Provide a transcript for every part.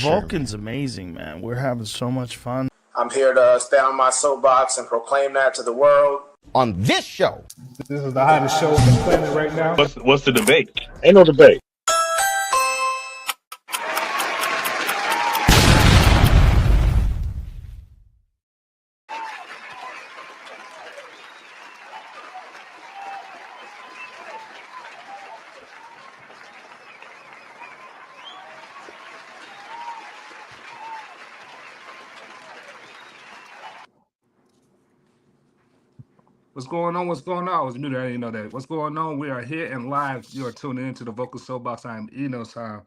Vulcan's amazing, man. We're having so much fun. I'm here to stay on my soapbox and proclaim that to the world. On this show. This is the hottest show on the planet right now. What's the debate? Ain't no debate. What's going on? What's going on? I was muted. I didn't know that. What's going on? We are here and live. You are tuning into the Vocal Soapbox. I am Eno's time.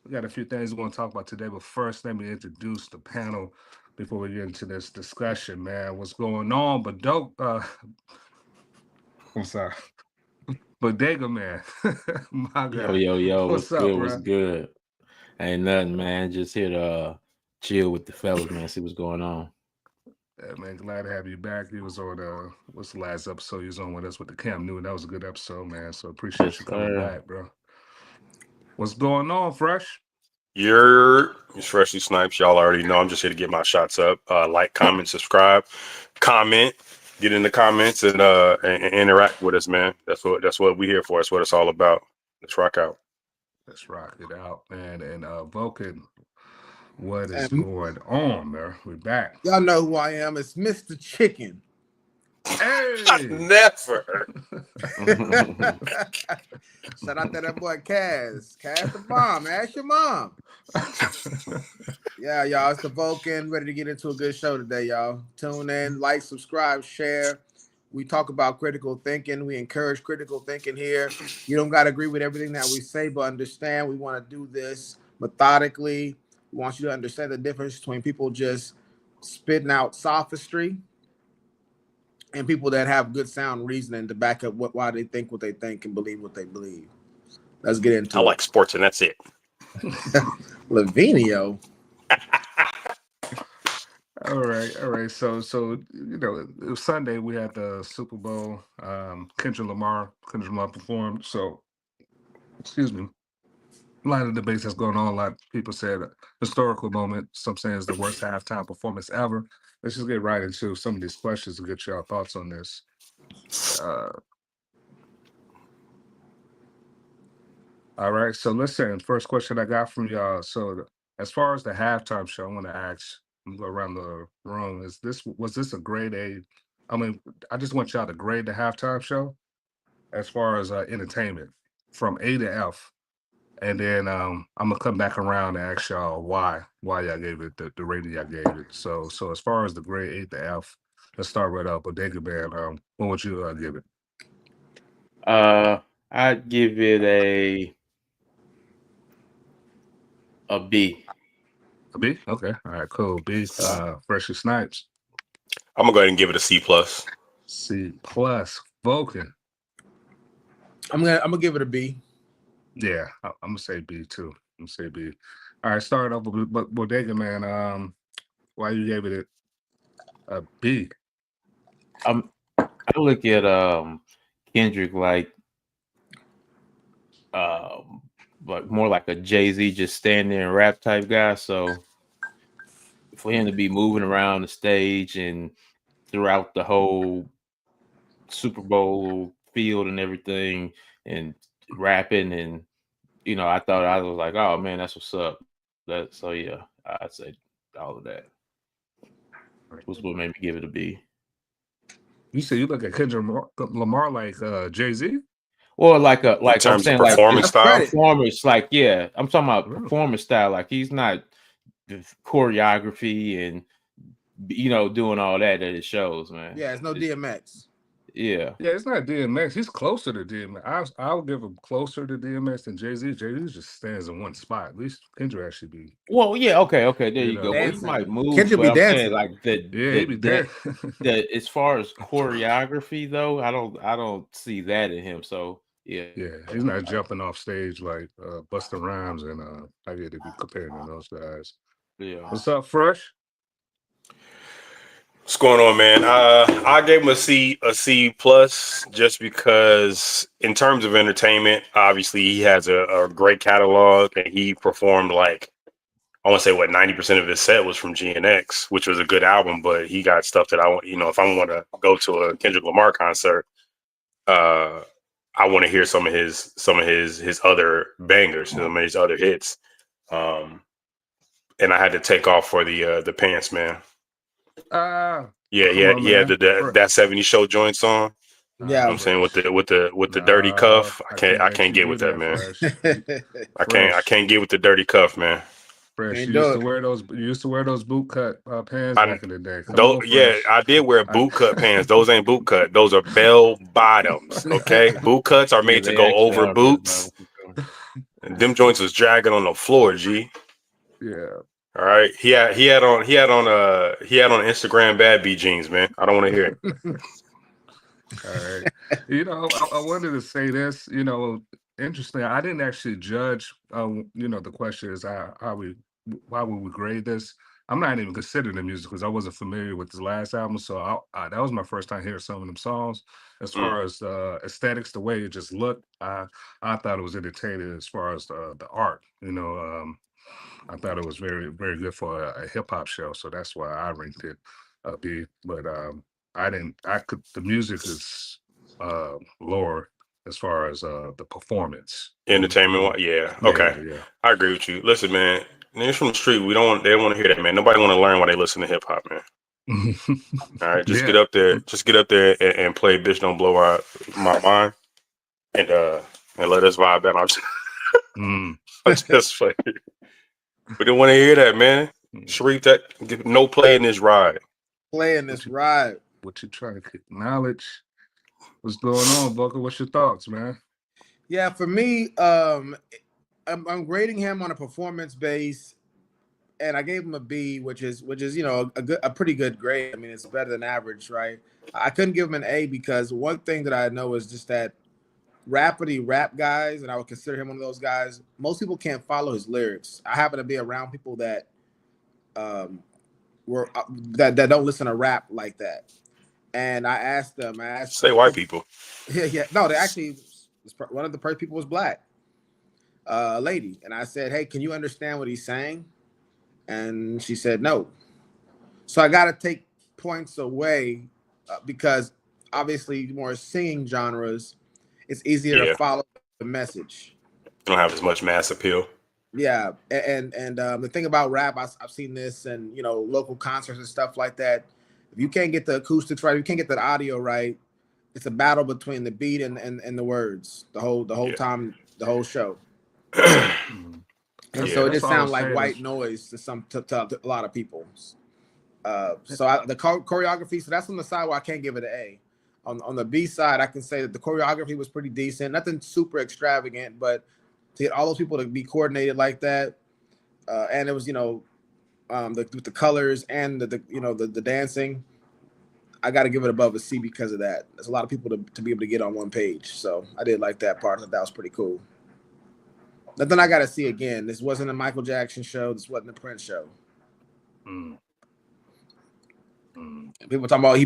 We got a few things we want to talk about today, but first, let me introduce the panel before we get into this discussion, man. What's going on? But dope. I'm sorry. Bodega man. My God. Yo. What's up, good? bro? What's good? Ain't nothing, man. Just here to chill with the fellas, man. See what's going on. Yeah, man, glad to have you back. You was on what's the last episode you was on with us with the Cam Newton? That was a good episode, man. So appreciate Yes, you coming sir. back, bro. What's going on, Fresh? It's Freshly Snipes. Y'all already know. I'm just here to get my shots up. Like, comment, subscribe, comment, get in the comments and interact with us, man. That's what we here for. That's what it's all about. Let's rock out. Let's rock it out, man. And Vulcan, what is going on, man? We're back. Y'all know who I am. It's Mr. Chicken. Hey, Never. Shout out to that boy Kaz. Kaz the bomb. Ask your mom. Yeah, y'all. It's the Vulcan. Ready to get into a good show today, y'all. Tune in, like, subscribe, share. We talk about critical thinking. We encourage critical thinking here. You don't got to agree with everything that we say, but understand we want to do this methodically. We want you to understand the difference between people just spitting out sophistry and people that have good sound reasoning to back up why they think what they think and believe what they believe. Let's get into it. I like sports, and that's it. Lavinio. all right. So you know, it was Sunday. We had the Super Bowl. Kendrick Lamar performed. So, excuse me. A lot of debates that's going on. A lot of people said historical moment. Some saying it's the worst halftime performance ever. Let's just get right into some of these questions and get your thoughts on this. All right. So listen, first question I got from y'all. So as far as the halftime show, I want to ask around the room, was this a grade A? I mean, I just want y'all to grade the halftime show as far as entertainment from A to F. And then I'm gonna come back around and ask y'all why y'all gave it the rating y'all gave it. So as far as the grade A to F, let's start right up. Bodega man, what would you give it? I'd give it a B. A B? Okay. All right, cool. B. Freshly Snipes. I'm gonna go ahead and give it a C+. C+. Vulcan. I'm gonna give it a B. Yeah, I'm gonna say B too. I'm gonna say B. All right, start off with Bodega man. Why you gave it a B? I look at Kendrick like more like a Jay-Z, just stand there and rap type guy. So for him to be moving around the stage and throughout the whole Super Bowl field and everything and rapping, and you know, I was like, oh man, that's what's up. So yeah, I'd say all of that was what made me give it a B. You say you look at Kendrick Lamar like Jay-Z? Or like In terms I'm saying, of performance style. Performance, like, yeah, I'm talking about performance style. Like, he's not the choreography and, you know, doing all that it shows, man. Yeah, it's no DMX. Yeah, it's not DMX. He's closer to DMX. I'll give him closer to DMX than Jay-Z. Jay-Z just stands in one spot. At least Kendrick actually be. Well, yeah, okay, there you go. Dancing. Well, he might move. Kendrick be dancing. Like he be that as far as choreography though, I don't see that in him. So yeah, he's not jumping off stage like Busta Rhymes and I get to be comparing to those guys. Yeah. What's up, Fresh? What's going on, man? I gave him a C plus just because in terms of entertainment, obviously he has a great catalog and he performed like I want to say what 90% of his set was from GNX, which was a good album, but he got stuff that I want, if I want to go to a Kendrick Lamar concert, I want to hear some of his other bangers, some of his other hits. And I had to take off for the pants, man. Yeah, that 70 show joint song. Yeah, you know what I'm saying, with the dirty cuff. I can't get with that, man. I can't get with the dirty cuff, man. Fresh, you used to wear those boot cut pants back in the day. I did wear boot cut pants. Those ain't boot cut. Those are bell bottoms. Okay, boot cuts are made to go over boots. And them joints was dragging on the floor. G. Yeah. All right. He had on Instagram bad B jeans, man. I don't want to hear it. All right. I wanted to say this. Interesting. I didn't actually judge. The question is why would we grade this? I'm not even considering the music because I wasn't familiar with his last album, so that was my first time hearing some of them songs. As far as aesthetics, the way it just looked, I thought it was entertaining. As far as the art, I thought it was very, very good for a hip hop show, so that's why I ranked it B. But the music is lower as far as the performance. Entertainment, yeah. Okay. Yeah. I agree with you. Listen, man, niggas from the street, they don't want to hear that, man. Nobody want to learn why they listen to hip hop, man. All right, just get up there, and play "Bitch Don't Blow My Mind," and let us vibe out. I'm just playing. We don't want to hear that, man. Sharif, that no play in this ride. Play in this ride. What you trying to acknowledge? What's going on, Booker? What's your thoughts, man? Yeah, for me, I'm grading him on a performance base, and I gave him a B, which is a pretty good grade. I mean, it's better than average, right? I couldn't give him an A because one thing that I know is just that rappity rap guys, and I would consider him one of those guys. Most people can't follow his lyrics. I happen to be around people that that don't listen to rap like that. And I asked them. White people. Yeah. No, they actually, one of the first people was black, a lady. And I said, hey, can you understand what he's saying? And she said, no. So I got to take points away because obviously more singing genres, it's easier to follow the message. Don't have as much mass appeal. Yeah. And the thing about rap, I've seen this and, local concerts and stuff like that. If you can't get the acoustics right, if you can't get the audio right, it's a battle between the beat and the words the whole time, the whole show. And so it just sounds like white noise to a lot of people. So the choreography, so that's on the side where I can't give it an A. On the B side, I can say that the choreography was pretty decent, nothing super extravagant, but to get all those people to be coordinated like that, and it was with the colors and the dancing, I got to give it above a C because of that. There's a lot of people to be able to get on one page, so I did like that part. I thought that was pretty cool. Nothing I got to see again. This wasn't a Michael Jackson show. This wasn't a Prince show. People talking about he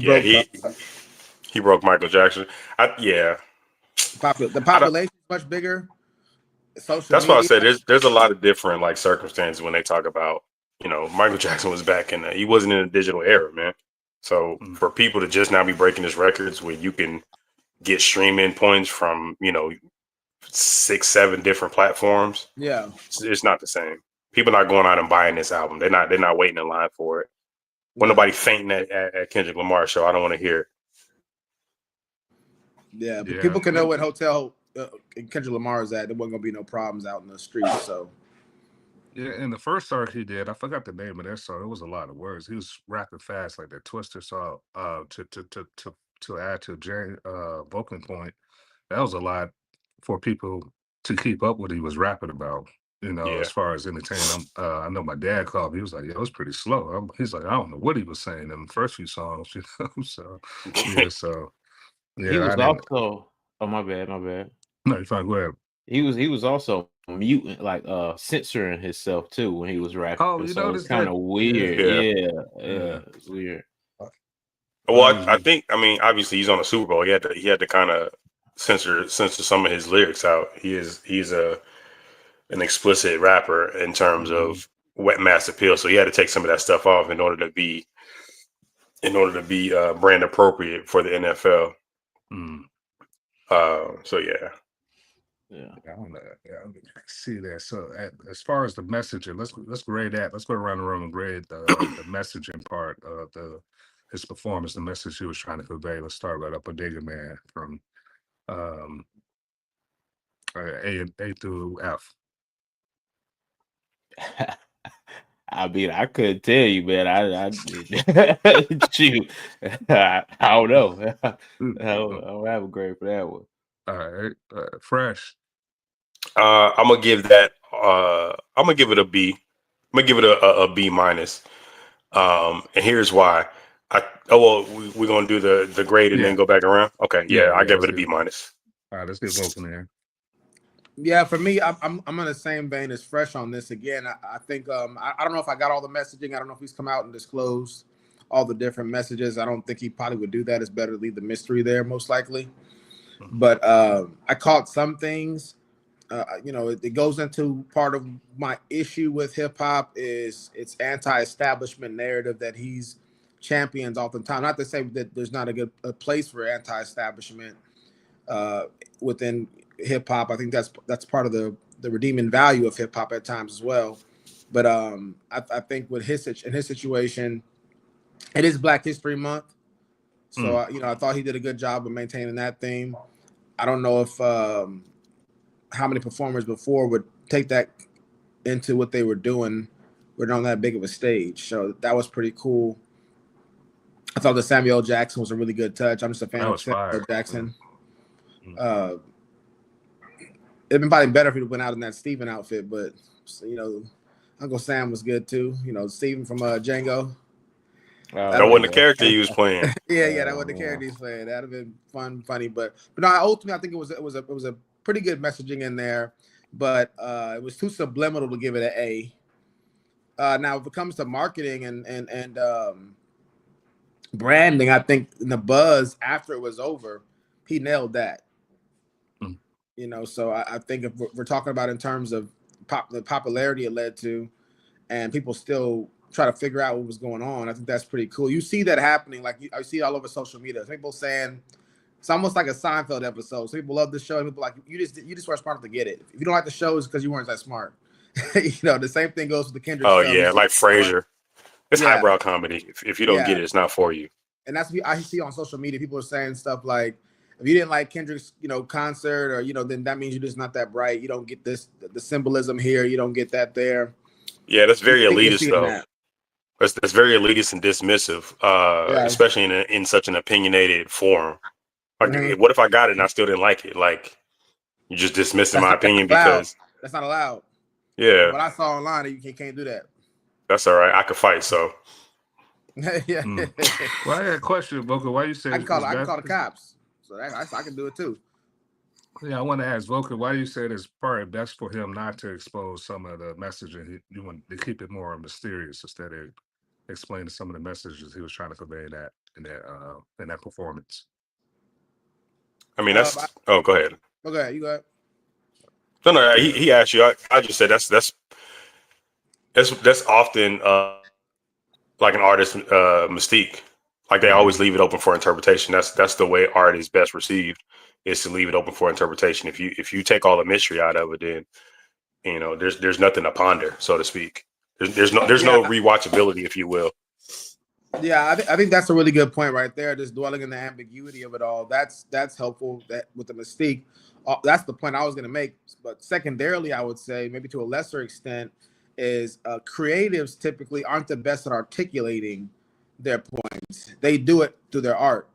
broke Michael Jackson. The population is much bigger. That's why I said there's a lot of different circumstances when they talk about Michael Jackson was back he wasn't in a digital era, man. So for people to just now be breaking his records where you can get streaming points from 6-7 different platforms, it's not the same. People not going out and buying this album. They're not waiting in line for it. When nobody fainting at Kendrick Lamar show, I don't want to hear it. Yeah, but people can know what hotel Kendrick Lamar is at. There wasn't gonna be no problems out in the streets. So yeah, and the first song he did, I forgot the name of that song. It was a lot of words. He was rapping fast like that Twister song. To add to Jay vocal point, that was a lot for people to keep up what he was rapping about. As far as entertaining. I know my dad called me. He was like, "Yeah, it was pretty slow." He's like, "I don't know what he was saying in the first few songs." So yeah, he was also. Oh, my bad. No, you're fine. Go ahead. He was also muting, censoring himself too when he was rapping. Oh, so it's kind of weird. Yeah, it's weird. Well, I think obviously he's on a Super Bowl. He had to kind of censor some of his lyrics out. He's an explicit rapper in terms of wet mass appeal. So he had to take some of that stuff off in order to be brand appropriate for the NFL. So yeah. I don't know. Yeah, I see that. So as far as the messaging, let's grade that. Let's go around the room and grade the messaging part of his performance, the message he was trying to convey. Let's start right up a digger man from A through F. I mean, I couldn't tell you, man. I shoot, I don't know. I don't have a grade for that one. All right, Fresh. I'm gonna give that. I'm gonna give it a B. I'm gonna give it a B minus. And here's why. We're gonna do the grade and then go back around. Okay, I give it a B minus. All right, let's get Vulcan there. Yeah, for me, I'm in the same vein as Fresh on this. Again, I think I don't know if I got all the messaging. I don't know if he's come out and disclosed all the different messages. I don't think he probably would do that. It's better to leave the mystery there, most likely. But I caught some things. It goes into part of my issue with hip hop is its anti-establishment narrative that he's champions oftentimes. Not to say that there's not a place for anti-establishment within hip hop. I think that's part of the redeeming value of hip hop at times as well. But I think with his situation, it is Black History Month, so I thought he did a good job of maintaining that theme. I don't know if how many performers before would take that into what they were doing. We're on that big of a stage, so that was pretty cool. I thought the Samuel L. Jackson was a really good touch. I'm just a fan of Samuel L. Jackson. It'd been probably better if he went out in that Steven outfit, but Uncle Sam was good too. Steven from Django. That wasn't the character he was playing. Yeah, that wasn't the character he's playing. That'd have been funny, but no. Ultimately, I think it was a pretty good messaging in there, but it was too subliminal to give it an A. Now, if it comes to marketing and branding, I think in the buzz after it was over, he nailed that. So I think if we're talking about in terms of the popularity it led to, and people still try to figure out what was going on, I think that's pretty cool. You see that happening, I see it all over social media. People saying it's almost like a Seinfeld episode. So people love the show, and people like you just weren't smart to get it. If you don't like the show, it's because you weren't that smart. The same thing goes with the Kendrick. Oh yeah, like Frasier. It's highbrow comedy. If you don't get it, it's not for you. And that's what I see on social media. People are saying stuff like, if you didn't like Kendrick's, concert, or then that means you're just not that bright. You don't get the symbolism here. You don't get that there. Yeah, that's very elitist though. That's very elitist and dismissive, especially in such an opinionated forum. Like, what if I got it and I still didn't like it? Like, you just dismissing my opinion because that's not allowed. Yeah. What I saw online, you can't do that. That's all right. I could fight, so. Yeah. Well, I had a question, Voka. Why you say I can call the cops, so I can do it too. Yeah, I want to ask Voka, why do you say it's probably best for him not to expose some of the messaging? You want to keep it more mysterious instead of explaining some of the messages he was trying to convey in that performance. I mean, that's. Go ahead. Okay, you go ahead. No. He asked you. I just said that's often like an artist's mystique. Like they always leave it open for interpretation. That's the way art is best received, is to leave it open for interpretation. If you take all the mystery out of it, then there's nothing to ponder, so to speak. There's no rewatchability, if you will. Yeah, I think that's a really good point right there. Just dwelling in the ambiguity of it all. That's helpful. That with the mystique, that's the point I was going to make. But secondarily, I would say maybe to a lesser extent is creatives typically aren't the best at articulating their points. They do it through their art.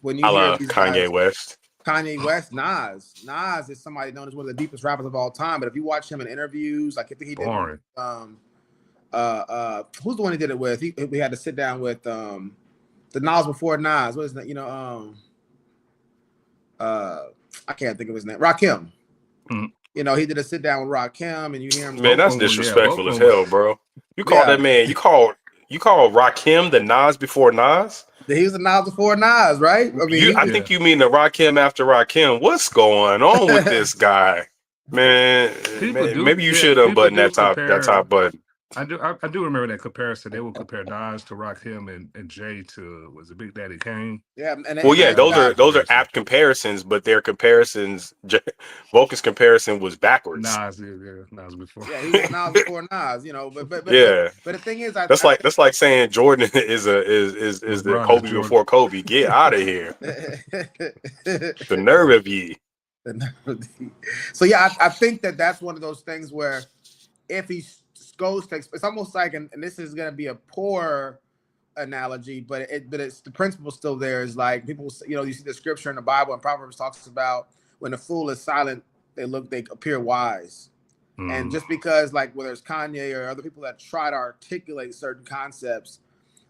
When you hear these Kanye West, Nas is somebody known as one of the deepest rappers of all time. But if you watch him in interviews, like I think he did. Who's the one he did it with? We had to sit down with the Nas before Nas. What is that? I can't think of his name. Rakim. He did a sit down with Rakim, and you hear him. Man, that's disrespectful as hell, bro. You call that man? You call Rakim the Nas before Nas? He was the Nas before Nas, right? I mean, I think you mean the Rakim after Rakim. What's going on with this guy, man? Maybe you should unbutton that top button. I do remember that comparison. They would compare Nas to Rakim and Jay to was it Big Daddy Kane? Yeah, and Well, yeah, they those got are apt comparisons, but their comparisons, Vulcan's comparison was backwards. Nas, yeah, Nas before. yeah, he was Nas before Nas, you know. But Yeah, the thing is, I that's like saying Jordan is the LeBron is Kobe Jordan. before Kobe. Get out of here! The nerve of ye. So yeah, I think that's one of those things where if he goes to, it's almost like, and this is going to be a poor analogy, but it's the principle still there. Is like people, you know, you see the scripture in the Bible and Proverbs talks about when a fool is silent, they appear wise. And just because, like, whether it's Kanye or other people that try to articulate certain concepts,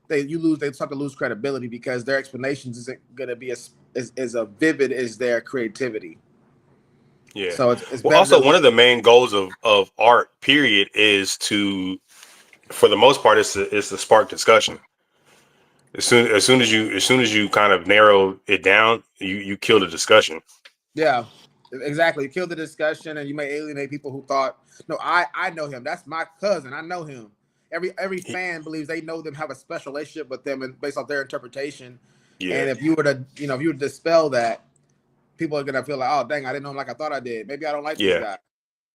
they start to lose credibility because their explanations isn't going to be as vivid as their creativity. Yeah. So it's well, also one of the main goals of art, period, is to, for the most part, is to spark discussion. As soon as you kind of narrow it down, you kill the discussion. Yeah, exactly. You kill the discussion, and you may alienate people who thought, no, I know him. That's my cousin. I know him. Every fan believes they know them, have a special relationship with them, and based off their interpretation. Yeah. And if you were to dispel that, people are gonna feel like, oh dang, I didn't know him like I thought I did. Maybe I don't like this guy.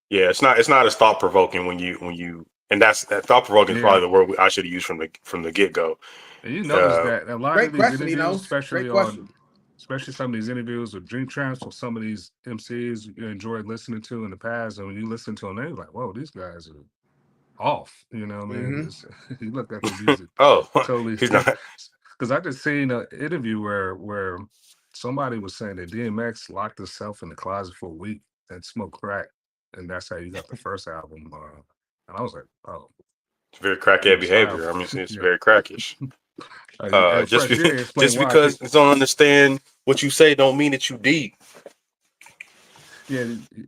Yeah, it's not as thought provoking when you and that thought provoking is probably the word I should have used from the get go. And you notice that a lot of these interviews, especially some of these interviews with Drink Champs or some of these MCs you enjoyed listening to in the past, and when you listen to them, they're like, "Whoa, these guys are off." You know what I mean? You look at the music. Totally. He's not. Because I just seen an interview where somebody was saying that DMX locked himself in the closet for a week and smoked crack, and that's how you got the first album. And I was like, "Oh, it's very crackhead behavior." I mean, it's very crackish. Just because you don't understand what you say, don't mean that you deep. Yeah,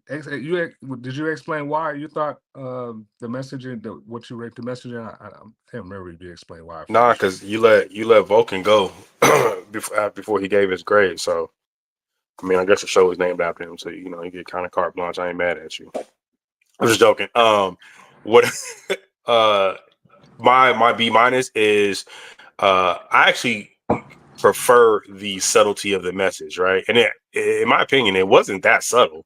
did you explain why you thought the messaging, what you rate the messaging? I can't remember if you explained why. Nah, because you let Vulcan go before he gave his grade. So, I mean, I guess the show was named after him. So you get kind of carte blanche. I ain't mad at you. I'm just joking. What? My B- is I actually prefer the subtlety of the message, right? And in my opinion, it wasn't that subtle.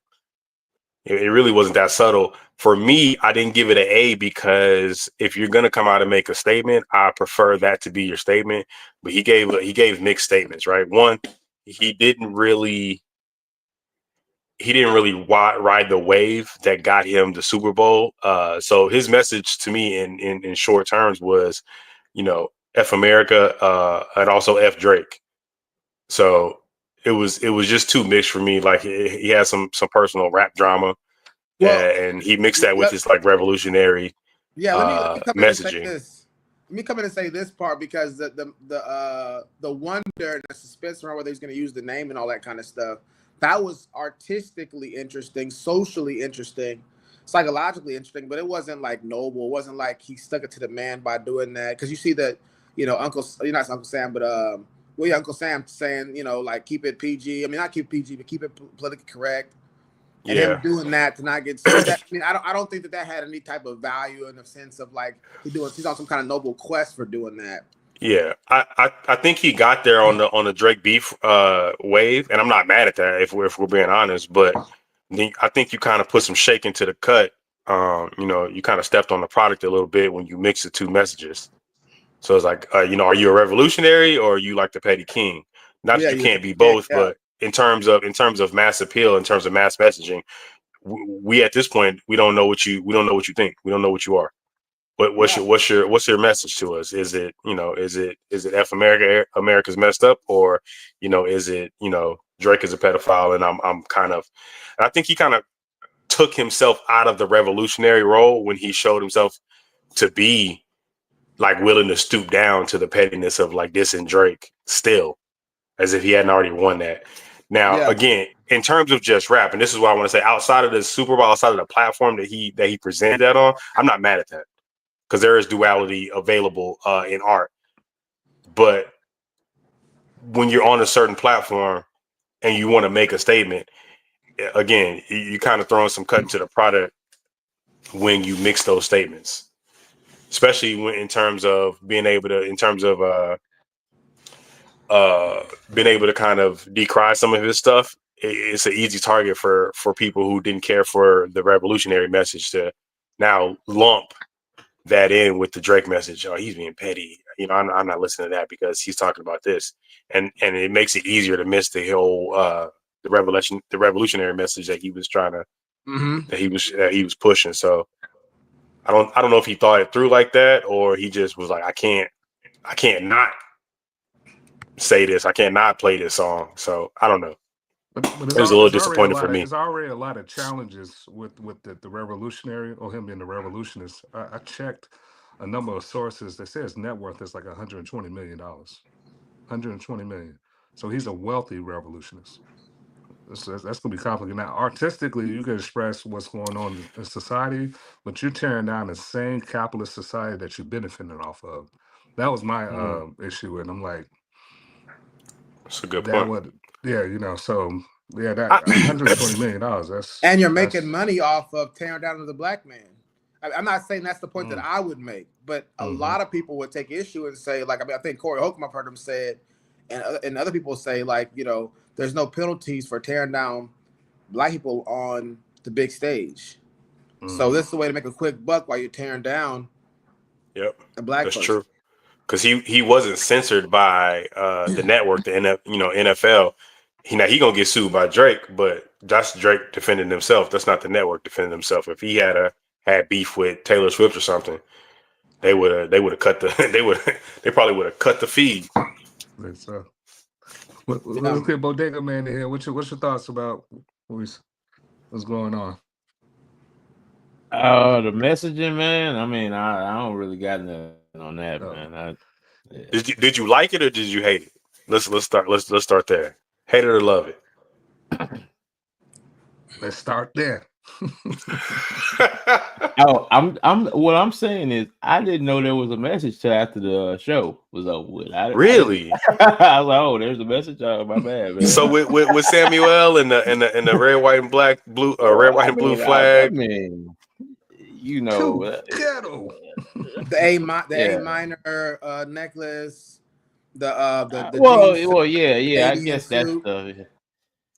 It really wasn't that subtle. For me, I didn't give it an A because if you're gonna come out and make a statement, I prefer that to be your statement. But he gave mixed statements, right? One, he didn't really ride the wave that got him the Super Bowl. So his message to me in short terms was, F America, and also F Drake. So it was just too mixed for me. Like he had some personal rap drama, and he mixed that with his like revolutionary let me come messaging. In and say this. Let me come in and say this part because the wonder and the suspense around whether he's going to use the name and all that kind of stuff, that was artistically interesting, socially interesting, psychologically interesting, but it wasn't like noble. It wasn't like he stuck it to the man by doing that. Because you see that, not Uncle Sam, but Uncle Sam saying, like keep it PG. I mean, not keep PG, but keep it politically correct. And him doing that to not get sued. I mean, I don't think that had any type of value in the sense of like he's on some kind of noble quest for doing that. Yeah, I think he got there on the Drake beef wave, and I'm not mad at that if we're being honest. But I think you kind of put some shake into the cut. You kind of stepped on the product a little bit when you mix the two messages. So it's like, are you a revolutionary or are you like the petty king? Not that you can't be both, but in terms of mass appeal, in terms of mass messaging, we at this point we don't know what you think. We don't know what you are. What's your message to us? Is it F America, America's messed up, or is it Drake is a pedophile? And I think he kind of took himself out of the revolutionary role when he showed himself to be like willing to stoop down to the pettiness of like dissing Drake still, as if he hadn't already won that. Now, again, in terms of just rap, and this is what I want to say, outside of the Super Bowl, outside of the platform that he presented that on, I'm not mad at that because there is duality available in art. But when you're on a certain platform and you want to make a statement, again, you kind of throwing some cut into the product when you mix those statements. especially when in terms of being able to being able to kind of decry some of his stuff. It's an easy target for people who didn't care for the revolutionary message to now lump that in with the Drake message. Oh, he's being petty. You know, I'm not listening to that because he's talking about this, and it makes it easier to miss the whole the revolutionary message that he was trying to that he was pushing. So I don't know if he thought it through like that, or he just was like, I can't not say this. I can't not play this song. So I don't know. But it was a little disappointing for me. There's already a lot of challenges with the revolutionary or him being the revolutionist. I checked a number of sources that says net worth is like $120 million. 120 million. So he's a wealthy revolutionist. That's going to be complicated. Now, artistically, you can express what's going on in society, but you're tearing down the same capitalist society that you're benefiting off of. That was my issue, and I'm like, that's a good point. So that $120 million. And you're making money off of tearing down the black man. I'm not saying that's the point that I would make, but a lot of people would take issue and say, like, I mean, I think Corey Holcomb, I've heard him say it, and other people say, like, you know, there's no penalties for tearing down black people on the big stage. So this is the way to make a quick buck while you're tearing down. Yep, a black that's person. true. Because he wasn't censored by the network, the NFL. He gonna get sued by Drake, but that's Drake defending himself. That's not the network defending himself. If he had beef with Taylor Swift or something, they would have cut the they probably would have cut the feed. So, let's get Bodega Man in here. What's your thoughts about what's going on? The messaging, man. I mean, I don't really got nothing on that, man. Did you like it or did you hate it? Let's start there. Hate it or love it? Let's start there. What I'm saying is I didn't know there was a message till after the show was over with. Really? I was like, oh, there's a message. Oh, my bad, man. So with Samuel and the red, white, and black, blue, red, white, and blue flag. I mean, you know, the A minor necklace, the yeah. I guess that's the.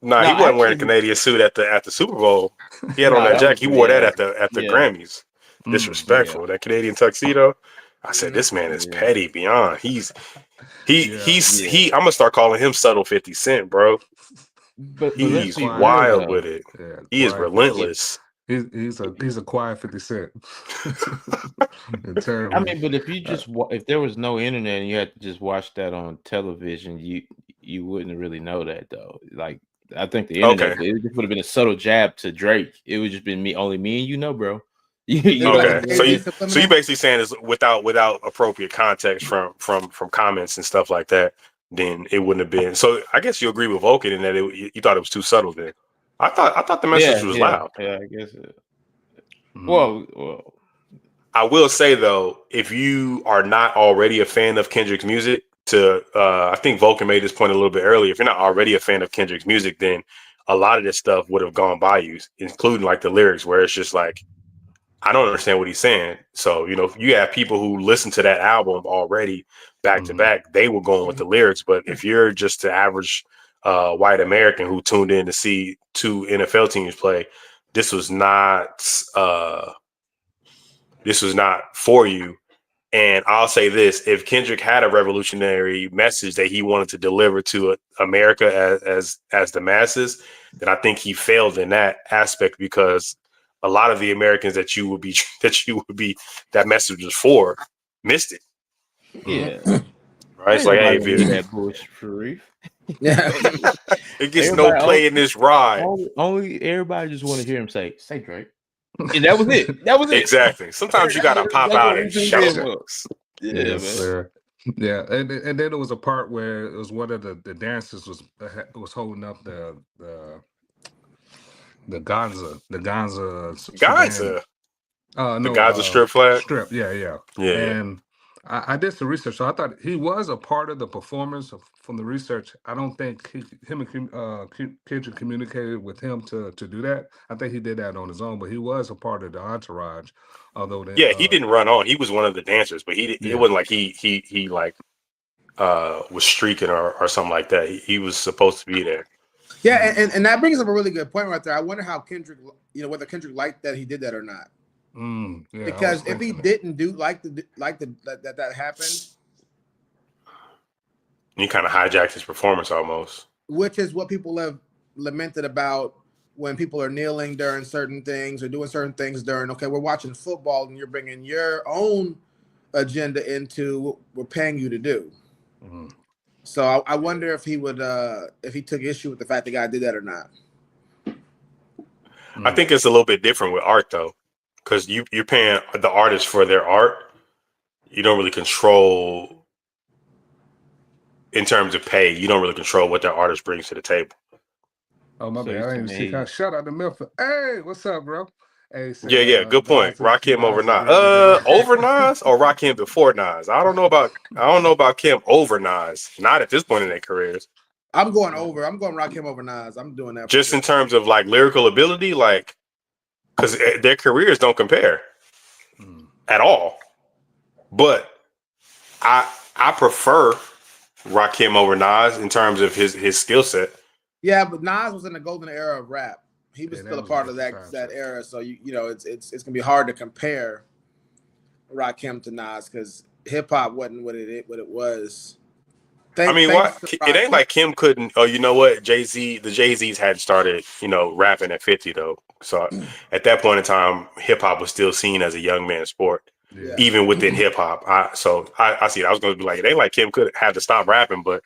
Nah, he wasn't wearing a Canadian suit at the Super Bowl. He had on that jacket. He wore that at the Grammys. Disrespectful. That Canadian tuxedo. I said, this man is petty beyond. He's I'm gonna start calling him subtle 50 Cent, bro. But he's wild with it. Yeah, he is relentless. He's a quiet 50 Cent. I mean, but if there was no internet and you had to just watch that on television, you wouldn't really know that though. Like, I think the internet it just would have been a subtle jab to Drake. It would just been only me and you know, bro. Okay, so you basically saying is without appropriate context from comments and stuff like that, then it wouldn't have been. So I guess you agree with Vulcan in that you thought it was too subtle. Then I thought the message was loud. Yeah, I guess. Well, I will say though, if you are not already a fan of Kendrick's music, I think Vulcan made this point a little bit earlier. If you're not already a fan of Kendrick's music, then a lot of this stuff would have gone by you, including like the lyrics, where it's just like, I don't understand what he's saying. So, you know, if you have people who listen to that album already back to back, they were going with the lyrics. But if you're just the average white American who tuned in to see two NFL teams play, this was not for you. And I'll say this: if Kendrick had a revolutionary message that he wanted to deliver to America as the masses, then I think he failed in that aspect, because a lot of the Americans that message was for missed it. Yeah, right. It's like, hey, if you that bullshit, Sharif. Yeah, it gets no play in this ride. Only everybody just want to hear him say Drake. And that was it. Exactly. Sometimes you gotta pop out and shout. Yeah, man. Yeah, and then there was a part where it was one of the dancers was holding up the Gonza. The Gonza strip flag. Strip, yeah. And I did some research. So I thought he was a part of the performance from the research. I don't think him and Kendrick communicated with him to do that. I think he did that on his own, but he was a part of the entourage. Although Yeah, he didn't run on. He was one of the dancers, but it Yeah. wasn't like he like was streaking or something like that. He was supposed to be there. Yeah, and that brings up a really good point right there. I wonder how Kendrick, whether Kendrick liked that he did that or not. Yeah, Because if he didn't do that happened, He kind of hijacked his performance almost. which is what people have lamented about when people are kneeling during certain things or doing certain things during. Okay, we're watching football and you're bringing your own agenda into what we're paying you to do. Mm-hmm. So I wonder if he would, if he took issue with the fact the guy did that or not. I think it's a little bit different with art though, because you're paying the artist for their art. You don't really control in terms of pay. You don't really control what their artist brings to the table. Oh my So bad, I didn't even see. Shout out to Memphis. Hey, what's up, bro? Hey, Yeah, good point. Rakim over Nas. Over Nas or Rakim before Nas? I don't know about Kim over Nas. Not at this point in their careers. I'm going Rakim over Nas. I'm doing that. Just in terms of like lyrical ability, like because their careers don't compare at all. But I prefer Rakim over Nas in terms of his skill set. Yeah, but Nas was in the golden era of rap. He was still a part of that era, so it's gonna be hard to compare Rakim to Nas because hip hop wasn't what it was. It ain't like Kim couldn't. Oh, you know what? The Jay-Z's had started, rapping at 50 though. So at that point in time, hip hop was still seen as a young man's sport, even within hip hop. I see it. I was going to be like, it ain't like Kim could have to stop rapping, but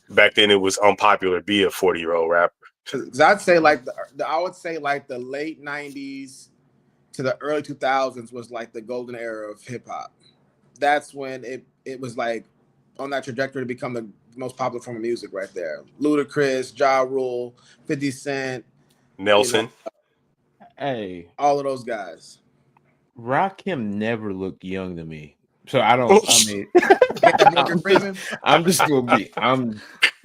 back then it was unpopular to be a 40-year-old rapper. Because I'd say I would say the late 90s to the early 2000s was like the golden era of hip hop. That's when it was like on that trajectory to become the most popular form of music right there. Ludacris, Ja Rule, 50 Cent, Nelson. Hey, all of those guys. Rakim never looked young to me. So I don't. I mean, I'm just gonna be.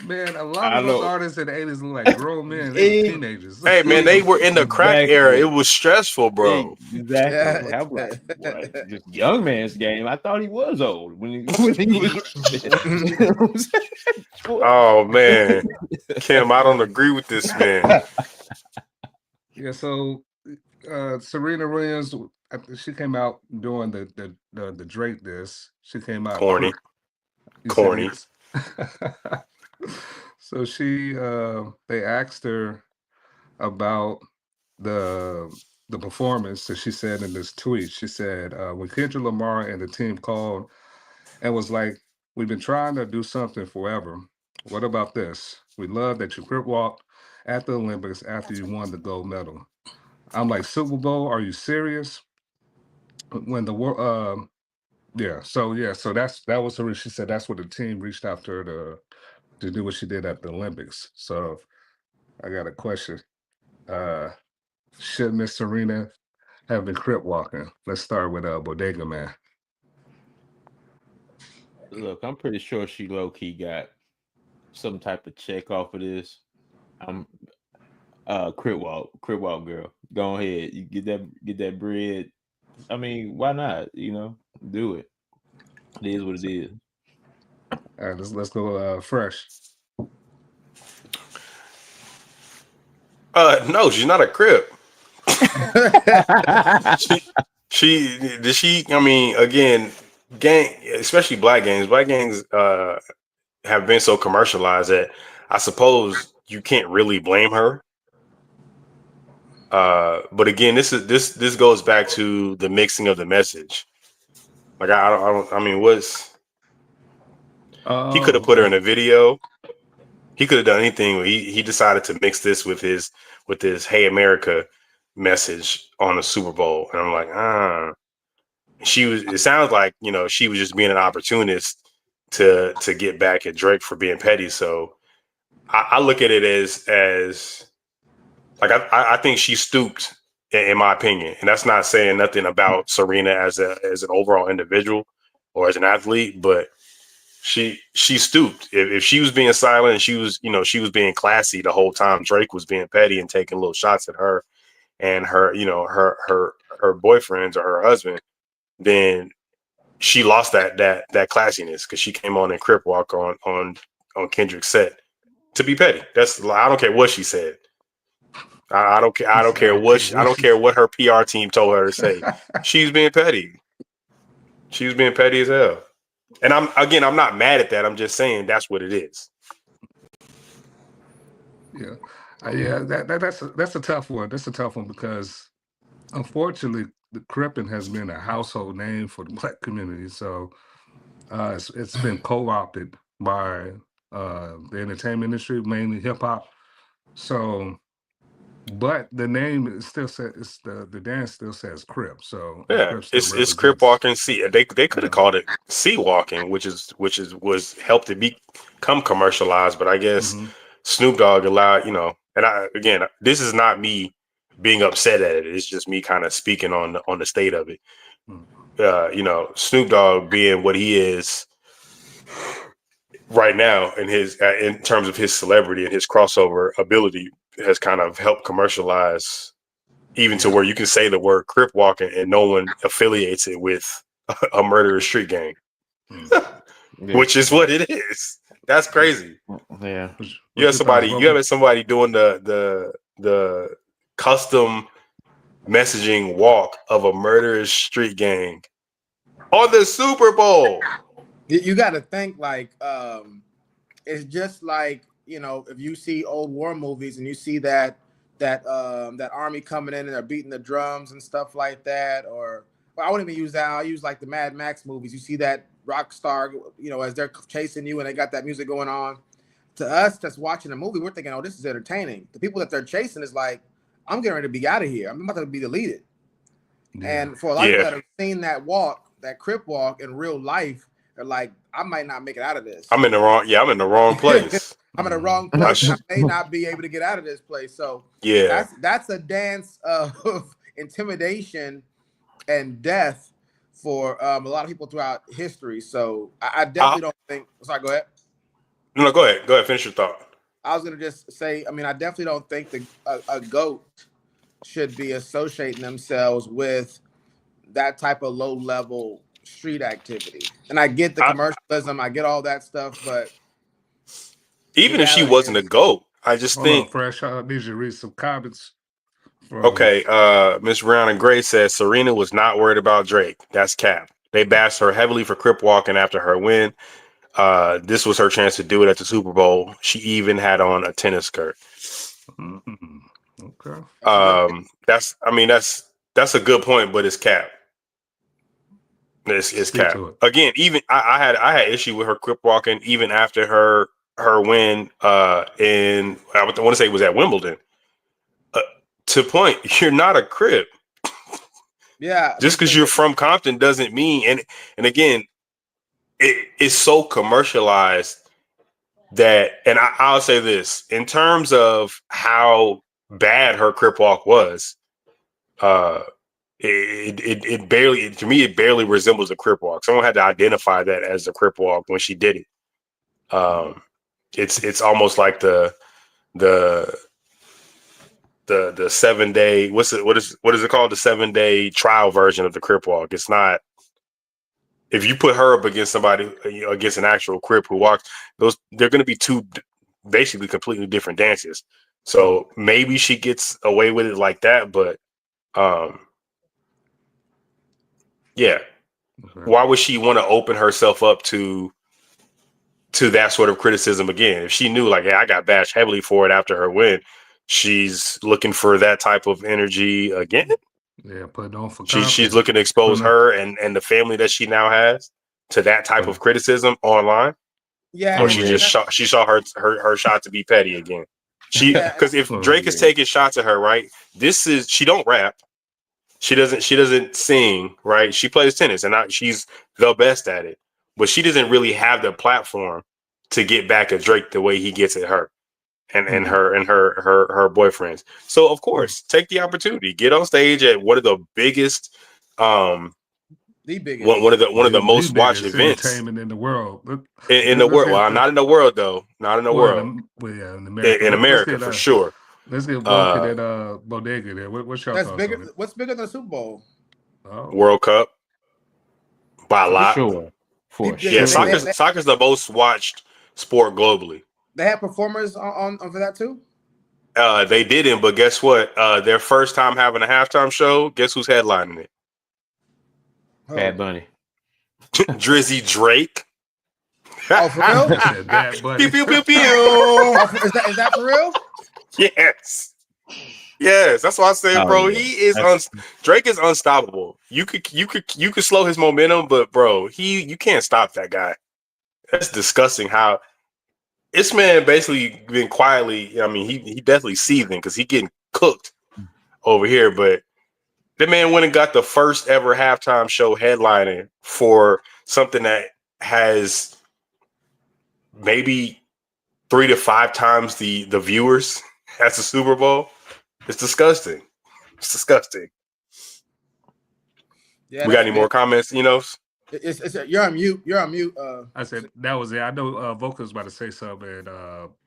Man, a lot of those artists in the 80s look like grown men. They were teenagers. Hey, man, they were in the crack era. It was stressful, bro. Exactly. Yeah. What? Just young man's game. I thought he was old when he was. Oh, man. Kim, I don't agree with this, man. Yeah, so Serena Williams, she came out doing the Drake diss. She came out corny. So they asked her about the performance that she said in this tweet. She said, when Kendrick Lamar and the team called and was like, we've been trying to do something forever. What about this? We love that you crip walked at the Olympics after you won the gold medal. I'm like, Super Bowl, are you serious? When the world, so that was her. She said that's what the team reached out to her to do what she did at the Olympics. So I got a question. Should Miss Serena have been crip walking? Let's start with Bodega Man. Look, I'm pretty sure she low key got some type of check off of this. I'm crip walk girl. Go ahead, you get that bread. I mean, why not? Do it. It is what it is. All right, let's go fresh. No, she's not a crip. she I mean, again, gang, especially black gangs have been so commercialized that I suppose you can't really blame her. But again, this goes back to the mixing of the message. Like I mean, he could have put her in a video. He could have done anything. He decided to mix this with his "Hey America" message on the Super Bowl, and I'm like, it sounds like she was just being an opportunist to get back at Drake for being petty. So I look at it as like I think she stooped, in my opinion, and that's not saying nothing about Serena as an overall individual. or as an athlete, but she stooped. If she was being silent and she was being classy the whole time, Drake was being petty and taking little shots at her and her, her boyfriends or her husband, then she lost that classiness because she came on and Crip walk on Kendrick's set to be petty. I don't care what she said. I don't care. I don't care what her PR team told her to say. She's being petty. She was being petty as hell. And I'm not mad at that. I'm just saying that's what it is. Yeah, that's a tough one. That's a tough one because unfortunately, the Crippin has been a household name for the Black community. So it's been co-opted by the entertainment industry, mainly hip hop. So, but the name is still says the dance still says Crip. So Yeah, it's Crip walking. They could have called it sea walking, which was helped to become commercialized. But I guess Snoop Dogg allowed, and this is not me being upset at it. It's just me kind of speaking on the state of it. Snoop Dogg being what he is right now in terms of his celebrity and his crossover ability has kind of helped commercialize even to where you can say the word Crip walking and no one affiliates it with a murderous street gang, which is what it is. That's crazy. Yeah. You have somebody doing the custom messaging walk of a murderous street gang on the Super Bowl. You got to think like it's just like, if you see old war movies and you see that army coming in and they're beating the drums and stuff like that, or I wouldn't even use that. I'll use like the Mad Max movies. You see that rock star, as they're chasing you and they got that music going on. To us that's watching the movie, we're thinking, oh, this is entertaining. The people that they're chasing is like, I'm getting ready to be out of here. I'm about to be deleted. Yeah. And for a lot of people that have seen that Crip walk in real life, they're like, I might not make it out of this. I'm in the wrong place. I'm in the wrong place. I may not be able to get out of this place. So yeah, that's a dance of intimidation and death for a lot of people throughout history. So I definitely don't think. Sorry, go ahead. No, go ahead. Go ahead. Finish your thought. I was gonna just say, I definitely don't think a GOAT should be associating themselves with that type of low level street activity. And I get the commercialism, I get all that stuff, but even if she wasn't a GOAT, I just think Fresh, I need you to read some comments. Okay, Miss Rihanna Gray says Serena was not worried about Drake. That's cap. They bashed her heavily for Crip walking after her win. This was her chance to do it at the Super Bowl. She even had on a tennis skirt. Okay. That's a good point, but it's cap. It's cap. Again, even I had issue with her Crip walking even after her win in I want to say it was at Wimbledon. To point, you're not a Crip. Yeah. Just because you're from Compton doesn't mean and again, it's so commercialized that, and I'll say this in terms of how bad her Crip walk was, it barely resembles a Crip walk. Someone had to identify that as a Crip walk when she did it. It's almost like the 7-day what is it called, the 7-day trial version of the Crip walk. It's not. If you put her up against somebody, against an actual Crip who walks, they're going to be two basically completely different dances. So maybe she gets away with it like that, but yeah. Okay. Why would she want to open herself up to that sort of criticism again? If she knew, like, hey, I got bashed heavily for it after her win, she's looking for that type of energy again. Yeah, put it on for she's looking to expose her and the family that she now has to that type of criticism online. Yeah, or she saw her shot to be petty again. Because if Drake is taking shots at her, right? She don't rap. She doesn't sing, right? She plays tennis and she's the best at it. But she doesn't really have the platform to get back at Drake the way he gets at her and her boyfriends. So of course, take the opportunity, get on stage at one of the biggest The biggest. One of the most watched biggest events entertainment in the world. in the world. Well, not in the world though. Not in the world. In America. In America for sure. Let's get Vulcan and Bodega there. What's your That's thoughts bigger. on it? What's bigger than the Super Bowl? Oh. World Cup by a lot. For Yeah, sure. soccer's the most watched sport globally. They had performers on for that too. They didn't, but guess what? Their first time having a halftime show. Guess who's headlining it? Bad Bunny. Drizzy Drake. Oh, for real? Bad Bunny. Pew pew pew pew. Oh, is that for real? Yes. That's what I said, bro. Yeah. He is Drake is unstoppable. You could slow his momentum, but bro, you can't stop that guy. That's disgusting how this man basically been quietly. I mean, he definitely seething because he getting cooked over here, but the man went and got the first ever halftime show headlining for something that has maybe 3 to 5 times the viewers as the Super Bowl. It's disgusting. It's disgusting. Yeah. We got any more comments? It's you're on mute. You're on mute. I said that was it. I know Volker was about to say something, and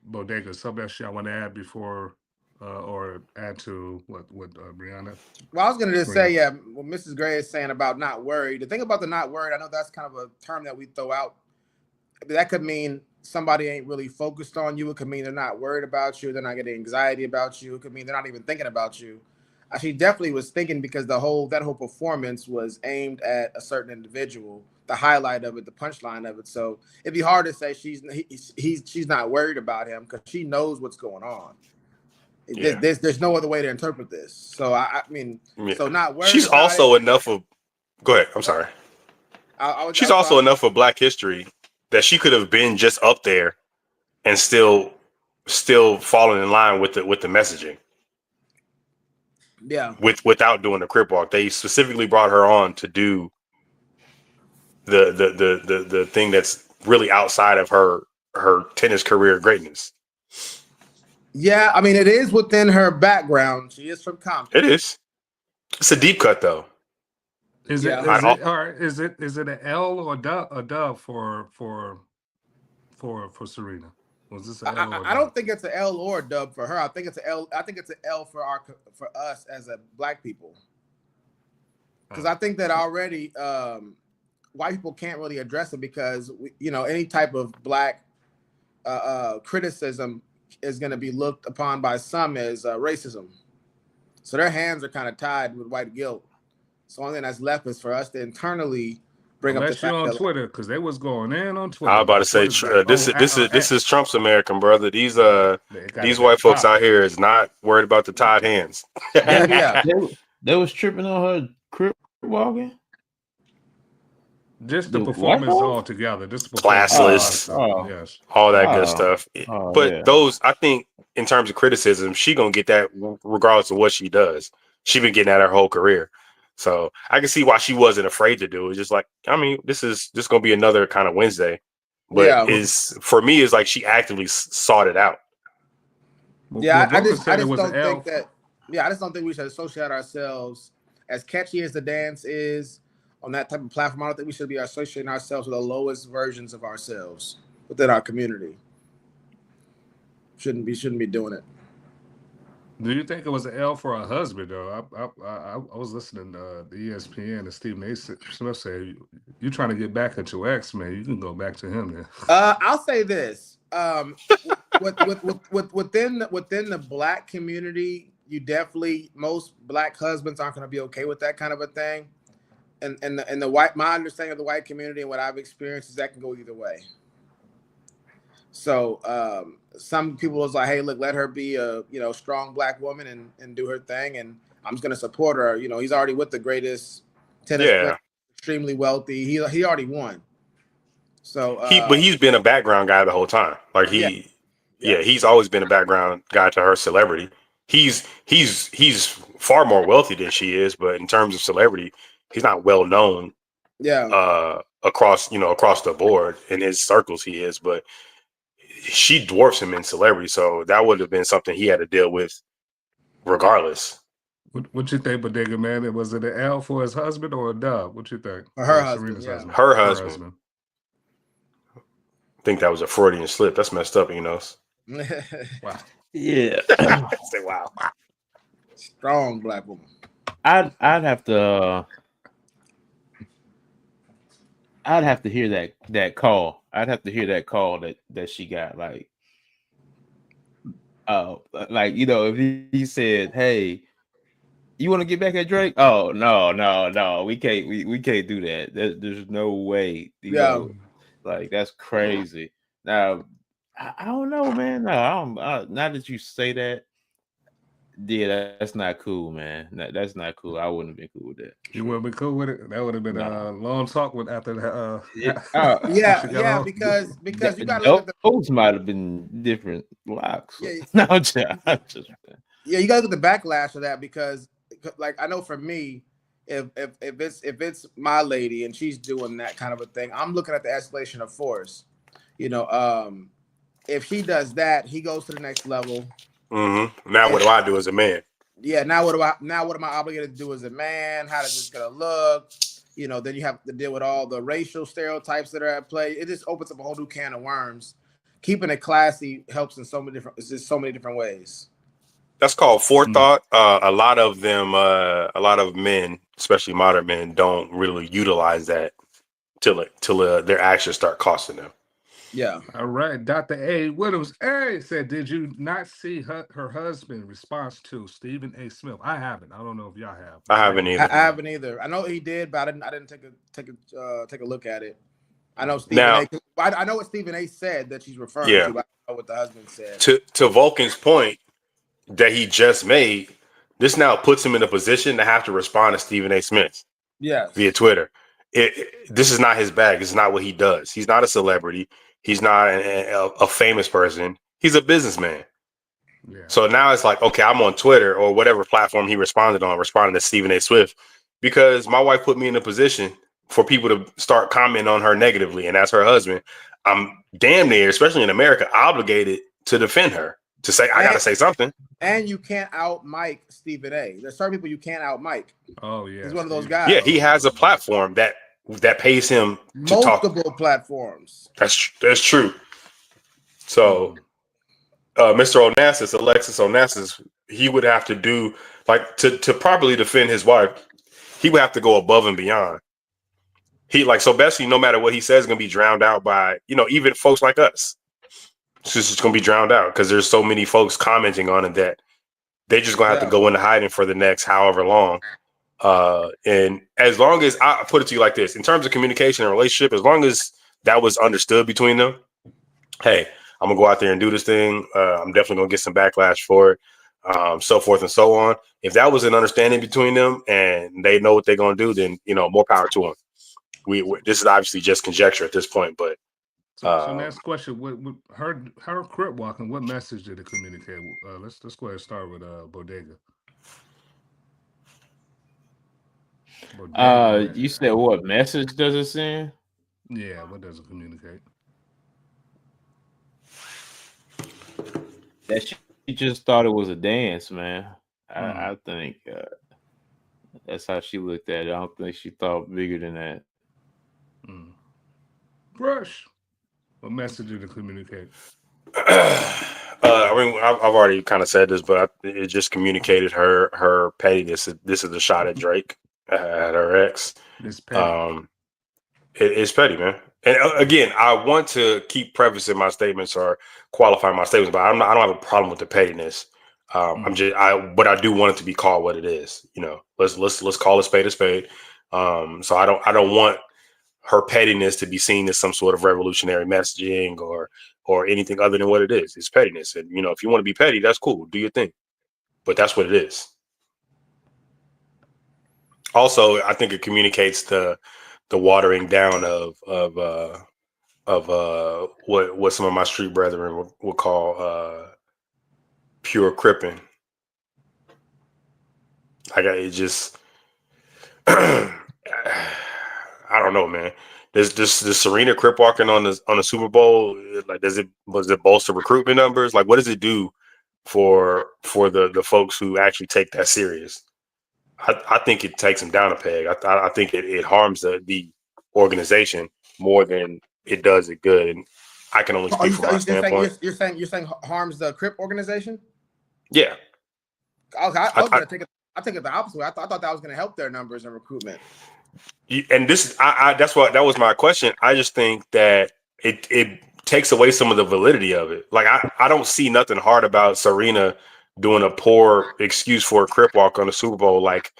Bodega. Something else I want to add before or add to what Brianna. Well, I was gonna just say, what Mrs. Gray is saying about not worried. The thing about the not worried, I know that's kind of a term that we throw out. That could mean somebody ain't really focused on you. It could mean they're not worried about you. They're not getting anxiety about you. It could mean they're not even thinking about you. She definitely was thinking because that whole performance was aimed at a certain individual. The highlight of it, the punchline of it. So it'd be hard to say she's not worried about him because she knows what's going on. Yeah. There's no other way to interpret this. So I mean, so not worried. She's also enough of. Go ahead. I'm sorry. She's also enough of Black history that she could have been just up there and still falling in line with the messaging. Yeah. Without doing the Crip walk, they specifically brought her on to do the thing that's really outside of her tennis career greatness. Yeah, I mean it is within her background. She is from Compton. It is. It's a deep cut though. Is it an L or a dub for Serena? Was this an L or I don't think it's an L or a dub for her. I think it's an L. I think it's an L for us as a Black people. Because I think that already white people can't really address it because any type of Black criticism is going to be looked upon by some as racism. So their hands are kind of tied with white guilt. So the only thing that's left is for us to internally bring up the fact on that Twitter because they was going in on Twitter. I was about to say this is Trump's American, brother. These white folks out here is not worried about the tied hands. Yeah. They was tripping on her Crip walking. Just the performance all together. Just classless. Yes. All that good stuff. But those, I think, in terms of criticism, she gonna get that regardless of what she does. She been getting that her whole career. So I can see why she wasn't afraid to do it. Just like, I mean, this is just gonna be another kind of Wednesday. But for me, it's like she actively sought it out. I just don't think we should associate ourselves, as catchy as the dance is on that type of platform. I don't think we should be associating ourselves with the lowest versions of ourselves within our community. Shouldn't be doing it. Do you think it was an L for her husband though? I was listening to the ESPN and Steve Smith say, "You trying to get back at your ex, man? You can go back to him then." I'll say this: within the Black community, most Black husbands aren't going to be okay with that kind of a thing. And the white, my understanding of the white community and what I've experienced is that can go either way. So some people was like, hey, look, let her be a strong Black woman and do her thing, and I'm just gonna support her. He's already with the greatest tennis player, extremely wealthy. He already won. So but he's been a background guy the whole time. Like he's always been a background guy to her celebrity. He's far more wealthy than she is, but in terms of celebrity, he's not well known. Across the board in his circles he is, but she dwarfs him in celebrity, so that would have been something he had to deal with regardless. What you think, Bodega man? Was it an L for his husband or a dub? What you think? For her For husband, Serena's yeah. husband. Her husband. I think that was a Freudian slip. That's messed up, you know. Wow. Yeah. Say wow. Strong black woman. I'd have to hear that call. I'd have to hear that call that she got. Like if he said, "Hey, you want to get back at Drake?" Oh no, we can't do that. There's no way. You know, like that's crazy. Now I don't know, man. No, I don't. Now that you say that, yeah, that's not cool, man. That's not cool. I wouldn't have been cool with that. You wouldn't be cool with it? That would have been a long talk with after the Yeah, because you gotta look at the those might have been different locks. Yeah. No, you gotta look at the backlash of that because like I know for me, if it's my lady and she's doing that kind of a thing, I'm looking at the escalation of force. You know, if she does that, he goes to the next level. Mm-hmm. Now what do I do as a man? Yeah, now what am I obligated to do as a man? How does this gonna look? You know, then you have to deal with all the racial stereotypes that are at play. It just opens up a whole new can of worms. Keeping it classy helps in so many different ways. That's called forethought. A lot of men, especially modern men, don't really utilize that till their actions start costing them. Yeah. All right. Dr. A. Williams said, did you not see her husband response to Stephen A. Smith? I haven't. I don't know if y'all have. I haven't either. I haven't either. I know he did, but I didn't take a look at it. I know I know what Stephen A. said that she's referring to. But I don't know what the husband said. To Vulcan's point that he just made, this now puts him in a position to have to respond to Stephen A. Smith. Yes. Via Twitter. This is not his bag. It's not what he does. He's not a celebrity. He's not a famous person. He's a businessman. Yeah. So now it's like, okay, I'm on Twitter or whatever platform he responding to Stephen A. Swift because my wife put me in a position for people to start commenting on her negatively. And as her husband, I'm damn near, especially in America, obligated to defend her, to say, I got to say something. And you can't out Mike Stephen A. There's certain people you can't out Mike. Oh, yeah. He's one of those guys. Yeah, he has a platform that pays him to multiple platforms. That's true. So Mr. Onassis, Alexis Onassis, he would have to do like to properly defend his wife, he would have to go above and beyond. So basically no matter what he says is gonna be drowned out by, even folks like us. It's just gonna be drowned out because there's so many folks commenting on it that they just gonna have to go into hiding for the next however long. And as long as I put it to you like this, in terms of communication and relationship, as long as that was understood between them, hey, I'm gonna go out there and do this thing. I'm definitely gonna get some backlash for it, so forth and so on. If that was an understanding between them and they know what they're gonna do, then more power to them. This is obviously just conjecture at this point, but so next question: with her crip walking, what message did it communicate? Let's go ahead and start with Bodega. You said what message does it send? Yeah, what does it communicate? That she just thought it was a dance, man. I think that's how she looked at it. I don't think she thought bigger than that. Brush. What message did it communicate? I mean, I've already kind of said this, but it just communicated her pettiness. This is a shot at Drake, at her ex. It's petty. It's petty, man. And again, I want to keep prefacing my statements or qualifying my statements, but I don't have a problem with the pettiness. But I do want it to be called what it is. Let's call a spade a spade. So I don't want her pettiness to be seen as some sort of revolutionary messaging or anything other than what it is. It's pettiness. And, if you want to be petty, that's cool. Do your thing. But that's what it is. Also, I think it communicates the watering down of what some of my street brethren would call pure cripping. It just I don't know, man. Does Serena Crip walking on the Super Bowl, like, was it bolster recruitment numbers? Like, what does it do for the folks who actually take that serious? I think it takes them down a peg. I think it harms the organization more than it does it good. And I can only speak from my standpoint. You're saying harms the Crip organization? Yeah. Okay, I was going to take it. I think it the opposite way. I thought that was going to help their numbers and recruitment. And this, that was my question. I just think that it takes away some of the validity of it. Like I don't see nothing hard about Serena doing a poor excuse for a Crip walk on the Super Bowl, like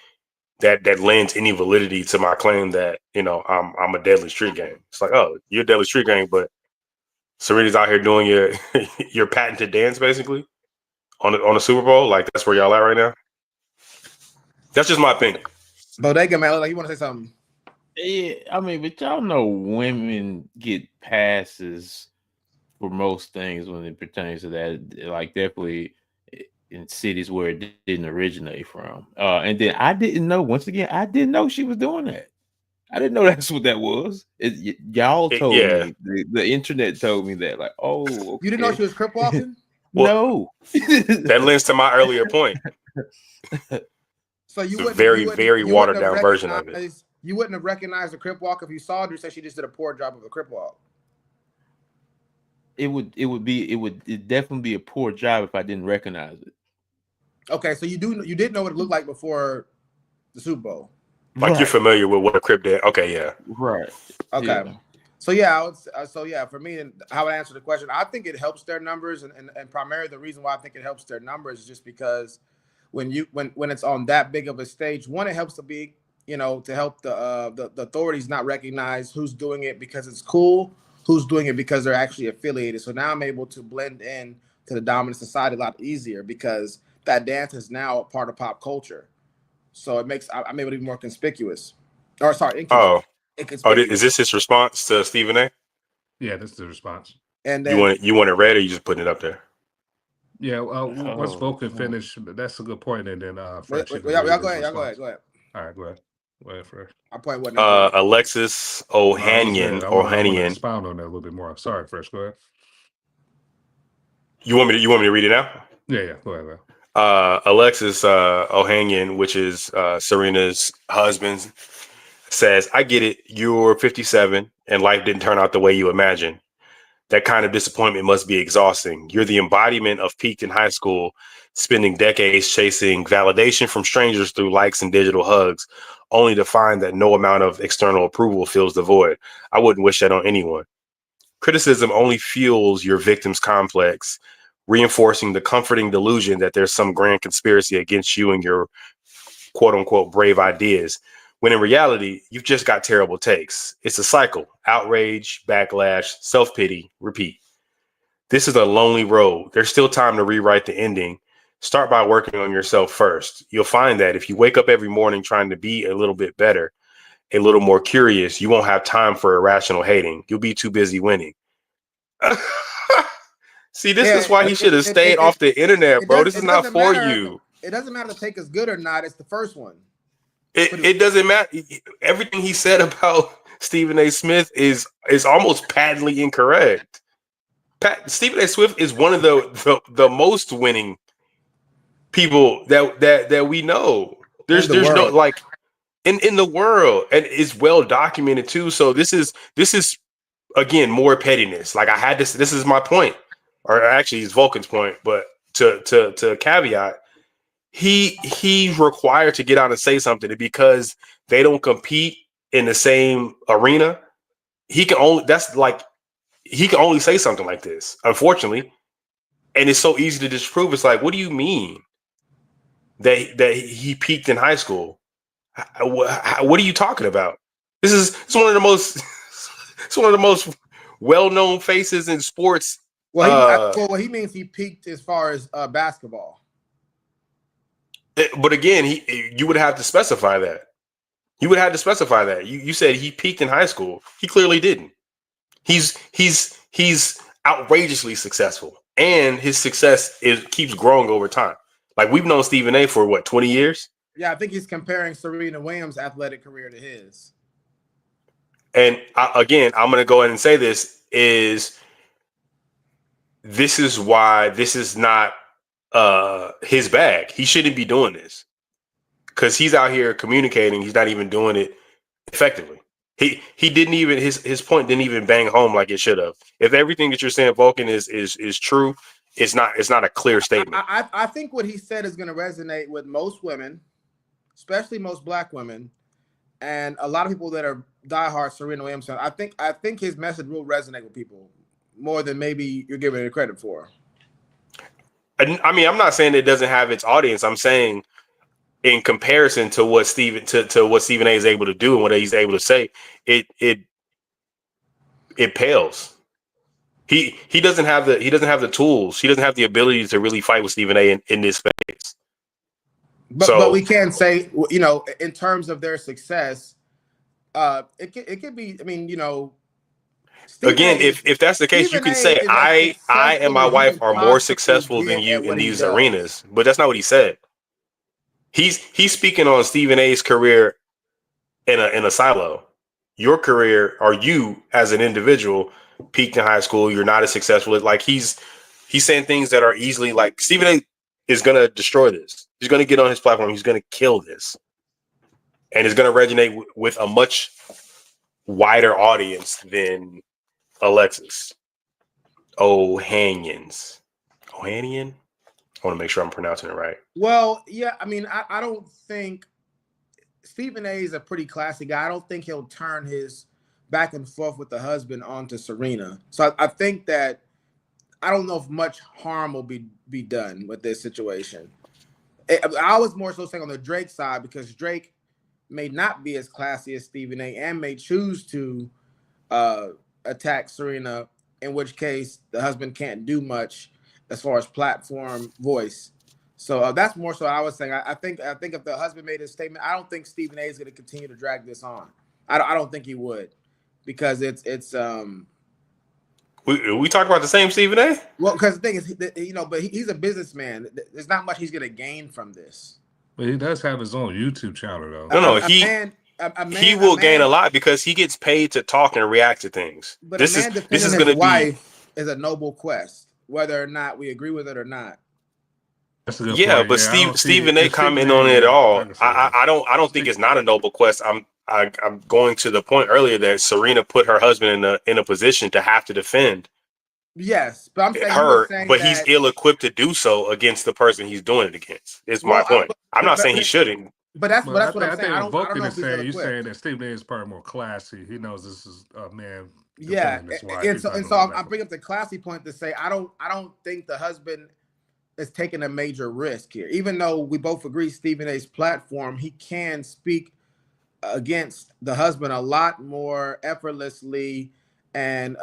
that lends any validity to my claim that, you know, I'm a deadly street gang. It's like, oh, you're a deadly street gang, but Serena's out here doing your patented dance basically on the Super Bowl. Like that's where y'all at right now. That's just my opinion. Bodega man, like you want to say something? Yeah, I mean, but y'all know women get passes for most things when it pertains to that. Like definitely in cities where it didn't originate from. And then I didn't know. Once again, I didn't know she was doing that. I didn't know that's what that was. Y'all told me. The internet told me that. Like, oh, okay. You didn't know she was Crip walking? No. That lends to my earlier point. So you it's a very watered down version of it. You wouldn't have recognized the Crip walk if you saw it, or you said she just did a poor job of a Crip walk? It would definitely be a poor job if I didn't recognize it. Okay, so you did know what it looked like before the Super Bowl. Like right. You're familiar with what a Crip did. Okay, yeah. Right. Okay. Yeah. So yeah, for me, and how I answer the question, I think it helps their numbers, and primarily the reason why I think it helps their numbers is just because when it's on that big of a stage, one, it helps to be, you know, to help the authorities not recognize who's doing it because it's cool, who's doing it because they're actually affiliated. So now I'm able to blend in to the dominant society a lot easier because that dance is now a part of pop culture. So I'm able to be more conspicuous. Or sorry, is this his response to Stephen A? Yeah, this is the response. And then you want it read, or you just putting it up there? Yeah, once Vulcan finish, that's a good point. And then Fresh. Y'all go ahead. Go ahead. All right, go ahead, Fresh. Our point wasn't Alexis Ohanian. I want to expound on that a little bit more. Sorry, Fresh. Go ahead. You want me to read it now? Yeah. Go ahead, man. Alexis Ohanian, which is Serena's husband, says, "I get it. You're 57 and life didn't turn out the way you imagined. That kind of disappointment must be exhausting. You're the embodiment of peaked in high school, spending decades chasing validation from strangers through likes and digital hugs, only to find that no amount of external approval fills the void. I wouldn't wish that on anyone. Criticism only fuels your victim's complex, reinforcing the comforting delusion that there's some grand conspiracy against you and your quote unquote brave ideas, when in reality, you've just got terrible takes. It's a cycle: outrage, backlash, self-pity, repeat. This is a lonely road. There's still time to rewrite the ending. Start by working on yourself first. You'll find that if you wake up every morning trying to be a little bit better, a little more curious, you won't have time for irrational hating. You'll be too busy winning." See, this is why he should have stayed off the internet, bro. This is not for you. It doesn't matter if the take is good or not. It's the first one. It doesn't matter. Everything he said about Stephen A. Smith is almost patently incorrect. Stephen A. Smith is one of the most winning people that we know. There's no like in the world, and it's well documented too. So this is again more pettiness. Like I had this. This is my point, or actually it's Vulcan's point. But to caveat, he's required to get out and say something, because they don't compete in the same arena. He can only say something like this, unfortunately, and it's so easy to disprove. It's like, what do you mean that he peaked in high school? What are you talking about? It's one of the most well-known faces in sports. Well, he means he peaked as far as basketball. But again, you would have to specify that. You would have to specify that. You said he peaked in high school. He clearly didn't. He's outrageously successful, and his success keeps growing over time. Like we've known Stephen A. for what, 20 years? Yeah, I think he's comparing Serena Williams' athletic career to his. And again, I'm going to go ahead and say this is why this is not his bag. He shouldn't be doing this, because he's out here communicating. He's not even doing it effectively. He didn't even his point didn't even bang home like it should have. If everything that you're saying, Vulcan, is true, it's not a clear statement. I think what he said is going to resonate with most women, especially most black women, and a lot of people that are diehard Serena Williams. I think his message will resonate with people more than maybe you're giving it credit for. I mean, I'm not saying it doesn't have its audience. I'm saying in comparison to what Stephen A is able to do and what he's able to say, it pales. He doesn't have the tools. He doesn't have the ability to really fight with Stephen A in this space. But we can say, you know, in terms of their success, it could be. I mean, you know, again, if that's the case, you can say I and my wife are more successful than you in these arenas. But that's not what he said. He's speaking on Stephen A's career in a silo. Your career, or you as an individual, peaked in high school. You're not as successful. Like he's saying things that are easily like Stephen A is going to destroy this. He's going to get on his platform. He's going to kill this, and it's going to resonate with a much wider audience than Alexis Ohanian. I want to make sure I'm pronouncing it right. Well, yeah, I mean, I don't think Stephen A is a pretty classy guy. I don't think he'll turn his back and forth with the husband onto Serena. So I think that I don't know if much harm will be done with this situation. I was more so saying on the Drake side, because Drake may not be as classy as Stephen A and may choose to attack Serena, in which case the husband can't do much as far as platform voice. So that's more so I was saying. I think if the husband made a statement, I don't think Stephen A is going to continue to drag this on. I don't think he would, because it's we talk about the same Stephen A? Well, because the thing is, you know, but he's a businessman. There's not much he's going to gain from this. But he does have his own YouTube channel, though. No, he will gain a lot because he gets paid to talk and react to things. But this is going to be wife is a noble quest, whether or not we agree with it or not. Yeah, point. But Stephen A comment on it at all. I don't think it's not a noble quest. I'm going to the point earlier that Serena put her husband in a position to have to defend. Yes, but I'm saying her, but he's ill-equipped to do so against the person he's doing it against. Is my point. I'm not saying he shouldn't. But that's what I'm saying. I don't know if he's saying, you're saying that Stephen A is probably more classy. He knows this is a man. Yeah, and so I'm bringing up the classy point to say I don't think the husband is taking a major risk here. Even though we both agree Stephen A's platform, he can speak against the husband a lot more effortlessly and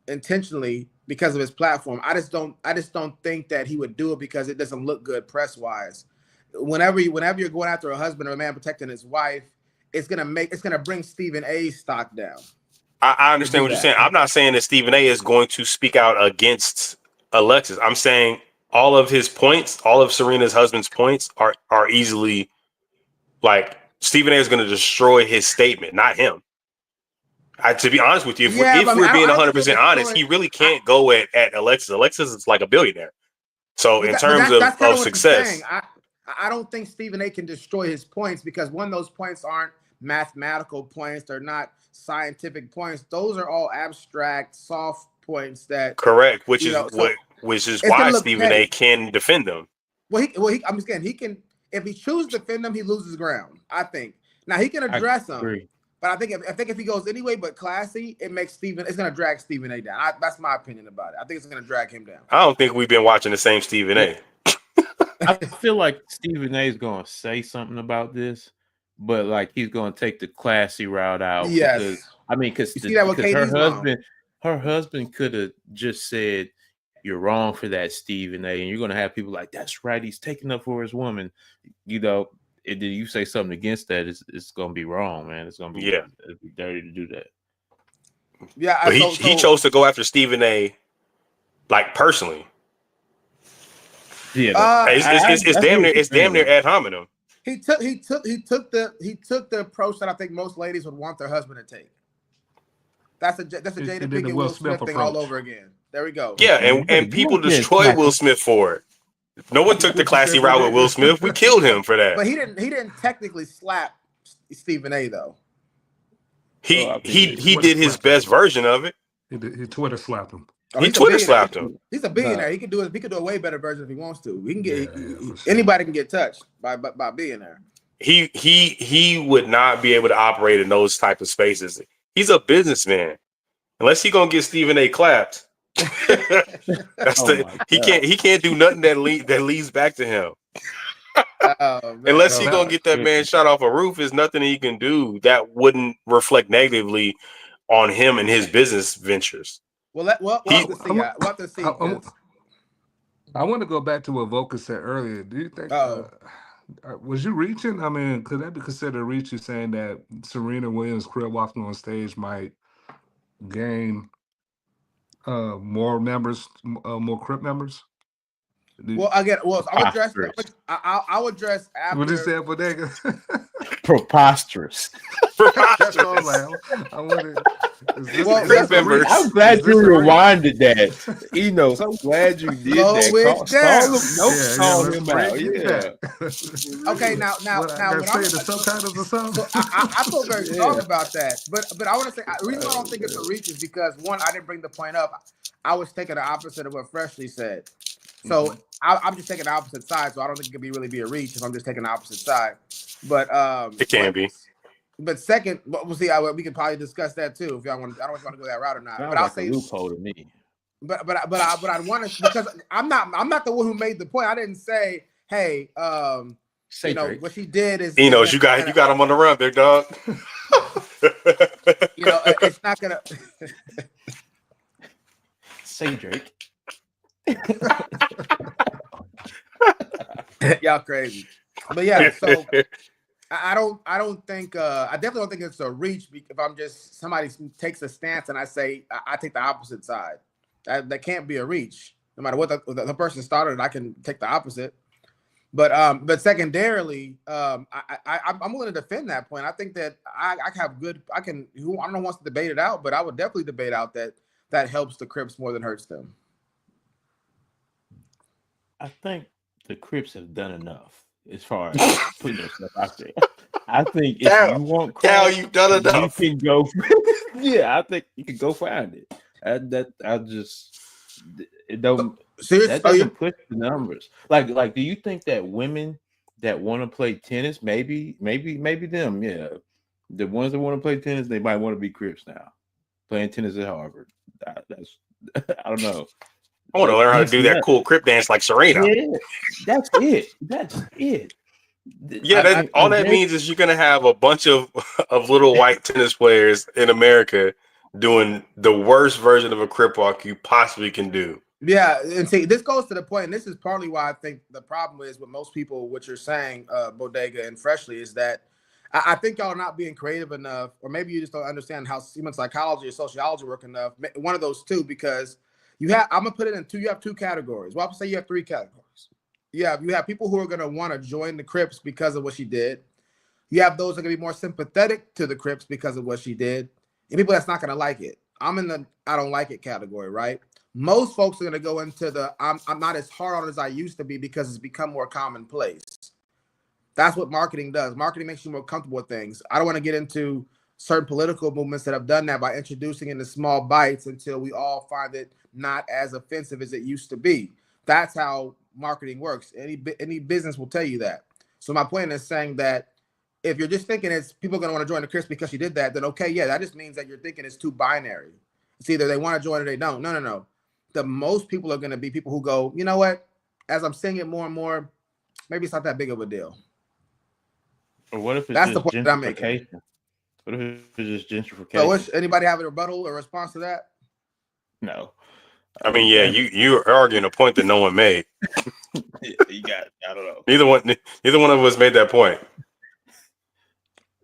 intentionally because of his platform. I just don't think that he would do it because it doesn't look good press wise. Whenever you're going after a husband or a man protecting his wife, it's gonna bring Stephen A's stock down. I understand what you're saying. I'm not saying that Stephen A is going to speak out against Alexis. I'm saying all of his points, all of Serena's husband's points are easily like Stephen A is going to destroy his statement, not him. To be honest with you, if we're being 100% honest, he really can't go at Alexis. Alexis is like a billionaire. So in terms of success, I don't think Stephen A can destroy his points because one, those points aren't mathematical points. They're not scientific points. Those are all abstract, soft points that correct, which is why Stephen A can defend them. I'm just saying he can. If he chooses to defend them, he loses ground. I think. Now he can address them, but I think if he goes anyway, but classy, it's going to drag Stephen A down. That's my opinion about it. I think it's going to drag him down. I don't think we've been watching the same Stephen A. I feel like Stephen A is going to say something about this, but like he's going to take the classy route out. Yes, because her husband could have just said, "You're wrong for that, Stephen A." And you're going to have people like, "That's right, he's taking up for his woman." You know, did you say something against that? It's going to be wrong, man. It's going to be it'd be dirty to do that. Yeah, but he chose to go after Stephen A. like personally. Yeah, it's damn near ad hominem. He took the approach that I think most ladies would want their husband to take. That's a Jada Pinkett Will Smith thing all over again. There we go. Yeah, and people destroy Will Smith for it. No one took the classy route with Will Smith. We killed him for that. But he didn't technically slap Stephen A. though. He did his best version of it. He Twitter slapped him. Oh, He Twitter slapped him. He's a billionaire. He could do a way better version if he wants to. We can get sure. anybody can get touched by being there. He would not be able to operate in those type of spaces. He's a businessman. Unless he gonna get Stephen A. clapped. He can't do nothing that leads back to him. Unless he gonna get that man shot off a roof, there's nothing he can do that wouldn't reflect negatively on him and his business ventures. We'll have to see. I want to go back to what Volker said earlier. Do you think was you reaching? I mean, could that be considered reaching, saying that Serena Williams Crip walking on stage might gain more members, more Crip members? I'll address after. What did you say, Bodega? Preposterous. That's all I'm glad you rewinded that. Enos, I'm glad you did that. Call him out. Yeah. Okay, now say the subtitles or something. I feel very strong about that. But I want to say the reason why I don't think it's a reach is because one, I didn't bring the point up. I was taking the opposite of what Freshly said. So I'm just taking the opposite side. So I don't think it could really be a reach if I'm just taking the opposite side. But it can be. But second, we'll see. We can probably discuss that too if y'all want. I don't know if you want to go that route or not. But I'll say a loophole to me. But I want to, because I'm not the one who made the point. I didn't say, hey, what she did is Enos, you got him on the run, big dog. It's not gonna say Drake. Y'all crazy. But yeah, so I definitely don't think it's a reach if I'm just somebody takes a stance and I say I take the opposite side. That can't be a reach. No matter what the person started, I can take the opposite. But secondarily, I'm willing to defend that point. I think that I don't know who wants to debate it out, but I would definitely debate out that helps the Crips more than hurts them. I think the Crips have done enough as far as putting themselves out there. I think if you want Cal, you've done enough. You can go. I think you can go find it. It don't. That doesn't push the numbers. Like, do you think that women that want to play tennis, maybe them, yeah, the ones that want to play tennis, they might want to be Crips now, playing tennis at Harvard. That's I don't know. I want to learn how to do that cool Crip dance like Serena. Yeah, that's it. Yeah, all that means is you're gonna have a bunch of little white tennis players in America doing the worst version of a Crip walk you possibly can do. Yeah, and see, this goes to the point, and this is partly why I think the problem is with most people, what you're saying, Bodega and Freshly, is that I think y'all are not being creative enough, or maybe you just don't understand how human psychology or sociology work enough. One of those two, because I'm gonna put it in two. You have two categories. Well, I'll say you have three categories. You have people who are gonna want to join the Crips because of what she did. You have those that are gonna be more sympathetic to the Crips because of what she did, and people that's not gonna like it. I'm in the I don't like it category, right? Most folks are gonna go into the I'm not as hard on it as I used to be because it's become more commonplace. That's what marketing does. Marketing makes you more comfortable with things. I don't want to get into certain political movements that have done that by introducing into small bites until we all find it not as offensive as it used to be. That's how marketing works. Any business will tell you that. So my point is saying that if you're just thinking it's people are going to want to join the Crips because she did that, then okay, yeah, that just means that you're thinking it's too binary. It's either they want to join or they don't. No. The most people are going to be people who go, you know what? As I'm seeing it more and more, maybe it's not that big of a deal. Or what if it's that's just the point that I'm making? What if it's just gentrification? So anybody have a rebuttal or response to that? No. I mean, yeah, you're arguing a point that no one made. You got it. I don't know. Neither one of us made that point.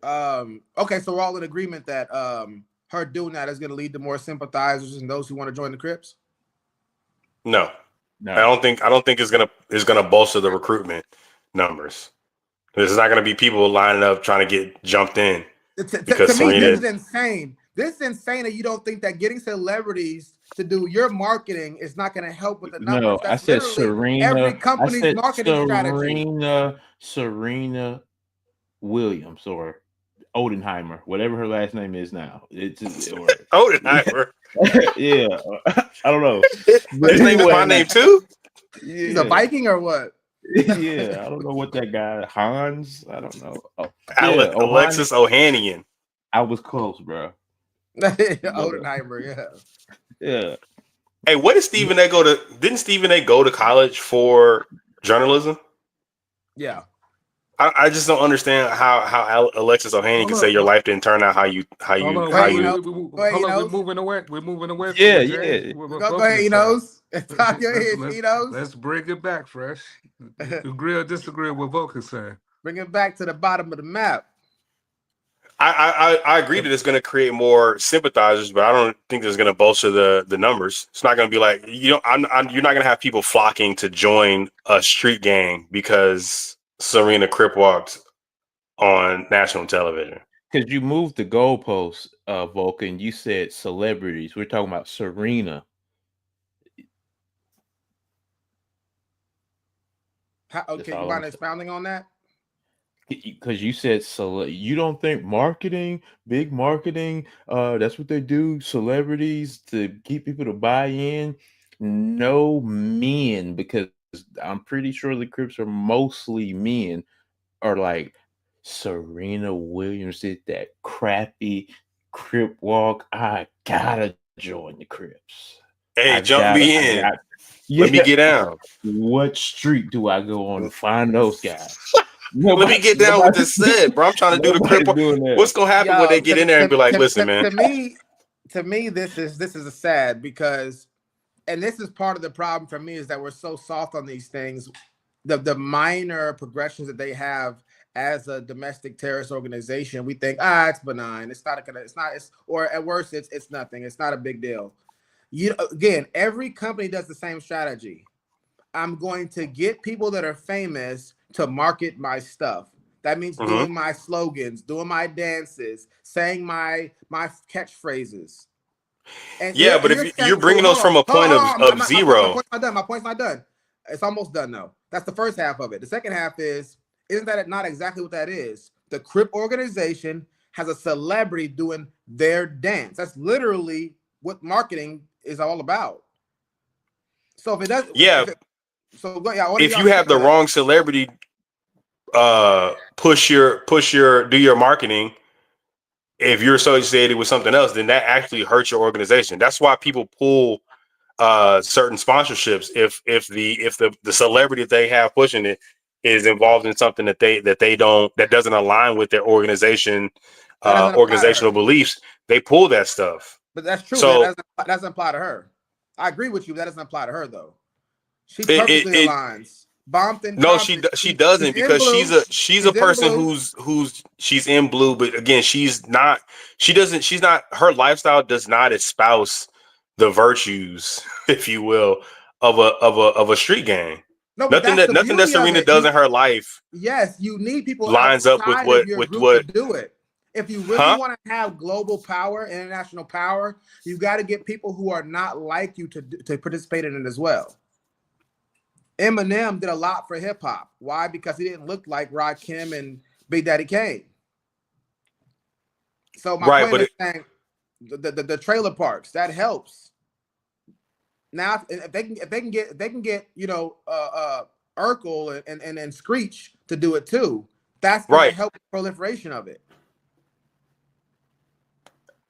Okay, so we're all in agreement that her doing that is going to lead to more sympathizers and those who want to join the Crips. No. I don't think it's gonna bolster the recruitment numbers. There's not gonna be people lining up trying to get jumped in. To me, this is insane This is insane that you don't think that getting celebrities to do your marketing is not going to help with the numbers. No, I That's said literally every Serena. I company's said marketing strategy. Serena Williams or Odenheimer, whatever her last name is now. It's or Odenheimer. yeah, I don't know. But His name is my anyway, name too. He's a yeah, Viking or what? yeah. I don't know what that guy Hans. I don't know. Oh, yeah, Alexis Ohanian. I was close, bro. Odenheimer, yeah. Yeah. Hey, what did Stephen A. go to? Didn't Stephen A. go to college for journalism? Yeah. I just don't understand how Alexis Ohanian can say your life didn't turn out how you. Hold on, We're moving away. We're moving away. Yeah, from it, Jay. yeah. Go ahead, Enos. Talk your head, Let's, Enos. let's bring it back, Fresh. Agree or disagree with what Volk is saying? Bring it back to the bottom of the map. I agree that it's going to create more sympathizers, but I don't think it's going to bolster the numbers. It's not going to be like you're not going to have people flocking to join a street gang because Serena Crip walked on national television. Because you moved the goalposts, Vulcan. You said celebrities. We're talking about Serena. Okay, you mind expounding on that? Because you said you don't think big marketing, that's what they do, celebrities to keep people to buy in. No men, because I'm pretty sure the Crips are mostly men, are like Serena Williams did that crappy Crip walk. I gotta join the Crips. Hey, jump me in. Let me get down. What street do I go on to find those guys? Let me get down with this said, bro. I'm trying to do the Crip. What's gonna happen when they get in there and be like, listen, man? To me, this is a sad because, and this is part of the problem for me is that we're so soft on these things. The minor progressions that they have as a domestic terrorist organization, we think, it's benign. Or at worst, it's nothing. It's not a big deal. Again, every company does the same strategy. I'm going to get people that are famous to market my stuff. That means doing my slogans, doing my dances, saying my catchphrases. And yeah, but if you're bringing those from a point of zero. My point's not done. It's almost done, though. That's the first half of it. The second half isn't that not exactly what that is? The Crip organization has a celebrity doing their dance. That's literally what marketing is all about. So if it does, if you have the wrong celebrity, do your marketing. If you're associated with something else, then that actually hurts your organization. That's why people pull certain sponsorships if the celebrity that they have pushing it is involved in something that doesn't align with their organizational beliefs. They pull that stuff. But that's true. So that doesn't apply to her. I agree with you. That doesn't apply to her though. She perfectly aligns. No, she doesn't because she's a person who's she's in blue, but again, her lifestyle does not espouse the virtues, if you will, of a street gang. No, nothing that Serena does in her life. Yes, you need people lines up with what to do it. If you really want to have global power, international power, you got to get people who are not like you to participate in it as well. Eminem did a lot for hip hop. Why? Because he didn't look like Rakim and Big Daddy Kane. So my point is saying the trailer parks that helps. Now, if they can get Urkel and Screech to do it too, that's going to help the proliferation of it.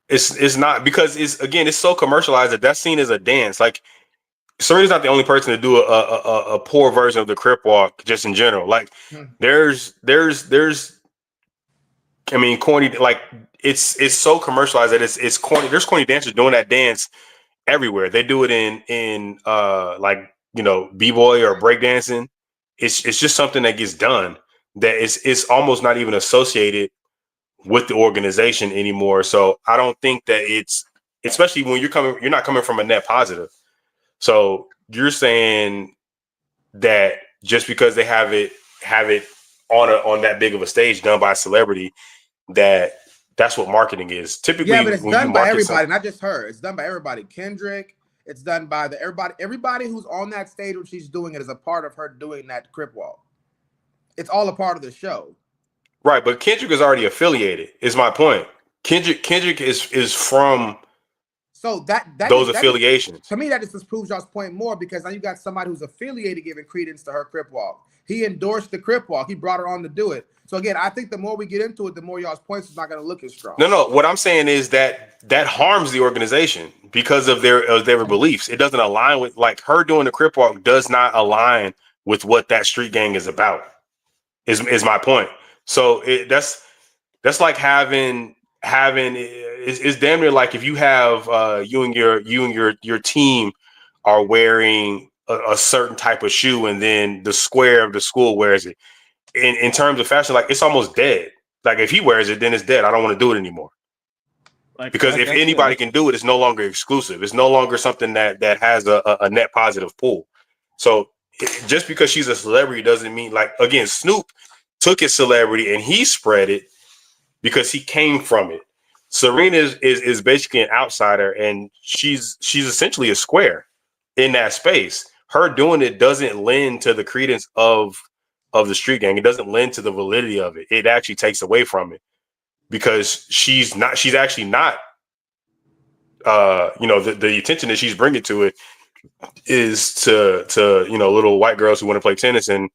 It's not because it's so commercialized that's seen as a dance. Like Serena's not the only person to do a poor version of the Crip walk just in general. Like there's corny, like it's so commercialized that it's corny. There's corny dancers doing that dance everywhere. They do it in b-boy or breakdancing. It's just something that gets done that it's almost not even associated with the organization anymore. So I don't think that it's, especially when you're not coming from a net positive. So you're saying that just because they have it on that big of a stage done by a celebrity, that That's what marketing is. Typically, Yeah, but it's when done you by market everybody, something, not just her. It's done by everybody. Kendrick. It's done by everybody who's on that stage when she's doing it is a part of her doing that Crip walk. It's all a part of the show. right? But Kendrick is already affiliated. Is my point. Kendrick is from So that those that just, affiliations. to me, that just proves y'all's point more, because now you got somebody who's affiliated giving credence to her Crip walk. He endorsed the Crip walk. He brought her on to do it. So again, I think the more we get into it, the more y'all's points is not going to look as strong. No. What I'm saying is that harms the organization because of their beliefs. It doesn't align with, like, her doing the Crip walk does not align with what that street gang is about. Is my point. So that's like having it's damn near like if you have you and your team are wearing a certain type of shoe, and then the square of the school wears it. In terms of fashion, like, it's almost dead. Like, if he wears it, then it's dead. I don't want to do it anymore. Because if anybody can do it, it's no longer exclusive. It's no longer something that has a net positive pull. So just because she's a celebrity doesn't mean, like, again, Snoop took his celebrity and he spread it because he came from it. Serena is basically an outsider, and she's essentially a square in that space. Her doing it doesn't lend to the credence of the street gang. It doesn't lend to the validity of it. It actually takes away from it, because she's actually not the attention that she's bringing to it is to little white girls who want to play tennis and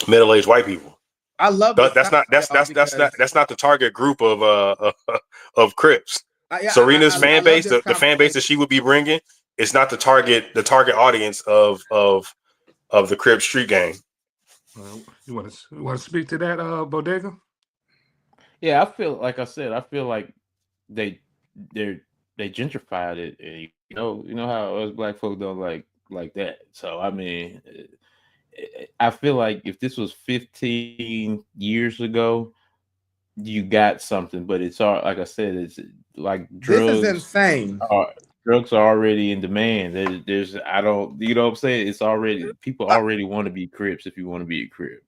middle-aged white people. I love that's not the target group of Crips. Serena's fan base, the fan base that she would be bringing, is not the target audience of the Crip street gang. You want to speak to that, Bodega? Yeah, I feel like they gentrified it, and you know how us black folk don't like that. So I mean, I feel like if this was 15 years ago, you got something, but it's all, like I said, it's like drugs. This is insane. Drugs are already in demand. There's I don't, you know what I'm saying? It's already, people already want to be Crips if you want to be a Crip.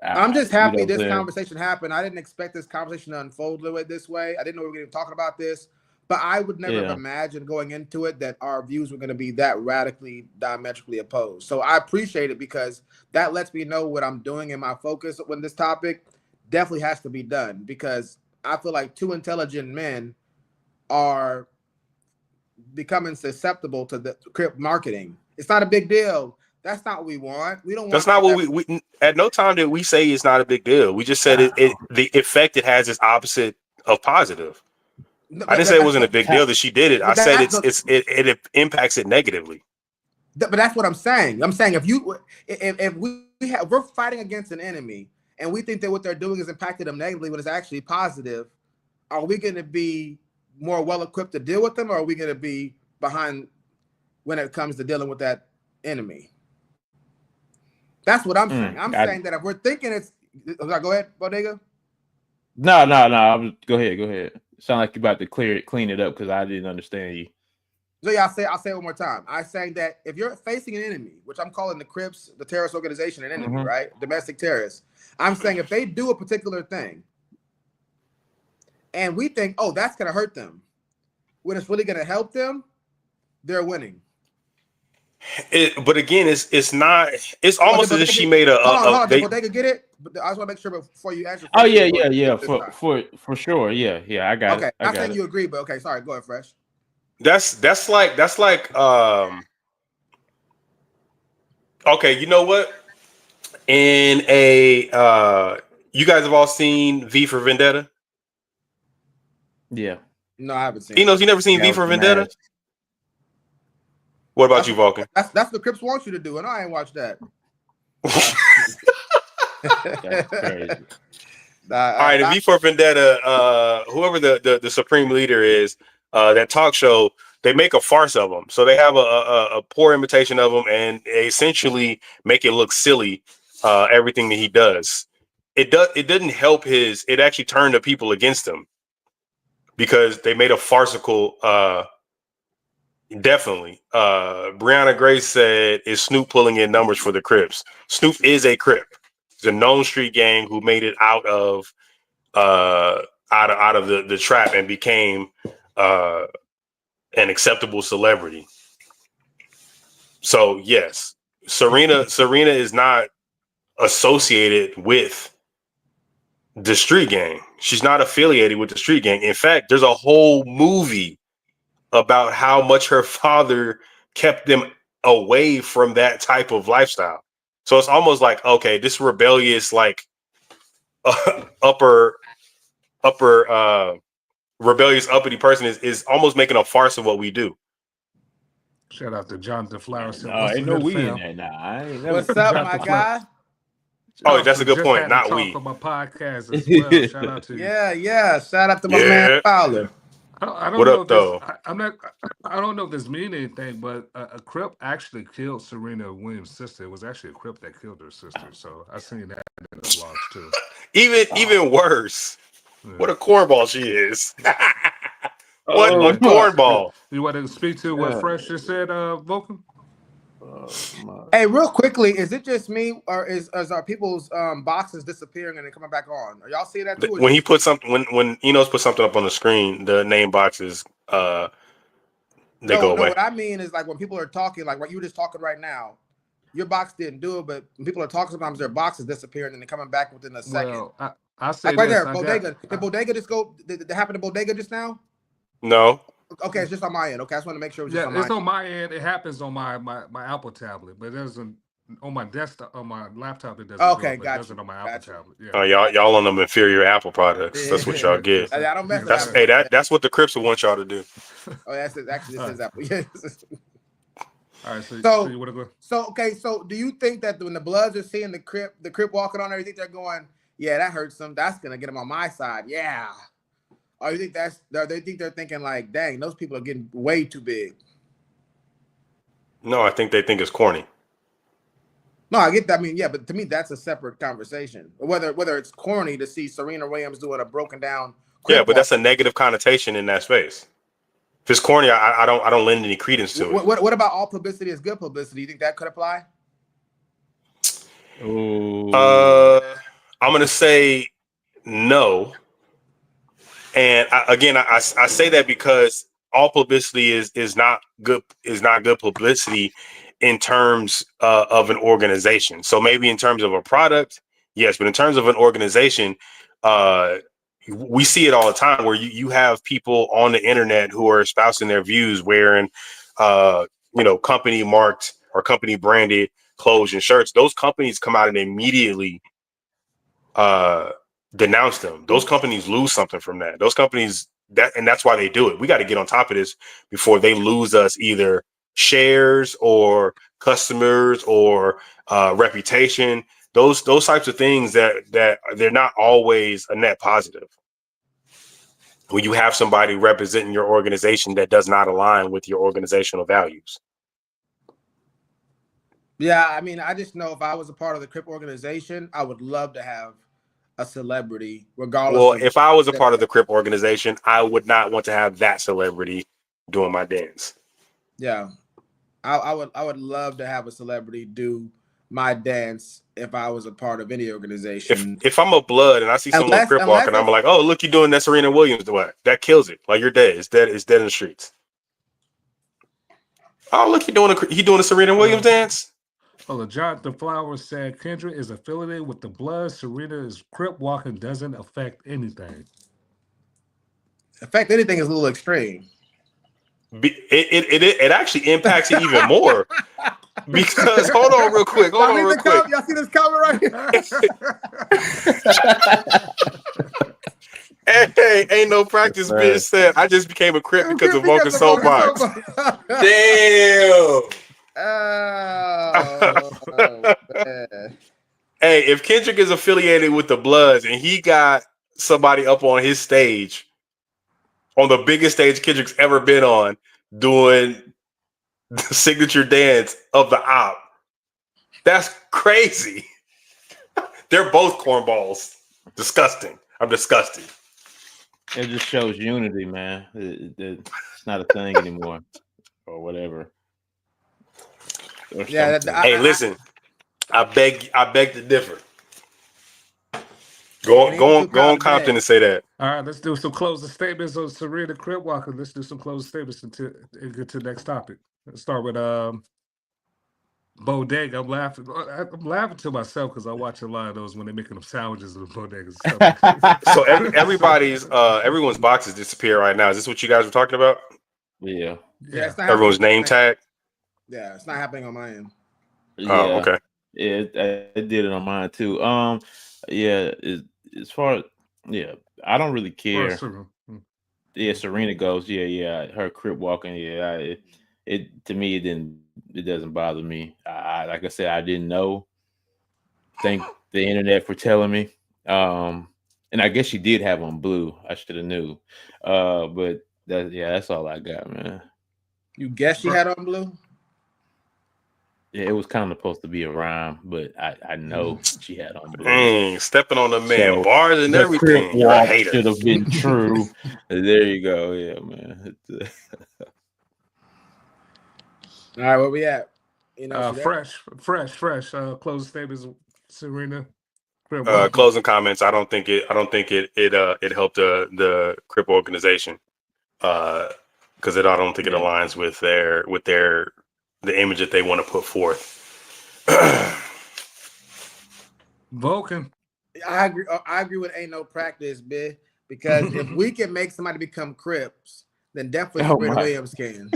I'm just happy this conversation happened. I didn't expect this conversation to unfold this way. I didn't know we were going to be talking about this, but I would never have imagined going into it that our views were going to be that radically, diametrically opposed. So I appreciate it, because that lets me know what I'm doing in my focus when this topic definitely has to be done, because I feel like two intelligent men are becoming susceptible to the Crip marketing. It's not a big deal. That's not what we want. We don't want. That's not what we at no time did we say it's not a big deal. We just said the effect it has is opposite of positive. I didn't say it wasn't a big deal that she did it. I said it impacts it negatively. But that's what I'm saying. I'm saying if we're fighting against an enemy and we think that what they're doing is impacting them negatively when it's actually positive, are we going to be more well equipped to deal with them, or are we going to be behind when it comes to dealing with that enemy? That's what I'm saying. I'm saying that if we're thinking go ahead, Bodega. No. Go ahead. Sound like you're about to clean it up, because I didn't understand you. So yeah, I'll say it one more time. I'm saying that if you're facing an enemy, which I'm calling the Crips, the terrorist organization, an enemy, right? Domestic terrorists. I'm saying if they do a particular thing and we think, oh, that's going to hurt them, when it's really going to help them, they're winning. But again, it's not. It's almost as if she made They could get it. But I just want to make sure before you answer. Oh yeah. For sure. Yeah. I got it. I'm saying you agree, but okay. Sorry. Go ahead, Fresh. That's like okay. You know what? In you guys have all seen V for Vendetta? Yeah. No, I haven't seen. You never seen V for Vendetta? What about you, Vulcan? That's what Crips wants you to do, and I ain't watched that. That's crazy. All right, in V for Vendetta, whoever the supreme leader is, that talk show, they make a farce of him. So they have a poor imitation of him, and they essentially make it look silly. Everything that he does, it didn't help it actually turned the people against him, because they made a farcical. Definitely. Brianna Grace said, is Snoop pulling in numbers for the Crips? Snoop is a Crip. He's a known street gang who made it out of out of the trap and became an acceptable celebrity. So yes, Serena is not associated with the street gang. She's not affiliated with the street gang. In fact, there's a whole movie about how much her father kept them away from that type of lifestyle. So it's almost like, okay, this rebellious, like upper rebellious uppity person is almost making a farce of what we do. Shout out to Jonathan Flowers. No, ain't no we in that. Nah, I ain't never. What's up, my guy? Oh, that's a good Just point. had to Not talk we. on my podcast as well. Shout out to you. Yeah. Shout out to my man Fowler. I don't What know up, though? I don't know if this means anything, but a Crip actually killed Serena Williams' sister. It was actually a Crip that killed her sister. So I seen that in the vlogs too. Even worse. Yeah. What a cornball she is. What a cornball. You want to speak to what Fresh just said, Vulcan? Hey, real quickly, is it just me, or are people's boxes disappearing and then coming back on? Are y'all seeing that too? When he put something, when Enos put something up on the screen, the name boxes they go away. What I mean is like when people are talking, like what you were just talking right now, your box didn't do it, but when people are talking, sometimes their box is disappearing and they're coming back within a second. Well, I say like right this, there, Bodega. Did Bodega just go? Did it happen to Bodega just now? No. Okay, it's just on my end. Okay, I just want to make sure it's just on it's my on my end. It happens on my Apple tablet, but it doesn't on my desktop, on my laptop. It doesn't. Okay, go, got it doesn't on my Apple tablet. Yeah. Oh, y'all on them inferior Apple products. That's what y'all get. I don't mess with That's what the Crips will want y'all to do. Oh, that's actually this is Apple. Yes. All right, so you want to go? So do you think that when the Bloods are seeing the Crip walking on there, you think they're going, yeah, that hurts them. That's gonna get them on my side. Yeah. Or you think they're thinking like, dang, those people are getting way too big. No, I think they think it's corny. No, I get that. I mean, yeah, but to me, that's a separate conversation. Whether it's corny to see Serena Williams doing a broken down. Yeah, but that's a negative connotation in that space. If it's corny, I don't lend any credence to it. What about all publicity is good publicity? You think that could apply? I'm gonna say no. And I say that because all publicity is not good publicity in terms of an organization. So maybe in terms of a product, yes, but in terms of an organization, we see it all the time where you have people on the internet who are espousing their views wearing company marked or company branded clothes and shirts. Those companies come out and immediately denounce them. Those companies lose something from that. Those companies that's why they do it. We got to get on top of this before they lose us either shares or customers or reputation. Those types of things that they're not always a net positive. When you have somebody representing your organization that does not align with your organizational values. Yeah, I mean, I just know if I was a part of the Crip organization, I would love to have a celebrity, regardless. Well, if I was a part of the Crip organization, I would not want to have that celebrity doing my dance. Yeah, I would love to have a celebrity do my dance if I was a part of any organization. If I'm a Blood and I see someone Crip walking, I'm like, oh, look, you're doing that Serena Williams what? That kills it. Like, you're dead. It's dead. It's dead in the streets. Oh, look, he doing a Serena Williams dance. Oh, Jonathan Flowers said Kendrick is affiliated with the Bloods. Serena is Crip walking doesn't affect anything. Affect anything is a little extreme. It actually impacts it even more. Because hold on real quick. Y'all see this comment right here? Hey, ain't no practice being said. I just became a Crip because of Vulcan Soapbox. Damn. Oh, hey, if Kendrick is affiliated with the Bloods and he got somebody up on his stage, on the biggest stage Kendrick's ever been on, doing the signature dance of the op, that's crazy. They're both cornballs. Disgusting. I'm disgusted. It just shows unity, man. It's not a thing anymore, or whatever. Yeah. Hey, listen. I beg to differ. Go on Compton and say that. All right, let's do some closing statements on Serena Crip Walker. Let's do some closing statements and get to the next topic. Let's start with Bodega. I'm laughing to myself because I watch a lot of those when they're making them sandwiches in the bodegas and stuff. So everyone's boxes disappear right now. Is this what you guys were talking about? Yeah. Yeah, it's not Everyone's happening. name tag. Yeah, it's not happening on my end. Oh, okay. It did it on mine too. As far as I don't really care. Yeah, Serena goes. Yeah, her crip walking. Yeah, it to me it doesn't bother me. Like I said, I didn't know. Thank the internet for telling me. And I guess she did have on blue. I should have knew. But that's all I got, man. You guess she had on blue? Yeah, it was kind of supposed to be a rhyme, but I know she had on blue. Dang, stepping on the man bars and everything. You're a hater. Should have been true. There you go. Yeah, man. All right, where we at? Fresh. Closing statements, Serena. Closing comments. I don't think it helped the Crip organization. Because I don't think it aligns with the image that they want to put forth. Vulcan. I agree with ain't no practice, bitch. Because if we can make somebody become Crips, then definitely Serena Williams can.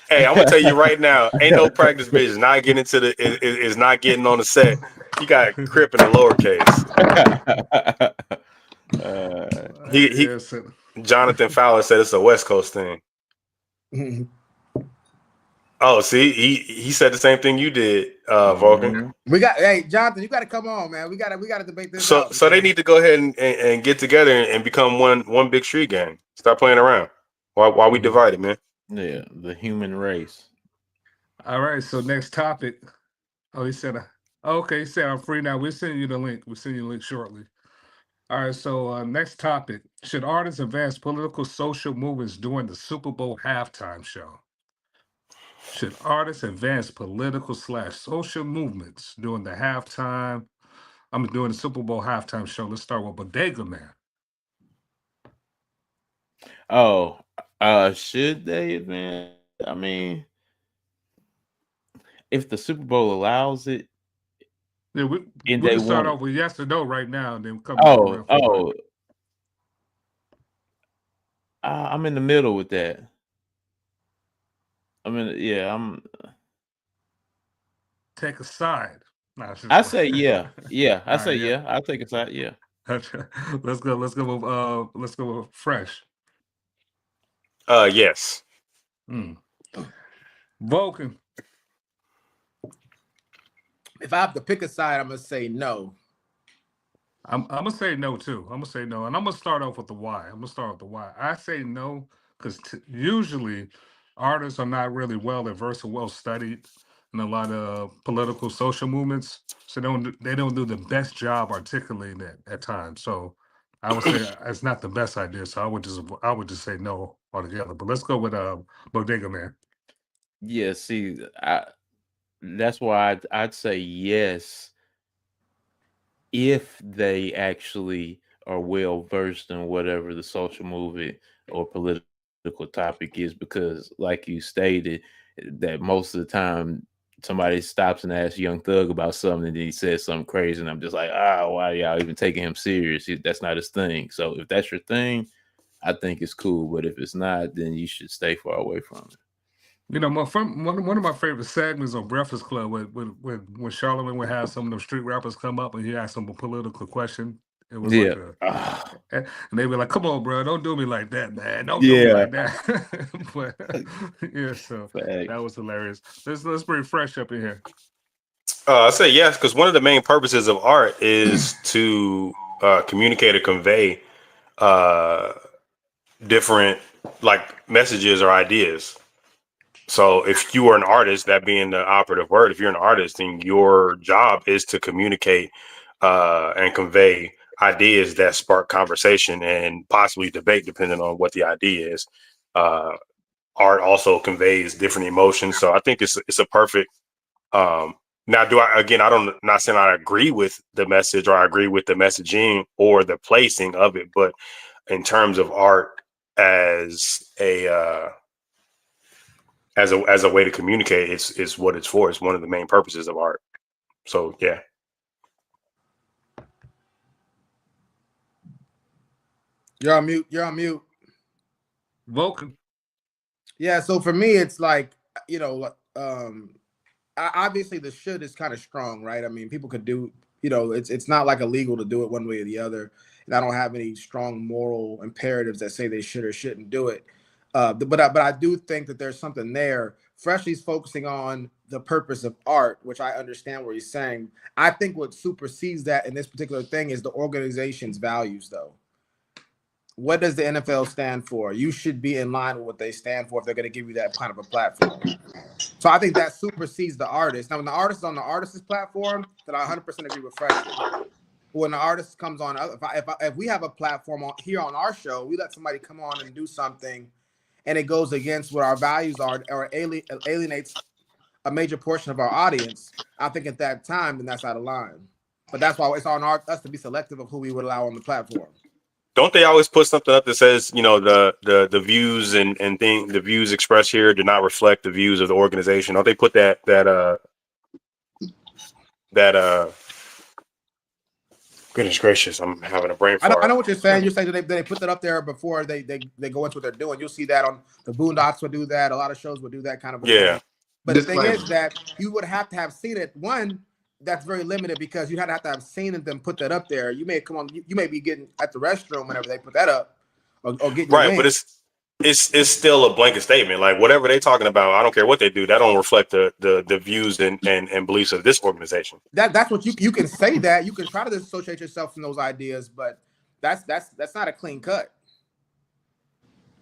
Hey, I'm gonna tell you right now, ain't no practice bitch is not getting is not getting on the set. You got Crip in the lowercase. Jonathan Fowler said it's a West Coast thing. Oh, see, he said the same thing you did, Vulcan. Jonathan, you got to come on, man. We got to debate this. So they need to go ahead and get together and become one big street gang. Stop playing around. Why we divided, man? Yeah, the human race. All right, so next topic. Oh, he said, okay, he said I'm free now. We'll send you the link. We'll send you the link shortly. All right, so next topic. Should artists advance political social movements during the Super Bowl halftime show? Should artists advance political / social movements during the halftime? I'm doing the Super Bowl halftime show. Let's start with Bodega Man. Oh, should they advance? I mean, if the Super Bowl allows it, yeah, we'll start off with yes or no right now, and then come. I'm in the middle with that. I'm take a side. I say yeah. I say yeah. I'll take a side. Yeah. Let's go with Fresh. Yes. Vulcan. If I have to pick a side, I'm gonna say no. I'm gonna say no too. I'm gonna say no, and I'm gonna start off with the why. I say no because usually artists are not really well versed or well studied in a lot of political social movements, so they don't do the best job articulating that at times. So I would say it's not the best idea. So I would just say no altogether. But let's go with Bodega Man. Yeah, see, that's why I'd say yes if they actually are well versed in whatever the social movement or political topic is, because like you stated, that most of the time somebody stops and asks Young Thug about something and then he says something crazy and I'm just like, why y'all even taking him serious? That's not his thing. So if that's your thing, I think it's cool. But if it's not, then you should stay far away from it. You know, one of my favorite segments on Breakfast Club when Charlamagne would have some of them street rappers come up and he asked them a political question. It was and they were like, "Come on, bro, don't do me like that, man. Don't do me like that." But so that was hilarious. Let's bring Fresh up in here. I say yes because one of the main purposes of art is to communicate or convey different messages or ideas. So if you are an artist, that being the operative word, if you're an artist, then your job is to communicate and convey ideas that spark conversation and possibly debate, depending on what the idea is. Art also conveys different emotions. So I think it's a perfect Now, I don't, not saying I agree with the message or I agree with the messaging or the placing of it, but in terms of art as a way to communicate, it's what it's for. It's one of the main purposes of art. So yeah. You're on mute. You're on mute. Vulcan. Yeah. So for me, it's like, you know, obviously the should is kind of strong, right? I mean, people could do, you know, it's not like illegal to do it one way or the other. And I don't have any strong moral imperatives that say they should or shouldn't do it. But I do think that there's something there. Freshly's focusing on the purpose of art, which I understand what he's saying. I think what supersedes that in this particular thing is the organization's values, though. What does the NFL stand for? You should be in line with what they stand for if they're going to give you that kind of a platform. So I think that supersedes the artist. Now, when the artist is on the artist's platform, then I 100% agree with Freshly. When the artist comes on, if we have a platform here on our show, we let somebody come on and do something, and it goes against what our values are or alienates a major portion of our audience, I think at that time, then that's out of line. But that's why it's on us to be selective of who we would allow on the platform. Don't they always put something up that says, you know, the views and the views expressed here do not reflect the views of the organization? Don't they put that goodness gracious, I'm having a brain fart. I know what you're saying. You're saying that they put that up there before they go into what they're doing. You'll see that on the Boondocks would do that. A lot of shows would do that kind of a thing. But the thing is that you would have to have seen it. One, that's very limited because you have to have seen them put that up there. You may come on. You may be getting at the restroom whenever they put that up, or getting right. But it's still a blanket statement. Like whatever they're talking about, I don't care what they do. That don't reflect the views and beliefs of this organization. That's what you can say that you can try to dissociate yourself from those ideas, but that's not a clean cut.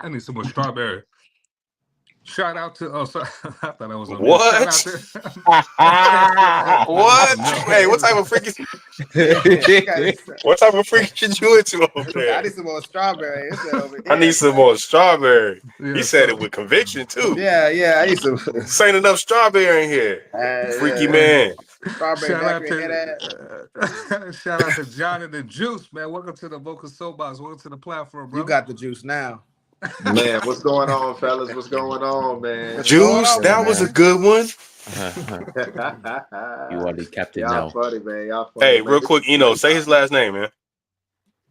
I need some more strawberry. Shout out to sorry. I thought I was on what? What? Hey, what type of freaking what type of freaking shit you into over there? I need some more strawberry. I need some more strawberry. He said it with conviction too. Yeah. I need some. This ain't enough strawberry in here. Freaky man. Strawberry. Shout out to John and the Juice, man. Welcome to the Vocal Soapbox. Welcome to the platform, bro. You got the juice now. Man, what's going on, fellas? What's going on, man? Juice, that was a good one. You are the captain Y'all now. funny, man. Y'all funny, Hey, man. real quick, say his last name, man.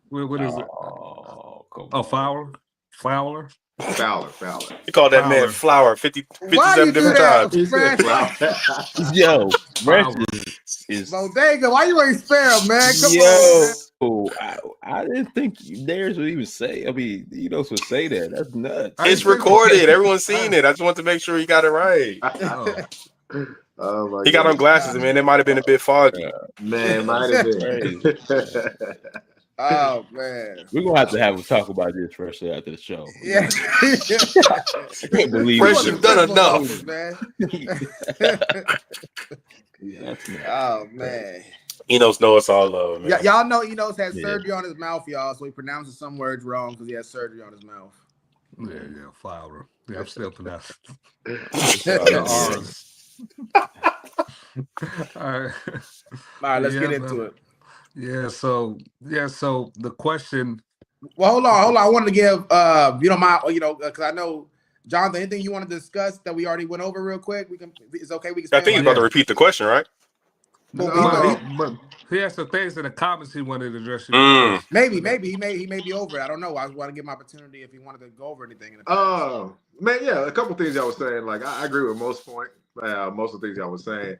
What is it? Fowler. You call that man Flower 57 different times. Yo, Fresh is Bodega. Why you ain't spare him, man? Come on. I didn't think theirs would even say. I mean, you know, would say that. That's nuts. It's recorded. Everyone's seen it. I just want to make sure he got it right. Oh he got on glasses, man. It might have been a bit foggy. Man, might have been. Oh man, we're gonna have to talk about this first after the show. Yeah, I can't believe Fresh, you've done enough, man. Oh man, Enos know it's all love, man. Y'all know Enos had surgery on his mouth, y'all, so he pronounces some words wrong because he has surgery on his mouth. Yeah, Flower. Yeah, I'm still pronouncing. All right, let's get into it. Yeah, so the question. Well, hold on. I wanted to give you don't mind, because I know, Jonathan, anything you want to discuss that we already went over real quick? It's okay. We can. I think you're about to repeat the question, right? But he has some things in the comments he wanted to address. Maybe he may be over it. I don't know. I want to give him opportunity if he wanted to go over anything. Man, yeah, a couple things y'all was saying. Like I agree with most of the things y'all was saying.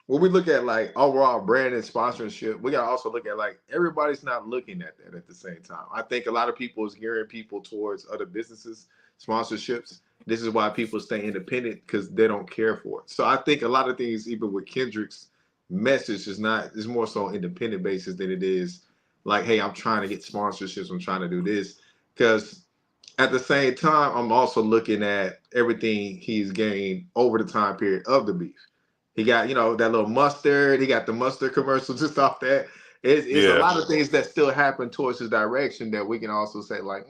When we look at like overall brand and sponsorship, we gotta also look at like everybody's not looking at that at the same time. I think a lot of people is gearing people towards other businesses, sponsorships. This is why people stay independent because they don't care for it. So I think a lot of things, even with Kendrick's message, is more so independent basis than it is like, hey, I'm trying to get sponsorships, I'm trying to do this. Because at the same time, I'm also looking at everything he's gained over the time period of the beef. He got, that little mustard. He got the mustard commercial just off that. It's a lot of things that still happen towards his direction that we can also say, like,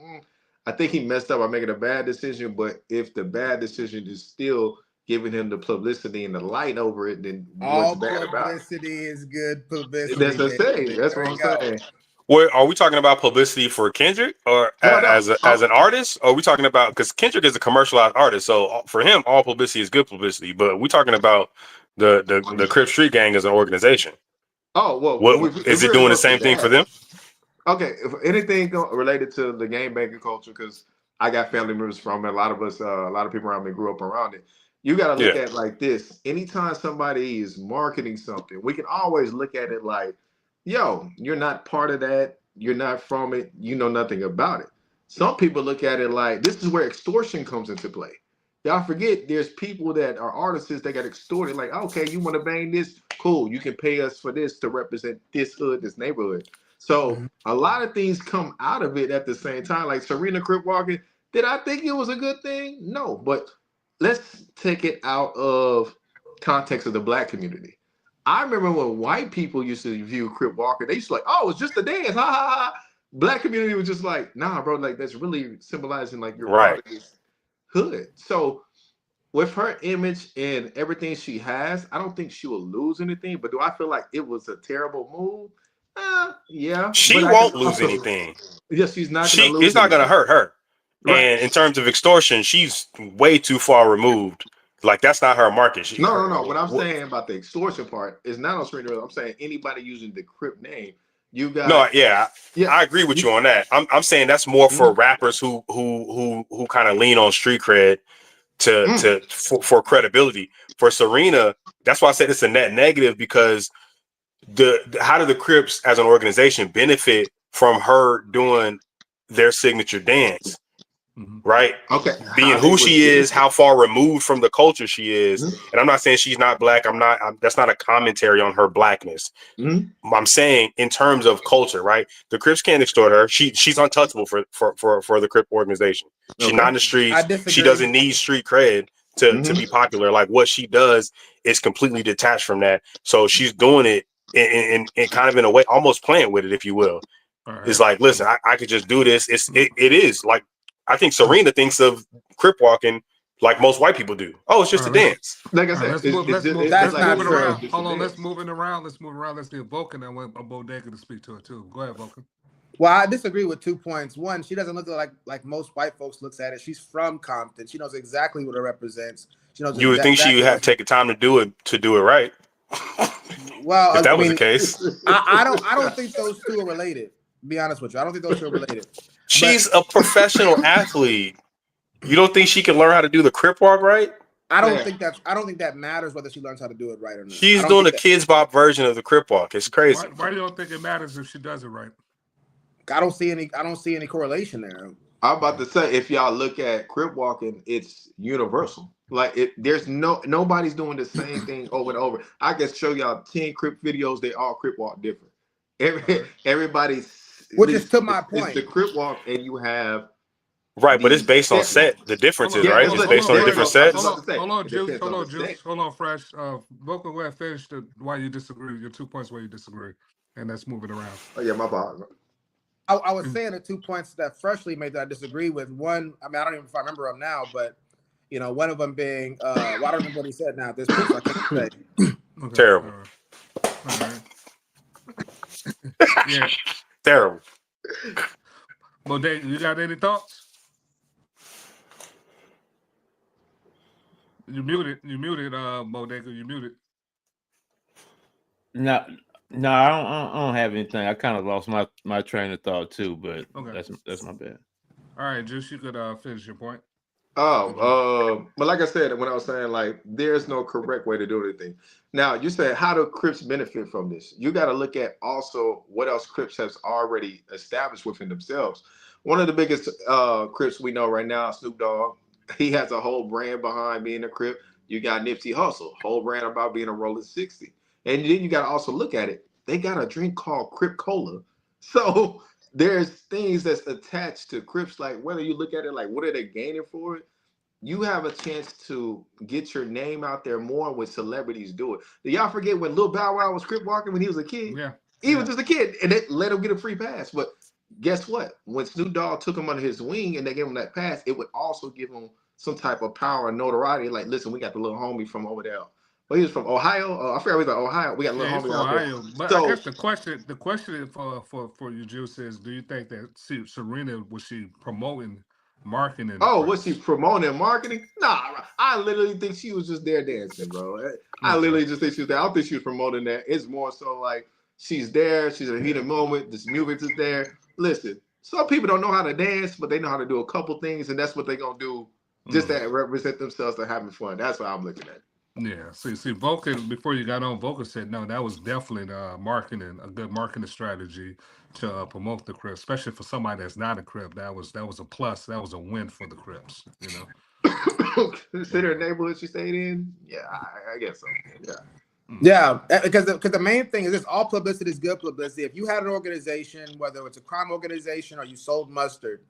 I think he messed up by making a bad decision. But if the bad decision is still giving him the publicity and the light over it than All what's bad about it. publicity is good publicity. That's what I'm saying. baby. That's There what you I'm go. saying. What are we talking about? Publicity for Kendrick, or No, no. as an artist? Or are we talking about, because Kendrick is a commercialized artist, so for him, all publicity is good publicity. But we're talking about the Crip Street Gang as an organization. Oh well, What is it doing the same thing for them? Okay, if anything related to the game banking culture, because I got family members from it, a lot of us, a lot of people around me grew up around it. You got to look at it like this. Anytime somebody is marketing something, we can always look at it like, yo, you're not part of that. You're not from it. You know nothing about it. Some people look at it like this is where extortion comes into play. Y'all forget there's people that are artists that got extorted. Like, okay, you want to bang this? Cool. You can pay us for this to represent this hood, this neighborhood. So a lot of things come out of it at the same time. Like Serena Crip walking, did I think it was a good thing? No, but let's take it out of context of the black community. I remember when white people used to view Crip walking, they used to like, oh, it's just a dance, ha ha ha. Black community was just like, nah, bro, like that's really symbolizing like your part of this hood. So with her image and everything she has, I don't think she will lose anything. But do I feel like it was a terrible move? Yeah. She won't lose anything. Yes, she's not going to lose. It's not going to hurt her. Right. And in terms of extortion, she's way too far removed. Like, that's not her market. No. What I'm saying about the extortion part is not on Serena. I'm saying anybody using the Crip name. You got I agree with you on that. I'm saying that's more for rappers who kind of lean on street cred for credibility. For Serena, that's why I said it's a net negative, because how do the Crips as an organization benefit from her doing their signature dance? Right? Okay. Being who she is, how far removed from the culture she is. And I'm not saying she's not black. That's not a commentary on her blackness. I'm saying in terms of culture, right? The Crips can't extort her. She's untouchable for the Crip organization. She's not in the streets. She doesn't need street cred to be popular. Like, what she does is completely detached from that. So she's doing it in kind of in a way, almost playing with it, if you will. It's like, listen, I could just do this. It is like, I think Serena thinks of Crip walking like most white people do. Oh, it's just a dance. Like I said, let's move it around. Hold on, let's move it around. Let's get Vulcan and want Bodega to speak to it too. Go ahead, Vulcan. Well, I disagree with 2 points. One, she doesn't look like most white folks looks at it. She's from Compton. She knows exactly what it represents. She knows. You would think she would have taken time to do it right. Well, if that was the case, I don't think those two are related. To be honest with you, I don't think those two are related. She's a professional athlete. You don't think she can learn how to do the Crip walk right? I don't think that matters whether she learns how to do it right or not. She's doing a Kids Bop version of the Crip walk. It's crazy. Why do you don't think it matters if she does it right? I don't see any correlation there. I'm about to say, if y'all look at Crip walking, it's universal. Like there's nobody's doing the same thing over and over. I can show y'all 10 Crip videos. They all Crip walk different. Everybody's. Which is to my point. It's the Crip walk, and you have but it's based on set. The difference is right. It's based on a different set. Hold on, Juice. Hold on, Fresh. Vulcan, go ahead, finish why you disagree. Your 2 points where you disagree, and let's move it around. Oh yeah, my bad. I was saying the 2 points that Freshly made that I disagree with. One, I mean, I don't even if I remember them now, but one of them being, well, I don't remember what he said now. This point, so I can't say. Okay. Terrible. All right. Yeah. Terrible. Bodega, you got any thoughts? You muted, Bodega, you muted. No, I don't have anything. I kind of lost my train of thought too, but that's my bad. All right, Juice, you could finish your point. But like I said, when I was saying like there's no correct way to do anything. Now you said how do Crips benefit from this? You got to look at also what else Crips has already established within themselves. One of the biggest Crips we know right now, Snoop Dogg, he has a whole brand behind being a Crip. You got Nipsey Hussle, whole brand about being a Rolling 60. And then you got to also look at it. They got a drink called Crip Cola. So there's things that's attached to Crips, like whether you look at it like what are they gaining for it? You have a chance to get your name out there more when celebrities do it. Do y'all forget when Lil Bow Wow was Crip walking when he was a kid? Yeah. He was just a kid and they let him get a free pass. But guess what? When Snoop Dogg took him under his wing and they gave him that pass, it would also give him some type of power and notoriety. Like, listen, we got the little homie from over there. Well, he was from Ohio. I forgot he was like Ohio. We got a little Yeah, he's homie from out there. Ohio. But So I guess the question for you, Juice, is: do you think that Serena was she promoting, marketing? oh, was she promoting and marketing? Nah, I literally think she was just there dancing, bro. I Okay. literally just think she was there. I don't think she was promoting that. It's more so like she's there. She's in a heated moment. This music is there. Listen, some people don't know how to dance, but they know how to do a couple things, and that's what they're gonna do just to represent themselves to having fun. That's what I'm looking at. Yeah. See, Vulcan, before you got on, Vulcan said no. That was definitely marketing, a good marketing strategy to promote the Crips, especially for somebody that's not a Crip. That was a plus. That was a win for the Crips. You know. Consider a neighborhood she stayed in. Yeah, I guess so. Yeah. Yeah, because the main thing is this: all publicity is good publicity. If you had an organization, whether it's a crime organization or you sold mustard,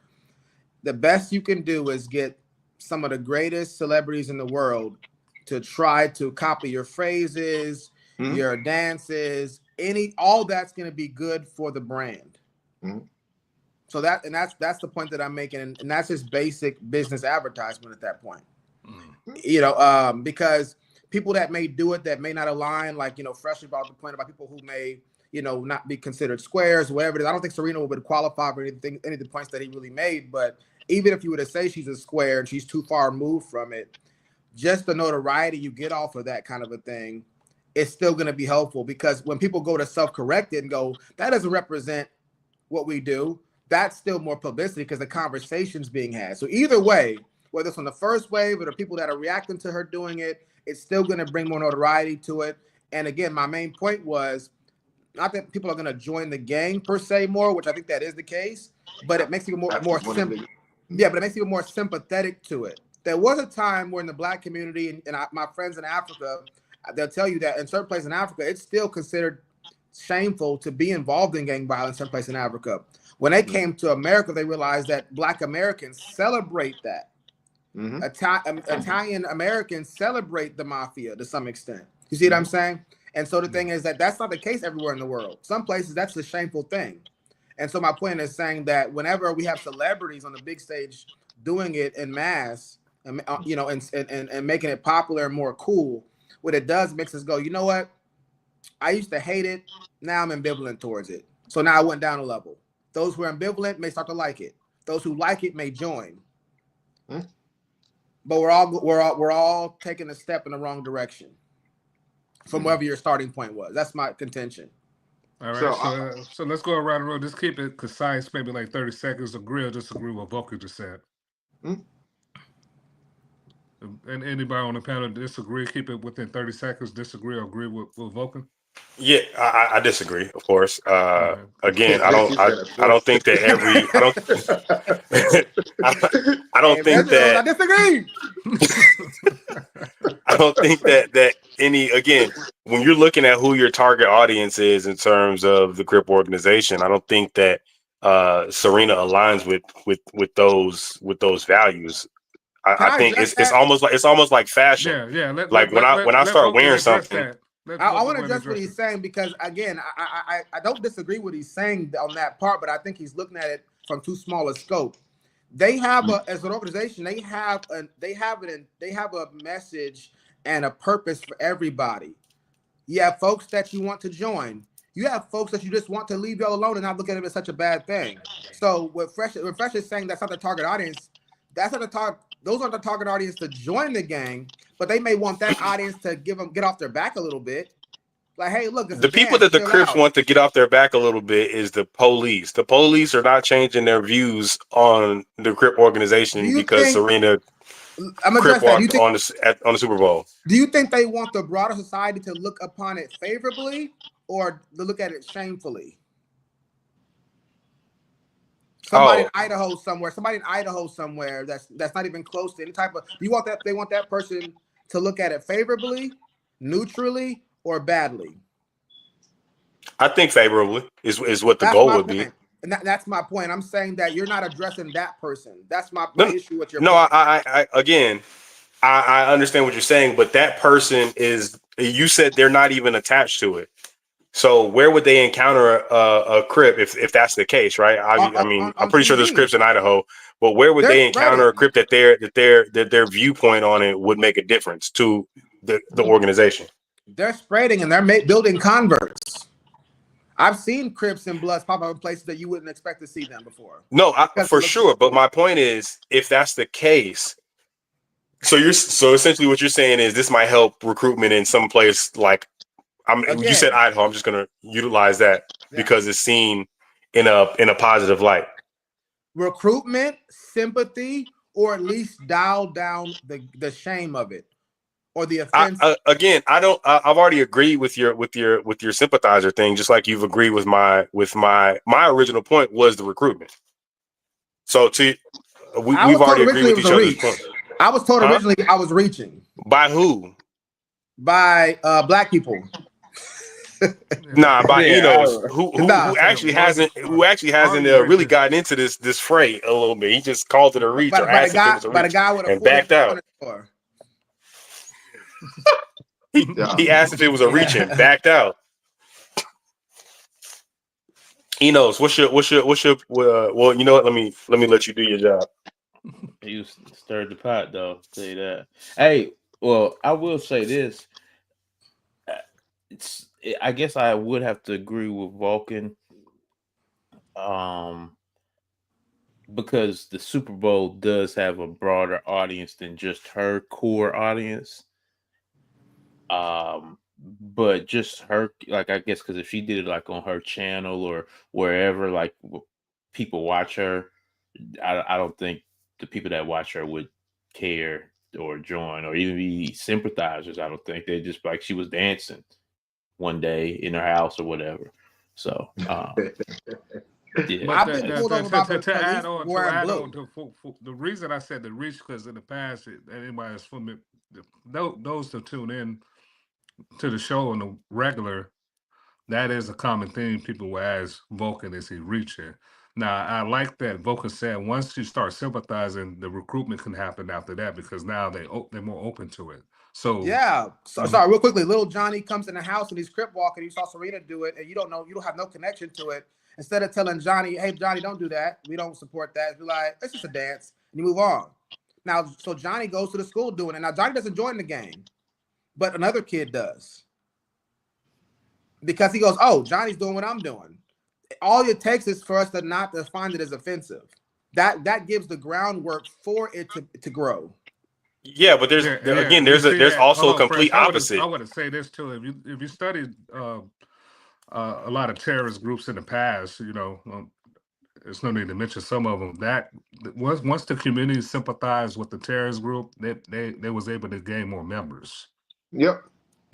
the best you can do is get some of the greatest celebrities in the world to try to copy your phrases, your dances, all that's going to be good for the brand. So that's the point that I'm making, and that's just basic business advertisement at that point. You know, because people that may do it that may not align, like, you know, Fresh about the point about people who may, you know, not be considered squares, whatever it is. I don't think Serena would qualify for any of the points that he really made, but even if you were to say she's a square and she's too far removed from it, just the notoriety you get off of that kind of a thing is still going to be helpful, because when people go to self-correct it and go, that doesn't represent what we do, that's still more publicity because the conversation's being had. So either way, whether it's on the first wave or the people that are reacting to her doing it, it's still going to bring more notoriety to it. And again, my main point was not that people are going to join the gang per se more, which I think that is the case, but it makes people more simple. Yeah, but it makes people more sympathetic to it. There was a time where in the Black community and my friends in Africa, they'll tell you that in certain places in Africa, it's still considered shameful to be involved in gang violence in places in Africa. When they came to America, they realized that Black Americans celebrate that. Italian Americans celebrate the mafia to some extent. You see what I'm saying? And so the thing is that that's not the case everywhere in the world. Some places that's the shameful thing. And so my point is saying that whenever we have celebrities on the big stage doing it en masse, you know, and making it popular and more cool, what it does makes us go, you know what? I used to hate it. Now I'm ambivalent towards it. So now I went down a level. Those who are ambivalent may start to like it. Those who like it may join. But we're all taking a step in the wrong direction from wherever your starting point was. That's my contention. All right, so let's go around the room. Just keep it concise, maybe like 30 seconds. Agree or disagree with what Volker just said. And anybody on the panel disagree, keep it within 30 seconds. Disagree or agree with Volker? Yeah, I disagree, of course. Again, I don't think that I don't think that I disagree. I don't think that any, again, when you're looking at who your target audience is in terms of the Crip organization, I don't think that Serena aligns with those values. I think it's almost like fashion. Yeah. When I start wearing something. I want to address what he's saying, because again, I don't disagree with what he's saying on that part, but I think he's looking at it from too small a scope. They have as an organization, they have a message and a purpose for everybody. You have folks that you want to join. You have folks that you just want to leave y'all alone and not look at it as such a bad thing. So when Fresh is saying that's not the target audience, that's not the target. Those aren't the target audience to join the gang, but they may want that audience to get off their back a little bit. Like, hey, look, the people that the Crips want to get off their back a little bit is the police. The police are not changing their views on the Crip organization because Serena Crip walked on the Super Bowl. Do you think they want the broader society to look upon it favorably or to look at it shamefully? Somebody in Idaho somewhere that's not even close to any type of. Do you want that? They want that person to look at it favorably, neutrally, or badly? I think favorably is what the goal would be. And that's my point. I'm saying that you're not addressing that person. That's my issue with your. No, I again, I understand what you're saying, but that person is. You said they're not even attached to it. So where would they encounter a Crip if that's the case, right? I mean, I'm On pretty sure there's TV. Crips in Idaho, but where would They're they encounter a spreading. Crip that their viewpoint on it would make a difference to the organization? They're spreading and they're building converts. I've seen Crips and Bloods pop up in places that you wouldn't expect to see them before. No, for sure. But my point is, if that's the case, so essentially what you're saying is this might help recruitment in some place like you said Idaho. I'm just gonna utilize that because it's seen in a positive light. Recruitment, sympathy, or at least dial down the shame of it or the offense. I've already agreed with your sympathizer thing, just like you've agreed with my original point was the recruitment. So we've already agreed with each other's point. I was told originally I was reaching. By who? By black people. Nah, by Enos, who actually hasn't really gotten into this fray a little bit. He just called it a reach or asked if it was a reach and backed out. He asked if it was a reach and backed out. Enos, what's your well, you know what? Let me let you do your job. You stirred the pot, though. Tell you that. Hey, well, I will say this. I guess I would have to agree with Vulcan, because the Super Bowl does have a broader audience than just her core audience. But just her, like, I guess, because if she did it like on her channel or wherever, like people watch her, I don't think the people that watch her would care or join or even be sympathizers. I don't think they just like she was dancing one day in her house or whatever. So yeah. But to add on the reason I said the reach, because in the past anybody that's familiar, those to tune in to the show on the regular, that is a common thing. People will ask Vulcan, is he reaching? Now, I like that Vulcan said once you start sympathizing, the recruitment can happen after that because now they're more open to it. So yeah. Sorry, real quickly. Little Johnny comes in the house and he's Crip walking. You saw Serena do it, and you don't have no connection to it. Instead of telling Johnny, "Hey, Johnny, don't do that. We don't support that." You're like, "It's just a dance," and you move on. Now, so Johnny goes to the school doing it. Now, Johnny doesn't join the game, but another kid does because he goes, "Oh, Johnny's doing what I'm doing." All it takes is for us to not to find it as offensive. That gives the groundwork for it to grow. Yeah, but there's also a complete opposite. I want to say this too. If you studied a lot of terrorist groups in the past, there's no need to mention some of them. That once the community sympathized with the terrorist group, they was able to gain more members. Yep.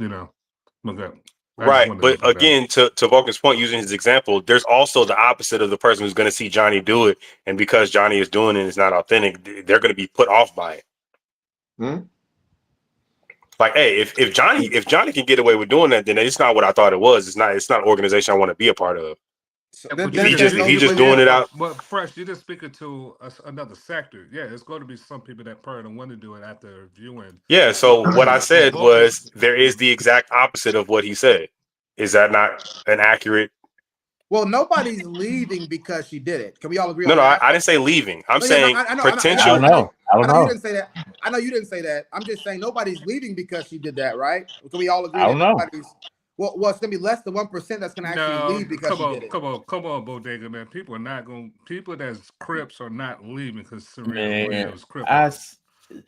Okay. Right, but again, to Vulcan's point, using his example, there's also the opposite of the person who's going to see Johnny do it, and because Johnny is doing it, it's not authentic. They're going to be put off by it. Like, hey, if Johnny can get away with doing that, then it's not what I thought it was. It's not an organization I want to be a part of. So he just doing it out. But Fresh, you're just speaking to another sector. Yeah, it's going to be some people that probably want to do it after viewing. Yeah. So what I said was there is the exact opposite of what he said. Is that not an accurate? Well, nobody's leaving because she did it. Can we all agree? No, I didn't say leaving. I'm saying potential. I don't know. I know you didn't say that. I know you didn't say that. I'm just saying nobody's leaving because she did that, right? Can we all agree? I don't know. Well, it's gonna be less than 1% that's gonna actually leave because she did it. Come on, Bodega man. People that's Crips are not leaving because Serena Williams Crip.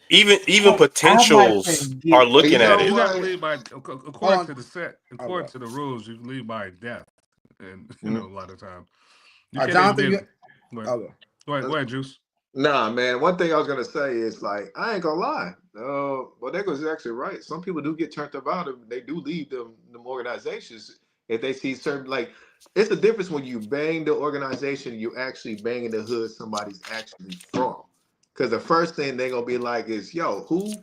Even potentials are looking at it. You gotta leave by according to the rules. You leave by death, and a lot of times. Jonathan, go ahead, Juice. Nah, man. One thing I was gonna say is like I ain't gonna lie. Bodega's actually right. Some people do get turned about and they do leave them organizations if they see certain it's a difference when you bang the organization, you actually bang in the hood somebody's actually from. Because the first thing they're gonna be like is, yo, who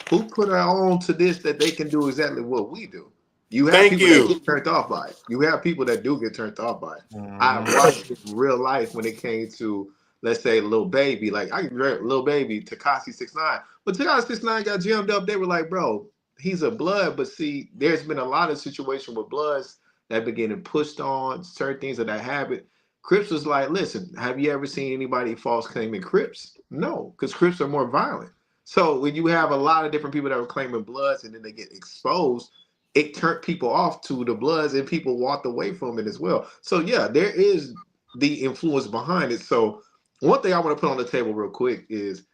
put her on to this that they can do exactly what we do? You have people that get turned off by it. You have people that do get turned off by it. I watched it in real life when it came to, let's say, Lil Baby. Like I can Lil Baby, Tekashi 6ix9ine. But Tekashi 6ix9ine got jammed up. They were like, bro, he's a blood. But see, there's been a lot of situations with bloods that been getting pushed on, certain things of that habit. Crips was like, listen, have you ever seen anybody false claiming Crips? No, because Crips are more violent. So when you have a lot of different people that were claiming Bloods and then they get exposed, it turned people off to the Bloods and people walked away from it as well. So yeah, there is the influence behind it. So one thing I want to put on the table real quick is,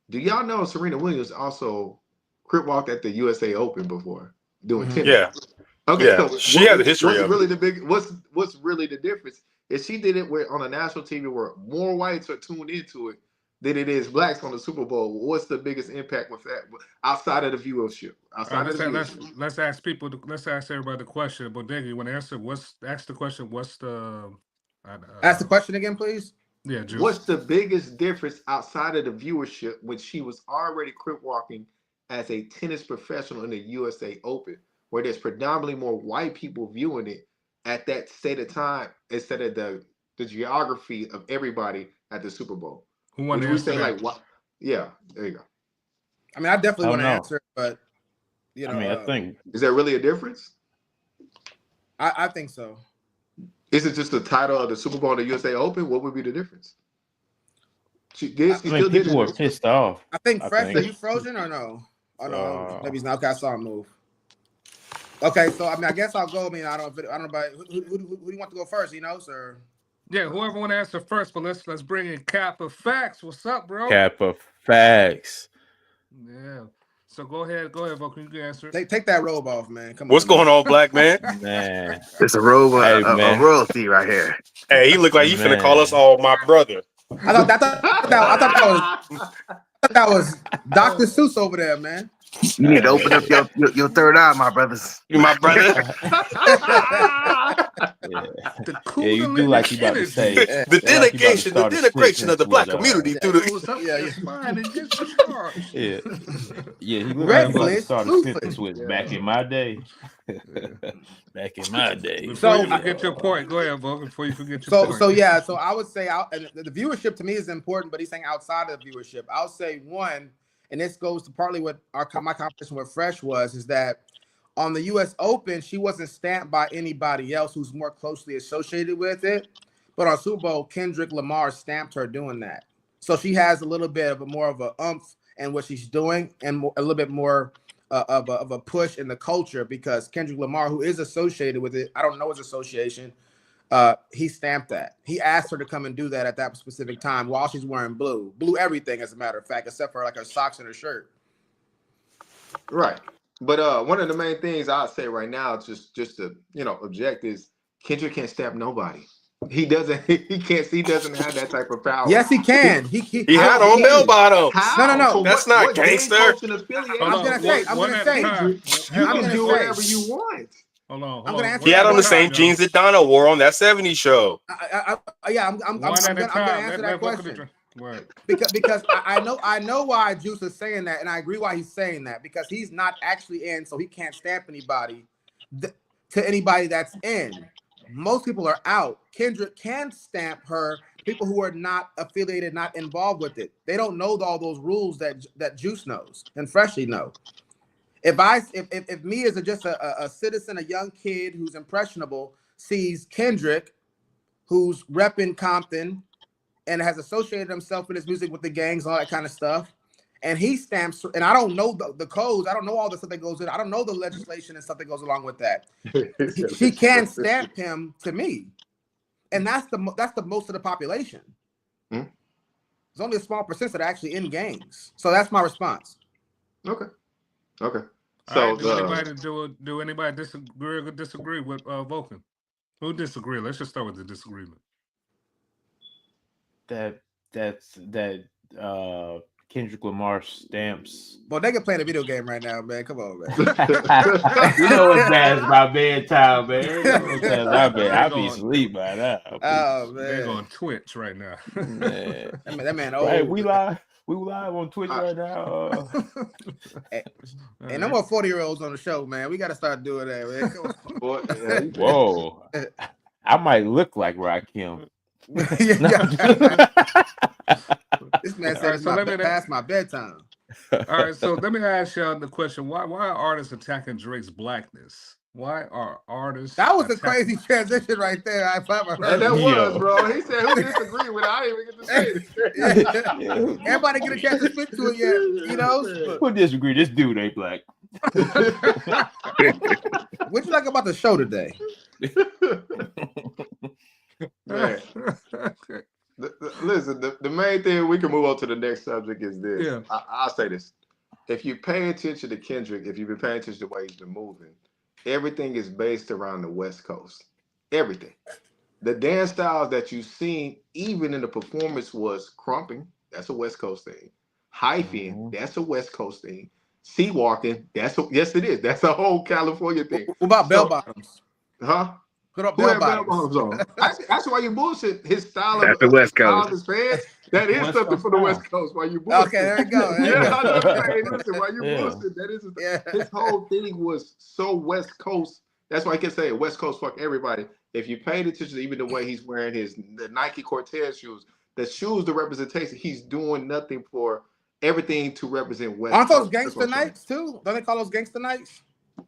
do y'all know Serena Williams also Crip walked at the USA Open before doing tennis? Yeah. Okay, Yeah, so she has a history what's of really the big what's really the difference is she did it where on a national TV where more whites are tuned into it than it is blacks on the Super Bowl. What's the biggest impact with that outside of the viewership? All right, let's ask people. Let's ask everybody the question. Bodega, you want to answer? Ask the question? What's the? Ask the question again, please. Yeah, Juice. What's the biggest difference outside of the viewership when she was already crip walking as a tennis professional in the USA Open, where there's predominantly more white people viewing it at that state of time instead of the geography of everybody at the Super Bowl? Who want to answer that? Like, what? Yeah, there you go. I mean, I definitely want to know. answer, but you know, I mean, I think Is there really a difference? I think so. Is it just the title of the Super Bowl and the USA Open? What would be the difference? people were pissed off. I think Fresh, think. are you frozen or no? Oh no, maybe he's not. Okay, I saw him move. Okay, so I mean, I guess I'll go. I mean, I don't know about who do you want to go first? You know, sir. Yeah, whoever want to answer first, but let's bring in Cap of Facts. What's up, bro? Cap of Facts. Yeah. So go ahead, Vulcan. You can answer. Take that robe off, man. Come on. What's going on, black man? Man, It's a robe Hey, of man. royalty right here. Hey, he look like he finna call us all my brother. I thought that was Dr. Seuss over there, man. You need to open up your third eye, my brothers. You my brother? Yeah, you do like you about to say. The dedication, the denigration of the black community through the. Yeah, he looked like he about to start a sentence with back in my day. Back in my day. Before you forget your point, go ahead, Vulcan. Before you forget your point. So I would say and the viewership to me is important, but he's saying outside of the viewership. I'll say one, and this goes to partly what my conversation with Fresh is that on the U.S. Open, she wasn't stamped by anybody else who's more closely associated with it. But on Super Bowl, Kendrick Lamar stamped her doing that. So she has a little bit of more of a oomph in what she's doing and a little bit more of a push in the culture because Kendrick Lamar, who is associated with it, I don't know his association, he stamped that. He asked her to come and do that at that specific time while she's wearing blue everything, as a matter of fact, except for like her socks and her shirt. Right. But one of the main things I'd say right now, just to object, is Kendrick can't stamp nobody. He doesn't. He can't. He doesn't have that type of power. Yes, he can. He had on bell bottoms. No. So that's not gangster. I'm gonna say. You can do whatever you want. Hold on. I'm gonna answer. He had on the same jeans that Donna wore on that '70s show. I'm gonna answer that question. Because I know why Juice is saying that, and I agree why he's saying that, because he's not actually in, so he can't stamp anybody to anybody that's in. Most people are out. Kendrick can stamp her. People who are not affiliated, not involved with it, they don't know all those rules that Juice knows and Freshly know. If me as just a citizen, a young kid who's impressionable, sees Kendrick, who's repping Compton and has associated himself with his music with the gangs, all that kind of stuff, and he stamps, and I don't know the codes, I don't know all the stuff that goes in, I don't know the legislation and stuff that goes along with that. She can stamp him to me, and that's the most of the population. There's only a small percent that are actually in gangs, so that's my response. Okay. So do anybody disagree with Vulcan? Who disagree? Let's just start with the disagreement. That Kendrick Lamar stamps. Well, they can play a video game right now, man. Come on, man. You know it's past my bedtime, man. I'll be asleep by now. Oh man, they're on Twitch right now. Man. that man old. Hey, we live on Twitch right now. Hey, no more 40-year-olds on the show, man. We got to start doing that, man. Whoa, I might look like Rakim. This man said it's past my bedtime. All right, so let me ask y'all the question: Why are artists attacking Drake's blackness? Why are artists? That was a attacking- crazy transition right there. I've ever heard. And that Yo. was, bro. He said, "Who disagree with it?" I didn't even get to say it. Everybody get a chance to speak to it yet, you know? Who disagree? This dude ain't black. What you like about the show today? Man. Listen, the main thing, we can move on to the next subject, is this. Yeah. I'll say this. If you pay attention to Kendrick, if you've been paying attention to the way he's been moving, everything is based around the West Coast. Everything. The dance styles that you've seen, even in the performance, was crumping. That's a West Coast thing. Hyphen, that's a West Coast thing. Sea walking, yes, it is. That's a whole California thing. What about bell bottoms? Huh? Put up Who bell had bell bottoms. bottoms on? That's why you bullshit. His style That's of the West style of Coast. his pants, that is West something Coast for the style. West Coast. Why you bullshit? Okay, there we go. There you Yeah, go. I know what I'm saying. Listen, why you Yeah. bullshit? That is Yeah. his whole thing was so West Coast. That's why I kept saying West Coast, fuck everybody. If you paid attention to even the way he's wearing the Nike Cortez shoes, the representation, he's doing nothing for everything to represent West Aren't those Coast. That's gangster what I'm saying. nights too? Don't they call those gangster nights?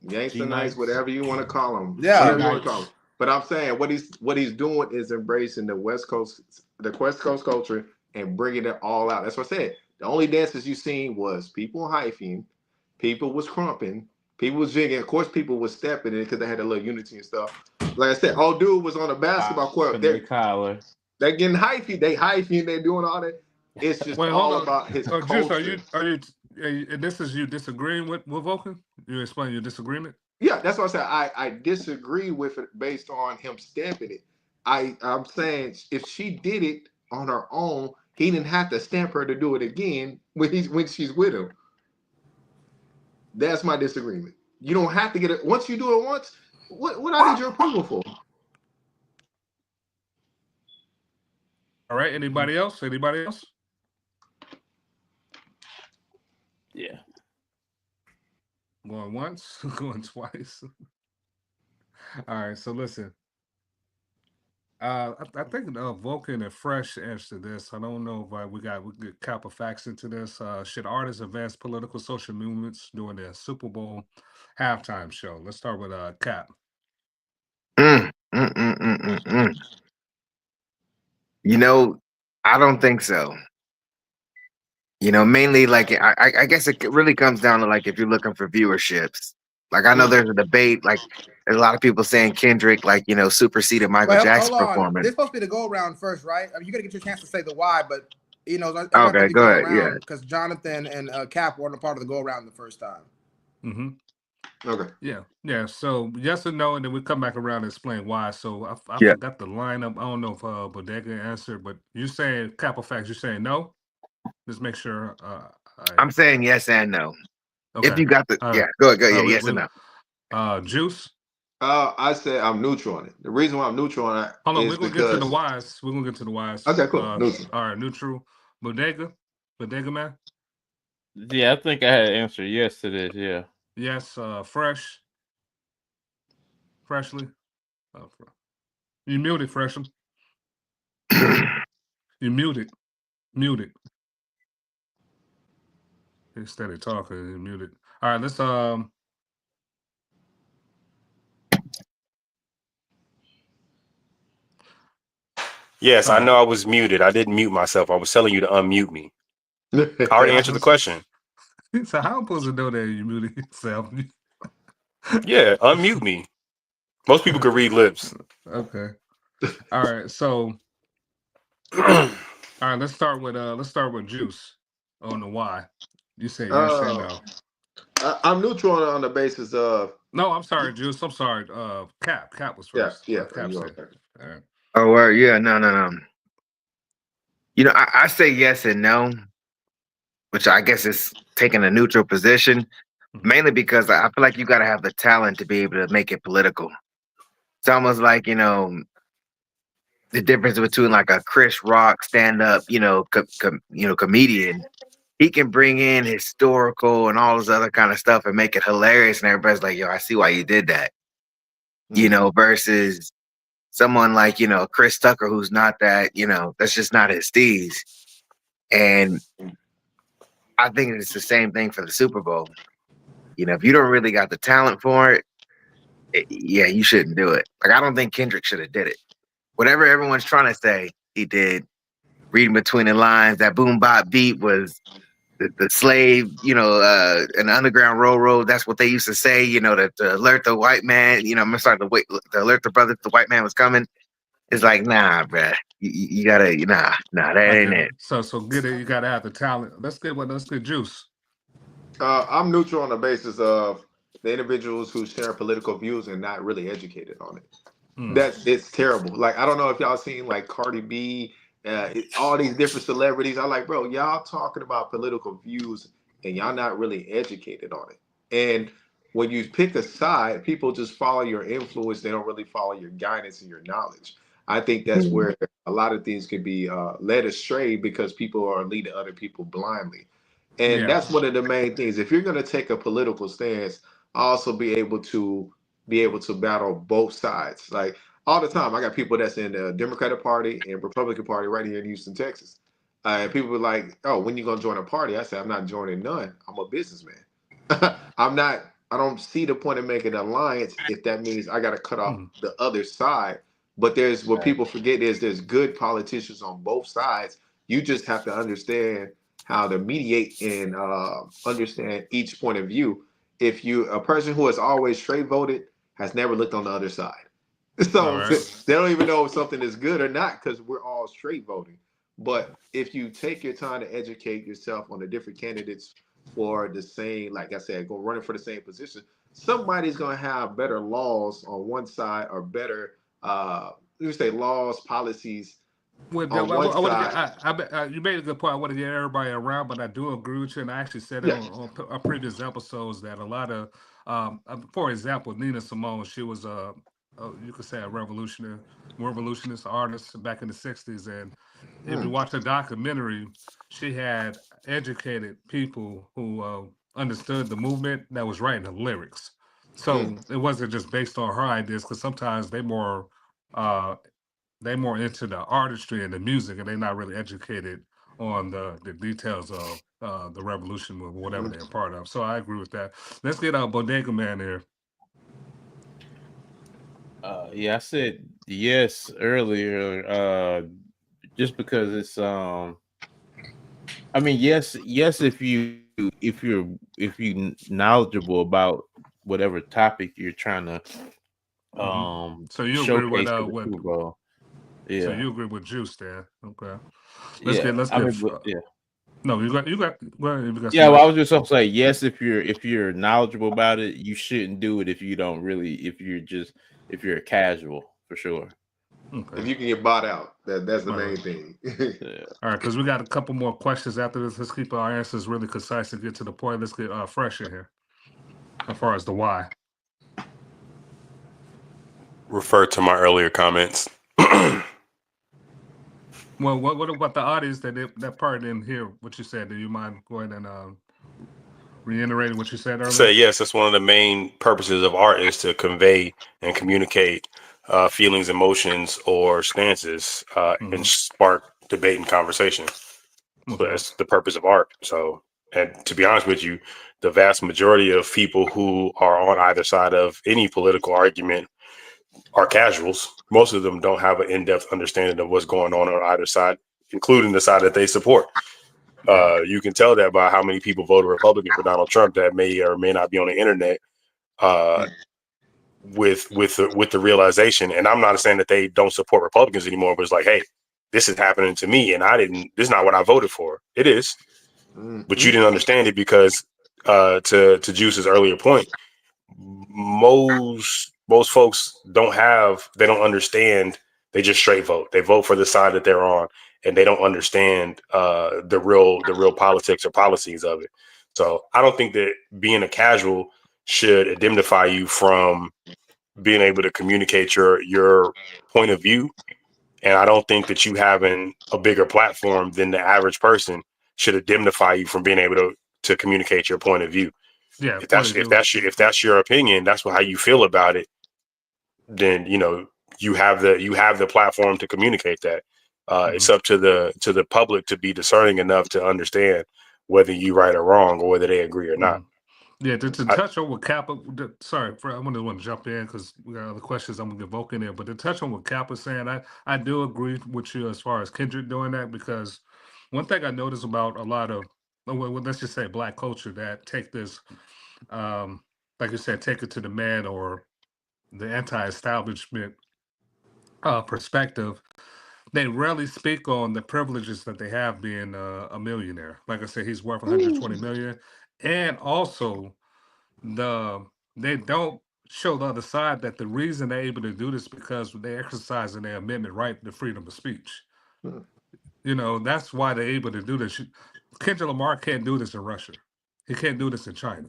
Gangster G-nights. nights, whatever you want to call them. Yeah. Whatever you want to call them. But I'm saying what he's doing is embracing the West Coast culture and bringing it all out. That's what I said. The only dances you seen was people hyphing, people was crumping, people was jigging. Of course, people was stepping in because they had a little unity and stuff. Like I said, old dude was on a basketball court. Their collar. They're getting hyphy. They hyphing. They're doing all that. It's just Wait, hold all on. about his Juice, culture. are you? And this is you disagreeing with Vulcan? You explain your disagreement. Yeah, that's what I said. I disagree with it based on him stamping it. I'm saying if she did it on her own, he didn't have to stamp her to do it again when she's with him. That's my disagreement. You don't have to get it once you do it once. What I need your approval for? All right. Anybody else? Anybody else? Yeah. Going once, going twice. All right. So listen. I think Vulcan and Fresh answered this. I don't know if we get Kappa facts into this. Should artists advance political social movements during their Super Bowl halftime show? Let's start with Cap. You know, I don't think so. You know, mainly like I guess it really comes down to like if you're looking for viewerships. Like I know there's a debate, like there's a lot of people saying Kendrick, like, you know, superseded Michael Wait, Jackson's hold on. performance. This is supposed to be the go around first, right? I mean, you gotta get your chance to say the why, but you know, Okay, go ahead. Yeah. because Jonathan and Cap weren't a part of the go around the first time. Mm-hmm. Okay. Yeah. So yes or no, and then we come back around and explain why. So I Yeah. forgot the lineup. I don't know if Bodega answered, but you saying Kappa facts. You saying no? Just make sure. I'm saying yes and no. Okay. If you got the All yeah, right. go ahead. Yeah, we- yes and no. Juice. I said I'm neutral on it. The reason why I'm neutral on it Hold on, is we're gonna because get to the whys. We're gonna get to the whys. Okay, cool. Neutral. All right, neutral. Bodega man. Yeah, I think I had an answer yes to this. Yeah. Yes. Fresh. Freshly. You muted, Freshly. You muted. Muted. Instead of talking, you muted. All right, let's Yes, I know I was muted. I didn't mute myself. I was telling you to unmute me. I already answered the question. So how am I supposed to know that you muted yourself? Yeah, unmute me. Most people could read lips. Okay. All right. So all right, let's start with Juice on the why. You say yes and no. I'm neutral on the basis of No, I'm sorry, Juice. I'm sorry. Cap was first. yeah. Cap you said. are. All right. Oh, well, yeah, no. You know, I say yes and no, which I guess is taking a neutral position, mainly because I feel like you got to have the talent to be able to make it political. It's almost like, you know, the difference between like a Chris Rock stand-up, you know, comedian. He can bring in historical and all this other kind of stuff and make it hilarious, and everybody's like, "Yo, I see why you did that." You know, versus someone like, you know, Chris Tucker, who's not that, you know, that's just not his steez. And I think it's the same thing for the Super Bowl. You know, if you don't really got the talent for it, yeah, you shouldn't do it. Like I don't think Kendrick should have did it. Whatever everyone's trying to say, he did. Reading between the lines, that boom bop beat was the slave, an underground railroad. That's what they used to say, to alert the white man, I'm sorry, to alert the brother the white man was coming. It's like, nah, bruh. You gotta, nah, that ain't it. So get it. You gotta have the talent. Let's get Juice. I'm neutral on the basis of the individuals who share political views and not really educated on it. It's terrible. Like I don't know if y'all seen like Cardi B, all these different celebrities. I'm like, bro, y'all talking about political views and y'all not really educated on it. And when you pick a side, people just follow your influence. They don't really follow your guidance and your knowledge. I think that's where a lot of things can be led astray because people are leading other people blindly. And that's one of the main things. If you're going to take a political stance, also be able to battle both sides. Like all the time, I got people that's in the Democratic Party and Republican Party right here in Houston, Texas. And people were like, "Oh, when you gonna join a party?" I said, "I'm not joining none. I'm a businessman. I'm not. I don't see the point of making an alliance if that means I got to cut off the other side." But there's what people forget is there's good politicians on both sides. You just have to understand how to mediate and understand each point of view. If a person who has always straight voted has never looked on the other side. So they don't even know if something is good or not because we're all straight voting. But if you take your time to educate yourself on the different candidates for the same, like I said, go running for the same position, somebody's going to have better laws on one side or better, laws, policies. You made a good point. I want to get everybody around, but I do agree with you. And I actually said it on previous episodes that a lot of, for example, Nina Simone, she was you could say a revolutionist artist back in the 60s. And if you watch the documentary, she had educated people who understood the movement that was writing the lyrics. So it wasn't just based on her ideas, because sometimes they're more into the artistry and the music, and they're not really educated on the details of the revolution movement, whatever they're a part of. So I agree with that. Let's get Bodega Man here. I said yes earlier, just because it's yes if you're knowledgeable about whatever topic you're trying to so you agree with Super Bowl. Yeah. So you agree with Juice there. Okay. No, you got well, I was just gonna say yes if you're knowledgeable about it, you shouldn't do it if you're a casual, for sure. Okay. If you can get bought out, that's the main thing. All right, because we got a couple more questions after this. Let's keep our answers really concise and get to the point. Let's get Fresh in here as far as the why. Refer to my earlier comments. Well, what about the audience that part didn't hear what you said? Do you mind going and reiterating what you said earlier? Say yes. That's one of the main purposes of art is to convey and communicate feelings, emotions, or stances, and spark debate and conversation. So that's the purpose of art. So, and to be honest with you, the vast majority of people who are on either side of any political argument are casuals. Most of them don't have an in-depth understanding of what's going on either side, including the side that they support. You can tell that by how many people voted Republican for Donald Trump that may or may not be on the internet with the realization. And I'm not saying that they don't support Republicans anymore, but it's like, hey, this is happening to me, and this is not what I voted for. It is, but you didn't understand it because to Juice's earlier point, most folks don't understand. They just straight vote. They vote for the side that they're on, and they don't understand the real politics or policies of it. So I don't think that being a casual should indemnify you from being able to communicate your point of view. And I don't think that you having a bigger platform than the average person should indemnify you from being able to communicate your point of view. Yeah, if that's your opinion, that's how you feel about it, then you have the platform to communicate that. It's up to the public to be discerning enough to understand whether you're right or wrong or whether they agree or not. Yeah, to touch on what Kappa. Sorry, I want to jump in because we got other questions I'm gonna evoke in there. But to touch on what Kappa's saying, I do agree with you as far as Kendrick doing that, because one thing I noticed about a lot of, let's just say Black culture that take this, like you said, take it to the man or the anti-establishment perspective. They rarely speak on the privileges that they have being a millionaire. Like I said, he's worth 120 million, and also they don't show the other side that the reason they're able to do this because they exercise in their amendment right to freedom of speech. Hmm. You know, that's why they're able to do this. Kendrick Lamar can't do this in Russia. He can't do this in China.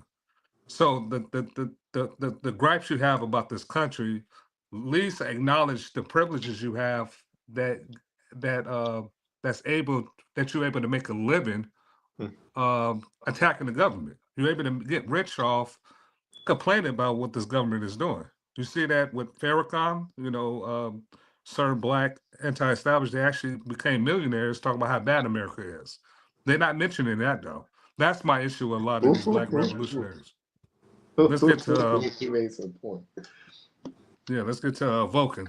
So the gripes you have about this country, at least acknowledge the privileges you have that that's able that you're able to make a living attacking the government. You're able to get rich off complaining about what this government is doing. You see that with Farrakhan, certain Black anti-establishment, they actually became millionaires talking about how bad America is. They're not mentioning that though. That's my issue with a lot of these Black revolutionaries. Let's get to He made some point. let's get to Vulcan.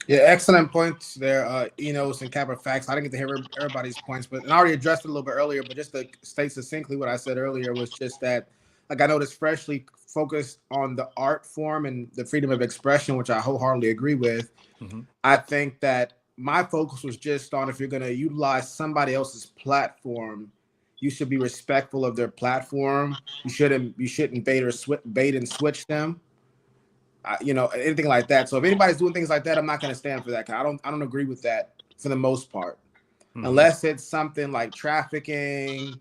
Yeah, excellent points there, Enos and Kappa Facts. I didn't get to hear everybody's points, but and I already addressed it a little bit earlier. But just to state succinctly what I said earlier was just that, like, I noticed Freshly focused on the art form and the freedom of expression, which I wholeheartedly agree with. Mm-hmm. I think that my focus was just on, if you're going to utilize somebody else's platform, you should be respectful of their platform. You shouldn't bait and switch them. Anything like that. So if anybody's doing things like that, I'm not going to stand for that. I don't agree with that for the most part, unless it's something like trafficking,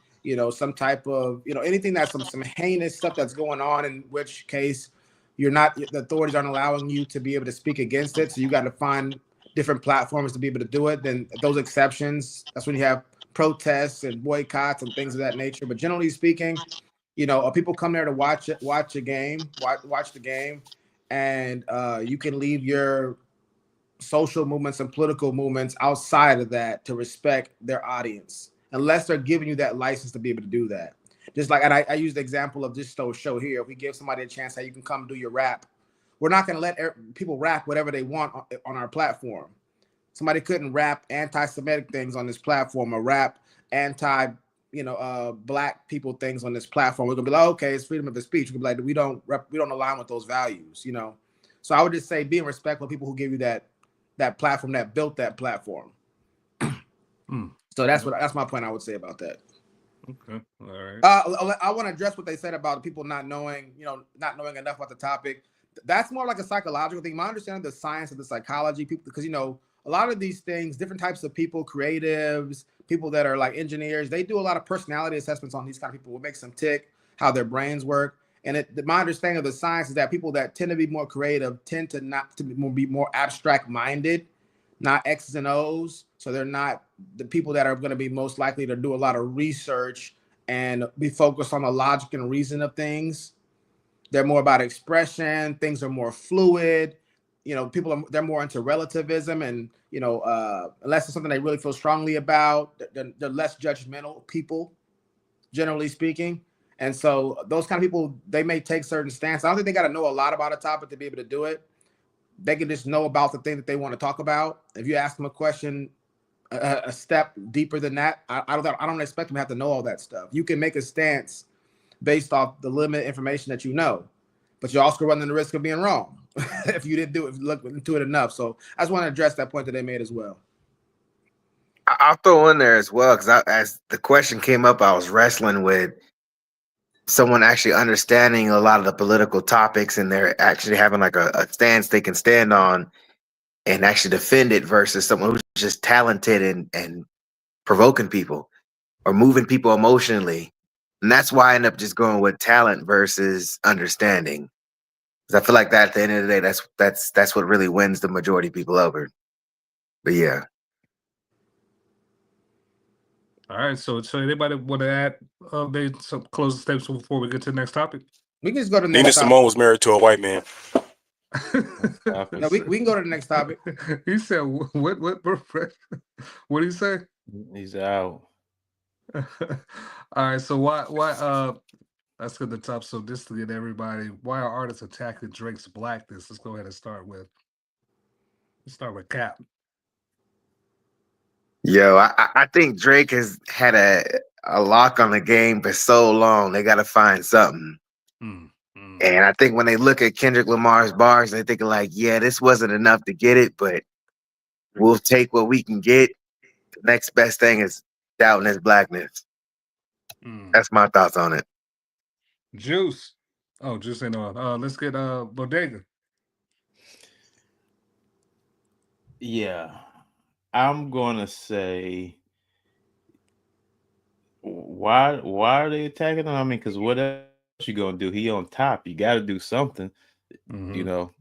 some type of, anything that's some heinous stuff that's going on, in which case the authorities aren't allowing you to be able to speak against it. So you got to find different platforms to be able to do it. Then those exceptions, that's when you have protests and boycotts and things of that nature. But generally speaking, people come there to watch the game. And you can leave your social movements and political movements outside of that to respect their audience, unless they're giving you that license to be able to do that. Just like, and I use the example of this show here. If we give somebody a chance that you can come do your rap, we're not going to let people rap whatever they want on our platform. Somebody couldn't rap anti-Semitic things on this platform or rap anti Black people things on this platform. We're gonna be like, okay, it's freedom of speech. We're gonna be like, we don't align with those values, So I would just say being respectful of people who give you that platform, that built that platform. So that's my point I would say about that. Okay, all right. I want to address what they said about people not knowing enough about the topic. That's more like a psychological thing. My understanding of the science of the psychology, people, because a lot of these things, different types of people, creatives, people that are like engineers, they do a lot of personality assessments on these kind of people. What makes them tick, how their brains work. And my understanding of the science is that people that tend to be more creative tend to be more abstract minded, not X's and O's. So they're not the people that are going to be most likely to do a lot of research and be focused on the logic and reason of things. They're more about expression. Things are more fluid. They're more into relativism, and unless it's something they really feel strongly about, they're less judgmental people, generally speaking. And so those kind of people, they may take certain stances. I don't think they got to know a lot about a topic to be able to do it. They can just know about the thing that they want to talk about. If you ask them a question a step deeper than that, I don't expect them to have to know all that stuff. You can make a stance based off the limited information that you know, but you're also running the risk of being wrong if you look into it enough. So I just want to address that point that they made as well. I'll throw in there as well, because as the question came up, I was wrestling with someone actually understanding a lot of the political topics, and they're actually having like a stance they can stand on and actually defend it, versus someone who's just talented and provoking people or moving people emotionally. And that's why I end up just going with talent versus understanding. Because I feel like that at the end of the day, that's what really wins the majority of people over. But yeah. All right. So anybody want to add some closing statements before we get to the next topic? We can just go to the Nina next Simone was married to a white man. No, we can go to the next topic. He said, "What? What did he say?" He's out. All right. So why Let's get the top. So just to get everybody, why are artists attacking Drake's blackness? Let's go ahead and start with. Let's start with Cap. Yo, I think Drake has had a lock on the game for so long. They got to find something. Mm. And I think when they look at Kendrick Lamar's bars, they think like, yeah, this wasn't enough to get it, but we'll take what we can get. The next best thing is doubting his blackness. That's my thoughts on it. Juice. Oh, Juice ain't on. Let's get Bodega. Yeah, I'm gonna say why are they attacking him? I mean, because what else you gonna do? He on top. You got to do something. You know,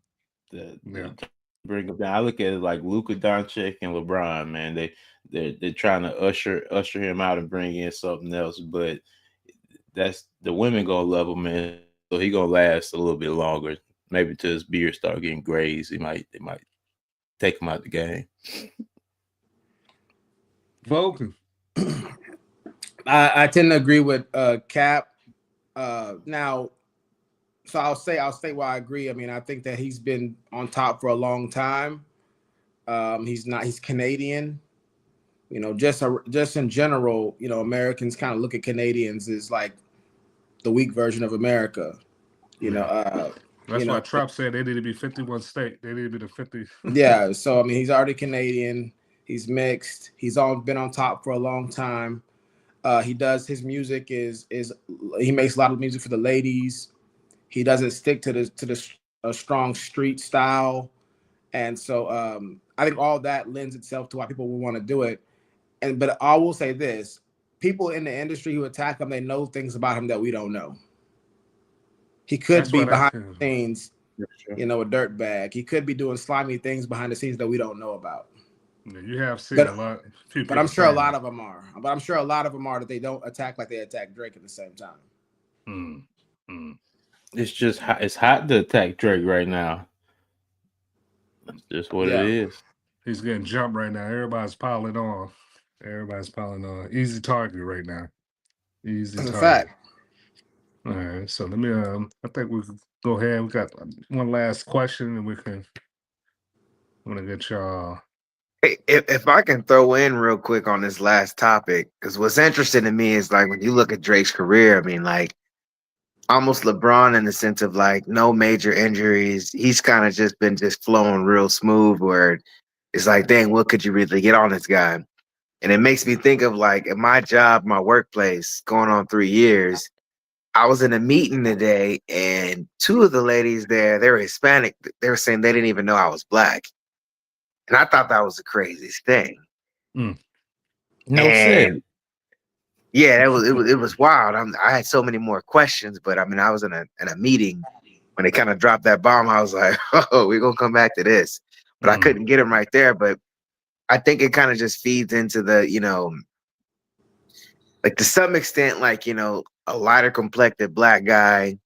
bring him down. I look at it like Luka Doncic and LeBron. Man, they're trying to usher him out and bring in something else. But that's the women gonna love him, man. So he gonna last a little bit longer. Maybe till his beard start getting grazed. They might take him out the game. Vulcan. I tend to agree with Cap. Now, so I'll state why I agree. I mean, I think that he's been on top for a long time. He's Canadian. You know, just in general, you know, Americans kind of look at Canadians as like the weak version of America. You know, that's why Trump said they need to be 51 state. They need to be the 50. Yeah. So I mean, he's already Canadian. He's mixed. He's been on top for a long time. His music is he makes a lot of music for the ladies. He doesn't stick to the strong street style, and so I think all that lends itself to why people will want to do it. But I will say this: people in the industry who attack him, they know things about him that we don't know. He could be behind the scenes, you know, a dirtbag. He could be doing slimy things behind the scenes that we don't know about. Yeah, you have seen a lot. But I'm sure a lot of them are. But I'm sure a lot of them are that they don't attack like they attack Drake at the same time. It's just it's hot to attack Drake right now. That's just what it is. He's getting jumped right now. Everybody's piling on. Easy target right now. Easy target. That's a fact. All right. So let me. I think we can go ahead. We got one last question, and I'm gonna get y'all. If I can throw in real quick on this last topic, because what's interesting to me is like when you look at Drake's career, I mean, like almost LeBron in the sense of like no major injuries. He's kind of just been flowing real smooth where it's like, dang, what could you really get on this guy? And it makes me think of like at my job, my workplace, going on 3 years, I was in a meeting today and two of the ladies there, they were Hispanic. They were saying they didn't even know I was black. And I thought that was the craziest thing. No shit. Yeah, it was wild. I had so many more questions, but I mean, I was in a meeting when they kind of dropped that bomb. I was like, oh, we're gonna come back to this, but I couldn't get him right there. But I think it kind of just feeds into the, you know, like to some extent, like, you know, a lighter complected black guy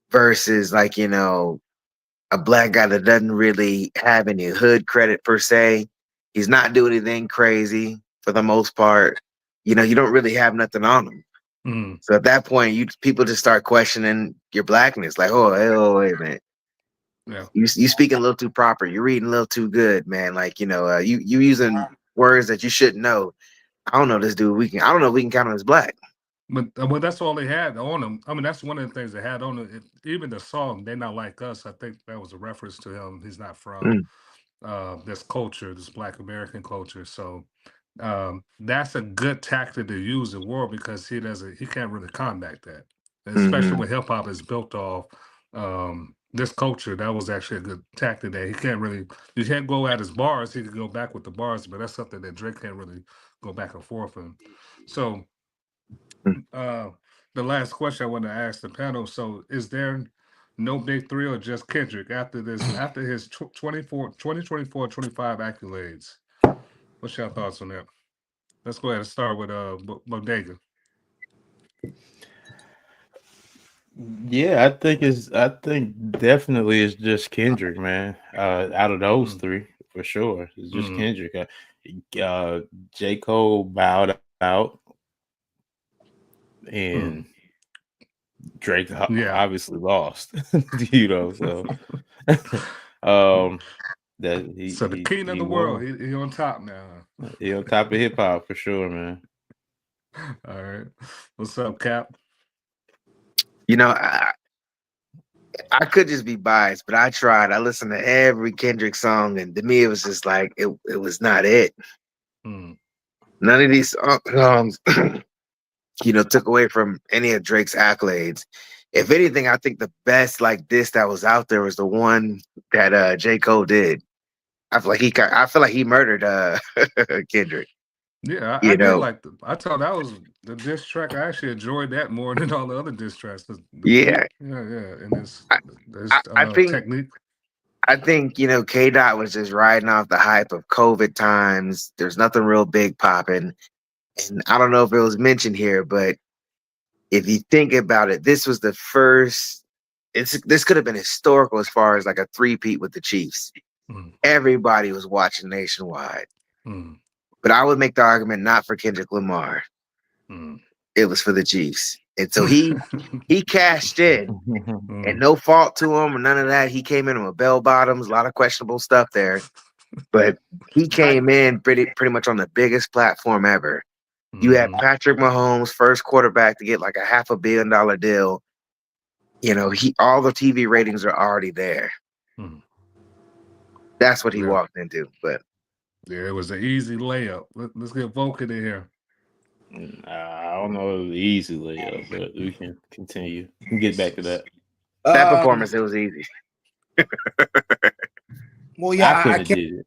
versus like, you know, a black guy that doesn't really have any hood credit per se. He's not doing anything crazy for the most part. You know, you don't really have nothing on him. So at that point, people just start questioning your blackness. Like, oh, wait a minute. Yeah. You speaking a little too proper. You're reading a little too good, man. Like, you know, you using words that you shouldn't know. I don't know this dude. I don't know if we can count him as black. But that's all they had on them. I mean, that's one of the things they had on it. Even the song, "They're Not Like Us," I think that was a reference to him. He's not from this culture, this Black American culture. So that's a good tactic to use in war because he can't really combat that, especially when hip hop is built off this culture. That was actually a good tactic that you can't go at his bars. He can go back with the bars, but that's something that Drake can't really go back and forth in. So. The last question I want to ask the panel. So is there no big three or just Kendrick after his 2024, 25 accolades? What's your thoughts on that? Let's go ahead and start with Bodega. Yeah, I think definitely it's just Kendrick, man. Out of those three, for sure. It's just Kendrick. J. Cole bowed out. And Drake Yeah. obviously lost, you know. So, that So the king of he the world, won. he on top now. He on top of hip hop for sure, man. All right. What's up, Cap? You know, I could just be biased, but I tried. I listened to every Kendrick song, and to me, it was just like it was not it. Hmm. None of these songs, took away from any of Drake's accolades. If anything, I think the best like this that was out there was the one that J. Cole did. I feel like he murdered Kendrick. Yeah, I You did know, like I thought that was the diss track. I actually enjoyed that more than all the other diss tracks. The yeah. beat, yeah, and I, there's I think technique. I think K Dot was just riding off the hype of COVID times. There's nothing real big popping, and I don't know if it was mentioned here, but if you think about it, this was the first. This could have been historical as far as like a three-peat with the Chiefs. Mm, Everybody was watching nationwide, mm, but I would make the argument not for Kendrick Lamar. mm. It was for the Chiefs, and so he cashed in, Mm. and no fault to him or none of that. He came in with bell bottoms, a lot of questionable stuff there, but he came in pretty much on the biggest platform ever. You had Mhm. Patrick Mahomes, first quarterback to get like a $500 million deal. All the TV ratings are already there. Mm. That's what he Yeah, walked into. But yeah, it was an easy layup. Let's get Vulcan in here. I don't know if it was easy layup, but we can continue. We can get back to that. that performance, it was easy. Well, yeah, I I couldn't have can't. did it.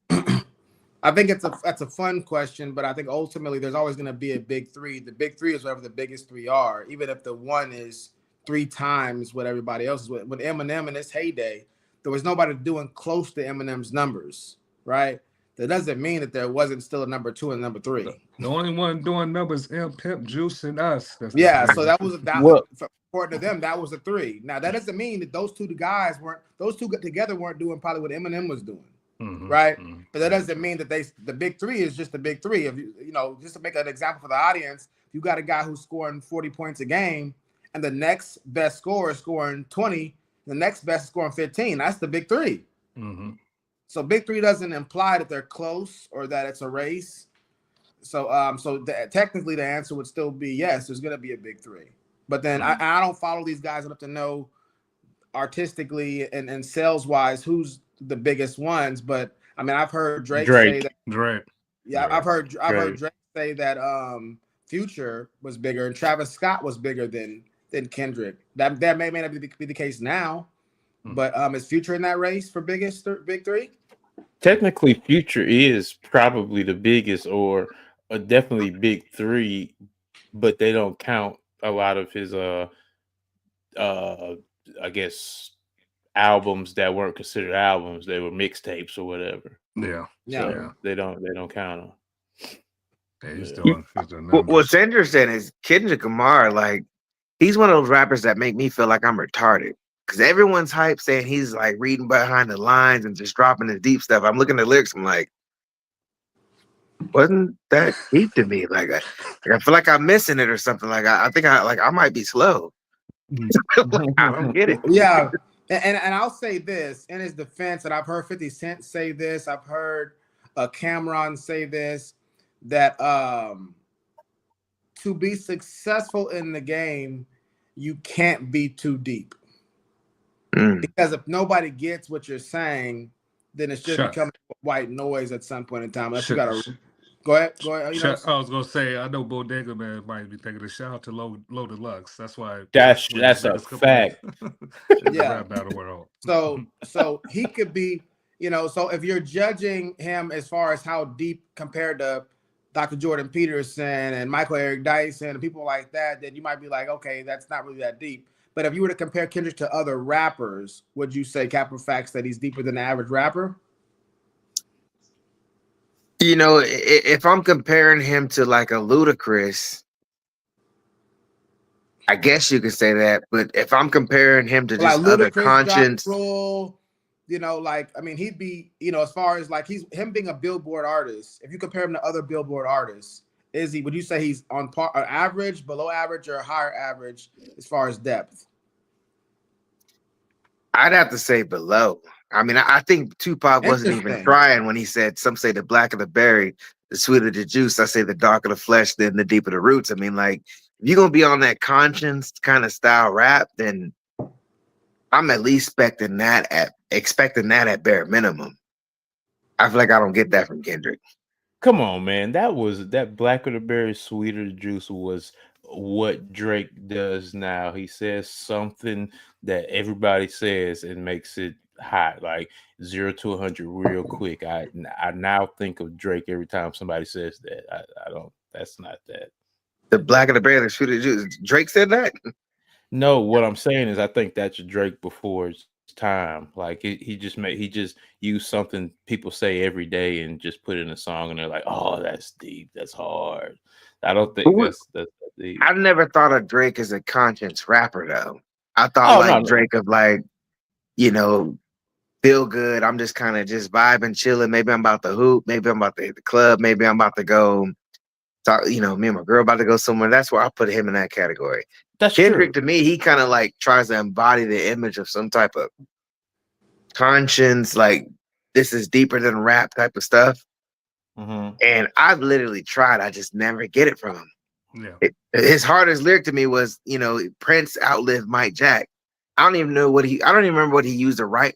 I think that's a fun question, but I think ultimately there's always going to be a big three. The big three is whatever the biggest three are, even if the one is three times what everybody else is. With Eminem in his heyday, there was nobody doing close to Eminem's numbers, right? That doesn't mean that there wasn't still a number two and number three. The only one doing numbers, Pimp, Juice, and us. That's the Yeah, three. so that was Well, according to them, that was a three. Now that doesn't mean that those two together weren't doing probably what Eminem was doing. Mhm, Right, mhm. but that doesn't mean that the big three is just the big three. If just to make an example for the audience, you got a guy who's scoring 40 points a game, and the next best scorer is scoring 20, the next best is scoring 15. That's the big three. Mhm. So big three doesn't imply that they're close or that it's a race. So technically the answer would still be yes. There's going to be a big three, but then I don't follow these guys enough to know artistically and sales wise who's the biggest ones, but I mean I've heard Drake say that. Drake. Yeah, Yeah. I've heard Drake say that Future was bigger and Travis Scott was bigger than Kendrick. That may not be the case now, but is Future in that race for big three? technically, Future is probably the biggest or definitely big three, but they don't count a lot of his I guess albums that weren't considered albums. They were mixtapes or whatever. Yeah. Yeah. So they don't count them. Yeah, he's Yeah. doing What's numbers. interesting is Kendrick Lamar, like he's one of those rappers that make me feel like I'm retarded. Because everyone's hype saying he's like reading behind the lines and just dropping the deep stuff. I'm looking at the lyrics, I'm like, wasn't that deep to me? Like I feel like I'm missing it or something. Like I think I might be slow. Like, I don't get it. Yeah, and I'll say this in his defense, and I've heard 50 Cent say this. I've heard Cameron say this, that to be successful in the game, you can't be too deep. Because if nobody gets what you're saying, then it's just becoming white noise at some point in time. Unless you gotta go ahead. I was gonna say, I know Bodega Man might be taking a shout out to Low Deluxe. That's why That's a fact. in the Yeah. rap battle world. So he could be, so if you're judging him as far as how deep compared to Dr. Jordan Peterson and Michael Eric Dyson and people like that, then you might be like, okay, that's not really that deep. But if you were to compare Kendrick to other rappers, would you say Capital Facts that he's deeper than the average rapper? If I'm comparing him to like a Ludacris, I guess you could say that. But if I'm comparing him to just like other Ludacris, conscience, Rule, he'd be, as far as like him being a Billboard artist. If you compare him to other Billboard artists, would you say he's on par, average, below average, or higher average as far as depth? I'd have to say below. I mean, I think Tupac wasn't even Interesting. trying when he said, "Some say the blacker the berry, the sweeter the juice." I say the darker the flesh, then the deeper the roots. I mean, like, if you're gonna be on that conscience kind of style rap, then I'm at least expecting that at bare minimum. I feel like I don't get that from Kendrick. Come on, man. That blacker the berry, sweeter the juice was what Drake does now. He says something that everybody says and makes it hot, like 0 to 100 real quick. I now think of Drake every time somebody says that. I don't. That's not that. The blacker the berry, the sweeter the juice. Drake said that. No, what I'm saying is I think that's Drake before his time. Like he just used something people say every day and just put it in a song, and they're like, "Oh, that's deep. That's hard." I don't think that's deep. I've never thought of Drake as a conscience rapper though. I thought No. Drake of like, feel good. I'm just kind of just vibing, chilling. Maybe I'm about to hoop. Maybe I'm about to hit the club. Maybe I'm about to go talk, me and my girl about to go somewhere. That's where I put him in that category. That's Kendrick true. to me, he kind of like tries to embody the image of some type of conscience, like this is deeper than rap type of stuff. Mm-hmm. And I've literally tried. I just never get it from him. Yeah. His hardest lyric to me was, Prince outlived Mike Jack. I don't even remember what he used to rhyme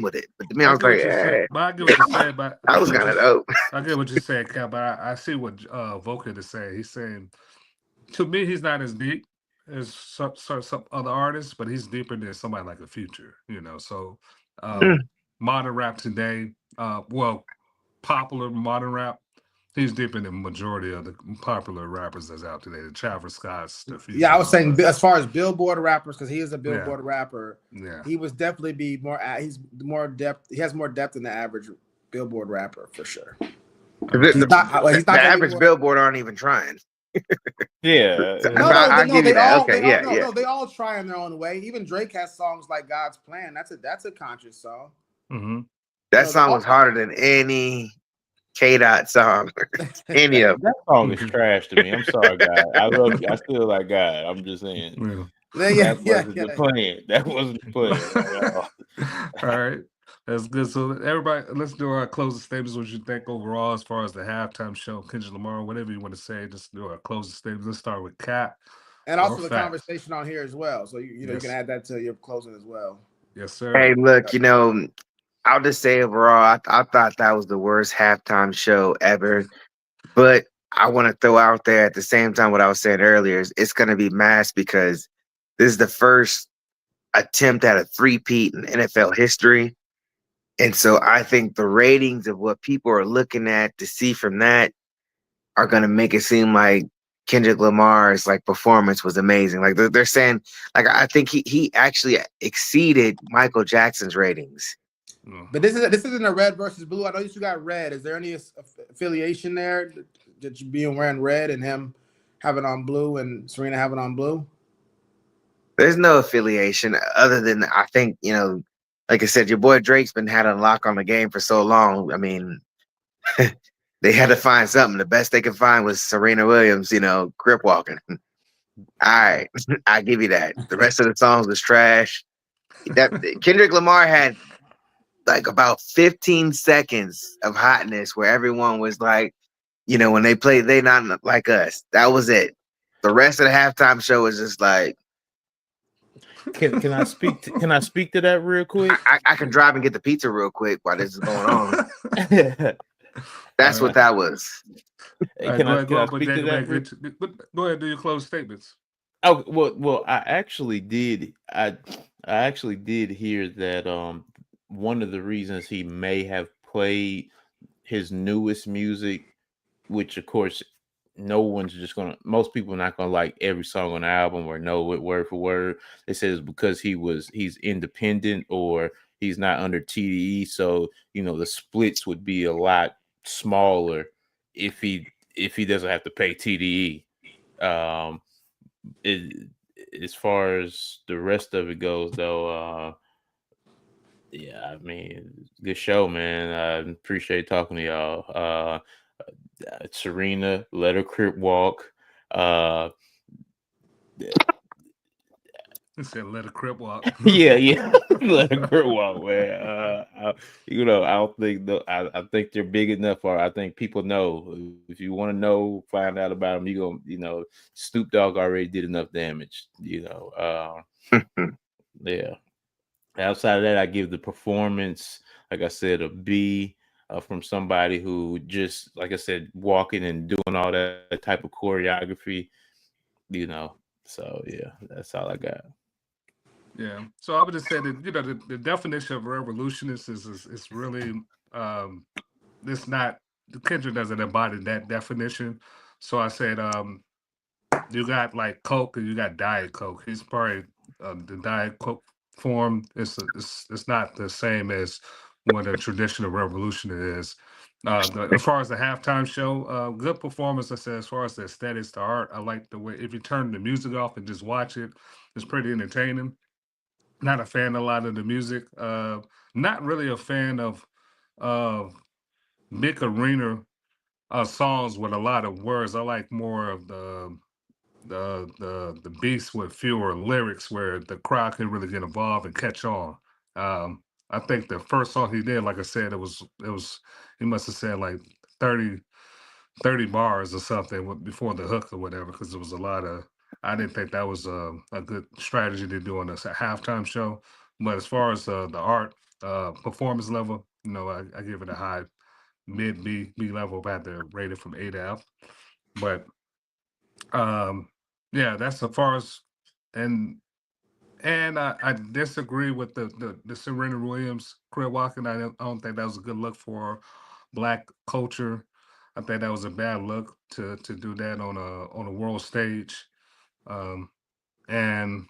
with it. But to me, I was like, I get what you're saying, but that was kind of dope. I get what you're saying, Cal, but I see what Vulcan is saying. He's saying, to me, he's not as deep as some other artists, but he's deeper than somebody like a Future, So modern rap today, popular modern rap, he's deeper than the majority of the popular rappers that's out today. The Travis Scotts, the Future. Yeah, I was saying as far as Billboard rappers, because he is a Billboard rapper. Yeah, he was definitely he's more depth. He has more depth than the average Billboard rapper for sure. The average Billboard aren't even trying. Yeah. No, they all try in their own way. Even Drake has songs like God's Plan. That's a conscious song. Mm-hmm. That song was harder than any K-Dot song. Any of them. That song is trash to me. I'm sorry, God. I still like God. I'm just saying. The plan. That wasn't the plan. All right. That's good. So everybody, let's do our closing statements. What you think overall as far as the halftime show, Kendrick Lamar, whatever you want to say, just do our closing statements. Let's start with Cat. And also the conversation on here as well. So you can add that to your closing as well. Yes, sir. Hey, look, I'll just say overall, I thought that was the worst halftime show ever. But I want to throw out there at the same time what I was saying earlier is it's going to be mass because this is the first attempt at a three-peat in NFL history. And so I think the ratings of what people are looking at to see from that are going to make it seem like Kendrick Lamar's performance was amazing. Like they're saying, I think he actually exceeded Michael Jackson's ratings. But this isn't a red versus blue. I know you got red. Is there any affiliation there that you being wearing red and him having on blue and Serena having on blue? There's no affiliation other than I think, like I said, your boy Drake's been had a lock on the game for so long. I mean, they had to find something. The best they could find was Serena Williams, Crip walking. All right, I give you that. The rest of the songs was trash. Kendrick Lamar had about 15 seconds of hotness where everyone was like, when they played They Not Like Us. That was it. The rest of the halftime show was just like. Can I speak to that real quick? I can drive and get the pizza real quick while this is going on. That's what that was. Can I speak to that? Go ahead, do your closing statements. Oh well, I actually did. I actually did hear that one of the reasons he may have played his newest music, which of course most people are not gonna like every song on the album or know it word for word. They say it's because he's independent or he's not under TDE, so the splits would be a lot smaller if he doesn't have to pay TDE. As far as the rest of it goes, though, yeah, I mean, good show, man. I appreciate talking to y'all. Serena, let her Crip walk. He said, "Let a crip walk." yeah. Let a girl walk, man. I don't think I think they're big enough. Or I think people know. If you want to know, find out about them. Snoop Dogg already did enough damage. Yeah. Outside of that, I give the performance, like I said, a B. From somebody who just, like I said, walking and doing all that type of choreography. So yeah, that's all I got. Yeah. So I would just say that the definition of revolutionist is really it's not Kendrick doesn't embody that definition. So I said you got like Coke and you got Diet Coke. He's probably the Diet Coke form. It's not the same as what a traditional revolution is. As far as the halftime show, good performance. I said as far as the aesthetics, the art, I like the way if you turn the music off and just watch it, it's pretty entertaining. Not a fan of a lot of the music. Not really a fan of big arena songs with a lot of words. I like more of the beats with fewer lyrics where the crowd can really get involved and catch on. I think the first song he did, like I said, it was he must have said like 30 bars or something before the hook or whatever, because there was a lot of I didn't think that was a good strategy to do on a halftime show. But as far as the art performance level, I give it a high mid B level. I had to rate it from A to F. But yeah, that's as far as and I disagree with the Serena Williams Crip walking. I don't think that was a good look for Black culture. I think that was a bad look to do that on a world stage. And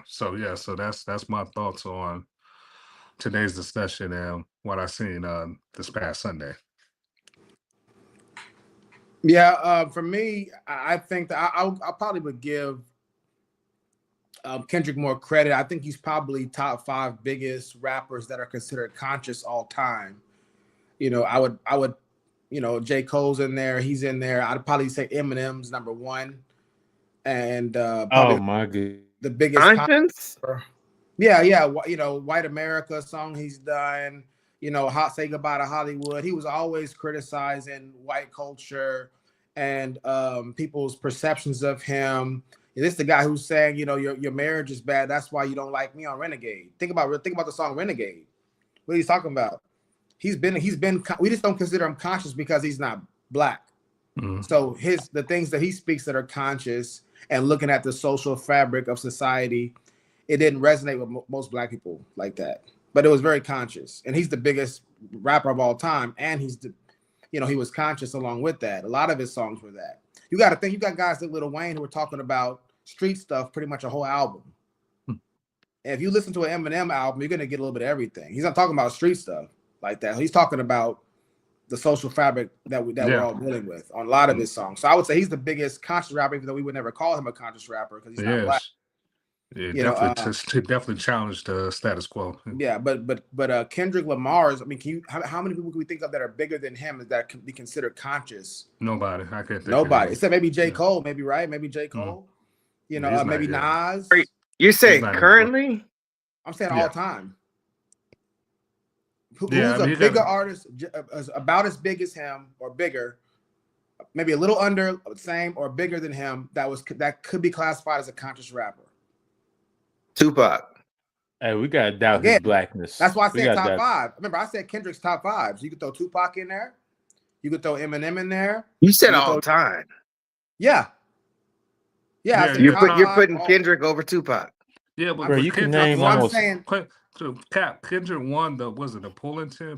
so that's my thoughts on today's discussion and what I seen this past Sunday. Yeah, for me, I think that I probably would give Kendrick more credit. I think he's probably top 5 biggest rappers that are considered conscious all time. I would, J. Cole's in there. He's in there. I'd probably say Eminem's number 1, and probably my god, the biggest Conscience. Yeah. White America song he's done. Say Goodbye to Hollywood. He was always criticizing white culture and people's perceptions of him. This is the guy who's saying, your marriage is bad. That's why you don't like me on Renegade. Think about the song Renegade. What he's talking about. He's been. We just don't consider him conscious because he's not Black. Mm-hmm. So the things that he speaks that are conscious and looking at the social fabric of society, it didn't resonate with most Black people like that. But it was very conscious, and he's the biggest rapper of all time, and he's he was conscious along with that. A lot of his songs were that. You got to think, you got guys like Lil Wayne who are talking about street stuff pretty much a whole album. And if you listen to an Eminem album, you're going to get a little bit of everything. He's not talking about street stuff like that. He's talking about the social fabric that we're all dealing with on a lot of his songs. So I would say he's the biggest conscious rapper, even though we would never call him a conscious rapper because he's not Black. Yeah, definitely challenged the status quo. Yeah, but Kendrick Lamar's. I mean, how many people can we think of that are bigger than him that can be considered conscious? Nobody. I can't think. Nobody, except maybe J. Cole. Maybe right? Maybe J. Cole. Maybe Nas. You're saying currently? I'm saying all time. Who's a bigger artist, about as big as him or bigger? Maybe a little under, same or bigger than him. That could be classified as a conscious rapper. Tupac. Hey, we gotta doubt his Blackness. That's why I said top 5. Remember, I said Kendrick's top 5. So you could throw Tupac in there. You could throw Eminem in there. You said all time. Yeah. You're putting Kendrick over Tupac. Yeah, but bro, you can name almost. Kendrick won the Pulitzer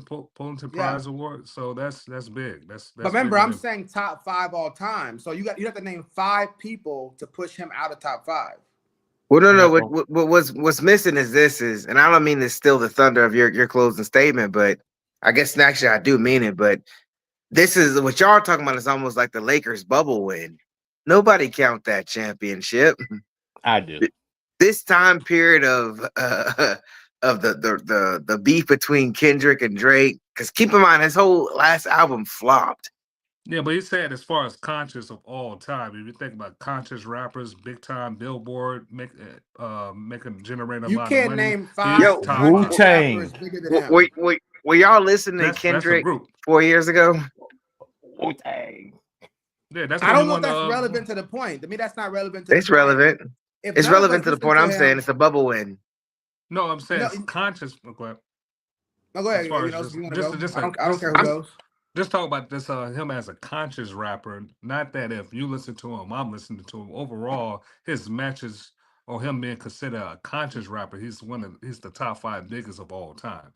Prize Award, so that's big. That's but remember, I'm saying top 5 all time. So you have to name 5 people to push him out of top 5. Well, no. What's missing is, and I don't mean to steal the thunder of your closing statement, but I guess actually I do mean it. But this is what y'all are talking about is almost like the Lakers bubble win. Nobody count that championship. I do. This time period of the beef between Kendrick and Drake, because keep in mind his whole last album flopped. Yeah, but he said as far as conscious of all time, if you think about conscious rappers, big time Billboard, making generate a You lot of can't money, name he's 5 Yo, top Wu 5. conscious rappers Tang. bigger than him. were y'all listening to That's a Kendrick group. 4 years ago? Wu Tang. Yeah, that's I when he don't know if won that's the. relevant to the point. To me, that's not relevant to the It's point. relevant. If It's none of us relevant to the listen point to I'm saying. him, It's a bubble win. No, I'm saying no, it's conscious. Okay. no, go As ahead. far You as know, just you want to just go? just I a don't care who just goes. just talk about this him as a conscious rapper. Not that if you listen to him, I'm listening to him. Overall, his matches or him being considered a conscious rapper, he's the top 5 biggest of all time.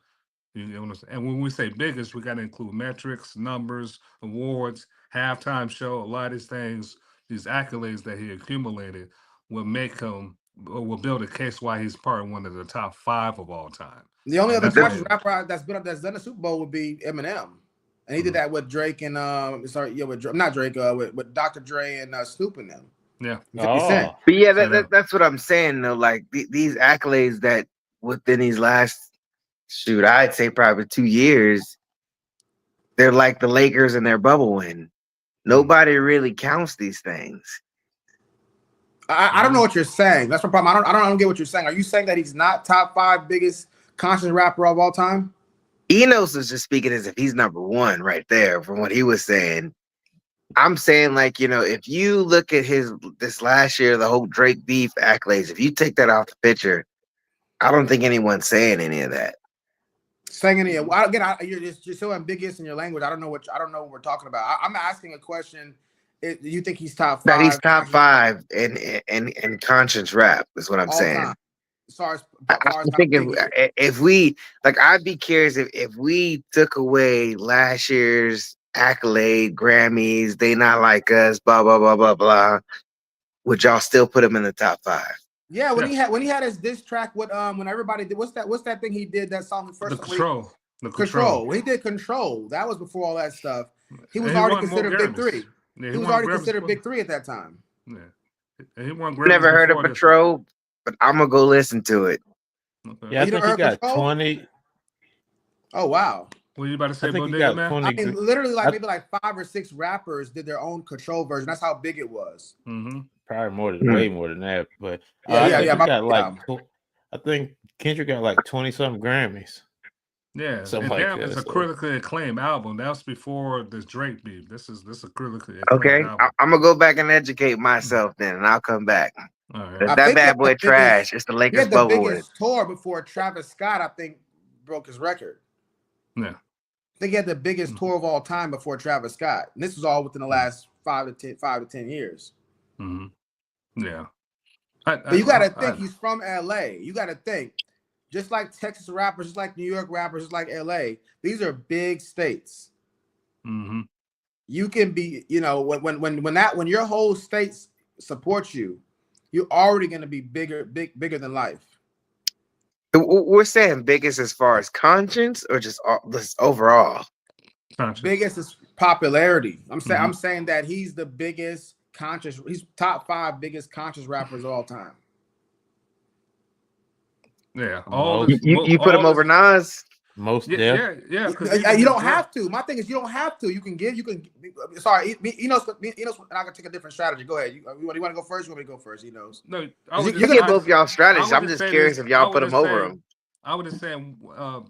You know what I'm saying? And when we say biggest, we got to include metrics, numbers, awards, halftime show. A lot of these things, these accolades that he accumulated, will make him or will build a case why he's part of one of the top 5 of all time. The only And other that's why. conscious rapper that's done a Super Bowl would be Eminem, and he did that with Drake and not Drake, with Dr. Dre and Snoop and them. Yeah. 50 Cent. Oh, But yeah, So that that's what I'm saying though. Like these accolades that within these last I'd say probably 2 years, they're like the Lakers and their bubble win. Nobody really counts these things. I don't know what you're saying. That's the problem. I don't get what you're saying. Are you saying that he's not top 5 biggest conscious rapper of all time? Enos is just speaking as if he's number 1 right there from what he was saying. I'm saying, like, if you look at this last year, the whole Drake beef accolades, if you take that off the picture, I don't think anyone's saying any of that. Saying any? You're just so ambiguous in your language. I don't know what we're talking about. I'm asking a question. Do you think he's top 5? That he's top 5 in conscience rap is what I'm all saying. time? As far as I think if we I'd be curious if we took away last year's accolade, Grammys, they not like us, blah blah blah blah blah. Would y'all still put him in the top 5? Yeah, when he had his diss track with when everybody did what's that thing he did, that song first? The Control. He did Control. That was before all that stuff. He was And he already won more considered Big Grammys. 3. Yeah, he was won already Grammys considered for- Big 3 at that time. Yeah. And he won Grammys Never heard of before this. Patrol, but I'm gonna go listen to it. Okay. yeah, I You think never he heard got Control? 20. Oh wow! What you about to say, I think he Bodega got Man? 20. I mean, literally, I- maybe 5 or 6 rappers did their own Control version. That's how big it was. Mm-hmm. Probably more than way more than that, but Yeah, I yeah, think yeah. he got I think Kendrick got like 20-something Grammys. Yeah, Something and like Damn that, is a so. critically acclaimed album. That was before this Drake beef. This is a critically acclaimed Okay, album. I'm gonna go back and educate myself then, and I'll come back. All right. If I that think bad boy trash, it's the He Lakers had the bubble win. biggest tour before Travis Scott, I think, broke his record. Yeah. I think he had the biggest tour of all time before Travis Scott. And this was all within the last 5 to 10 years. Mm-hmm. Yeah. But you got to think he's from LA. You got to think, just like Texas rappers, just like New York rappers, just like LA, these are big states. Mm-hmm. You can be, when your whole state supports you, you're already going to be bigger than life. We're saying biggest as far as conscience or just overall? Conscious. Biggest is popularity. I'm saying Mhm. I'm saying that he's the biggest conscious. He's top 5 biggest conscious rappers of all time. Yeah. You put him over Nas? Most Yeah. You don't have to. My thing is you don't have to. You can. Sorry, Enos, and I can take a different strategy. Go ahead. You want to go first? You want me to go first? Enos. No, You get both y'all strategies. I'm just curious if y'all put him over him. I would just say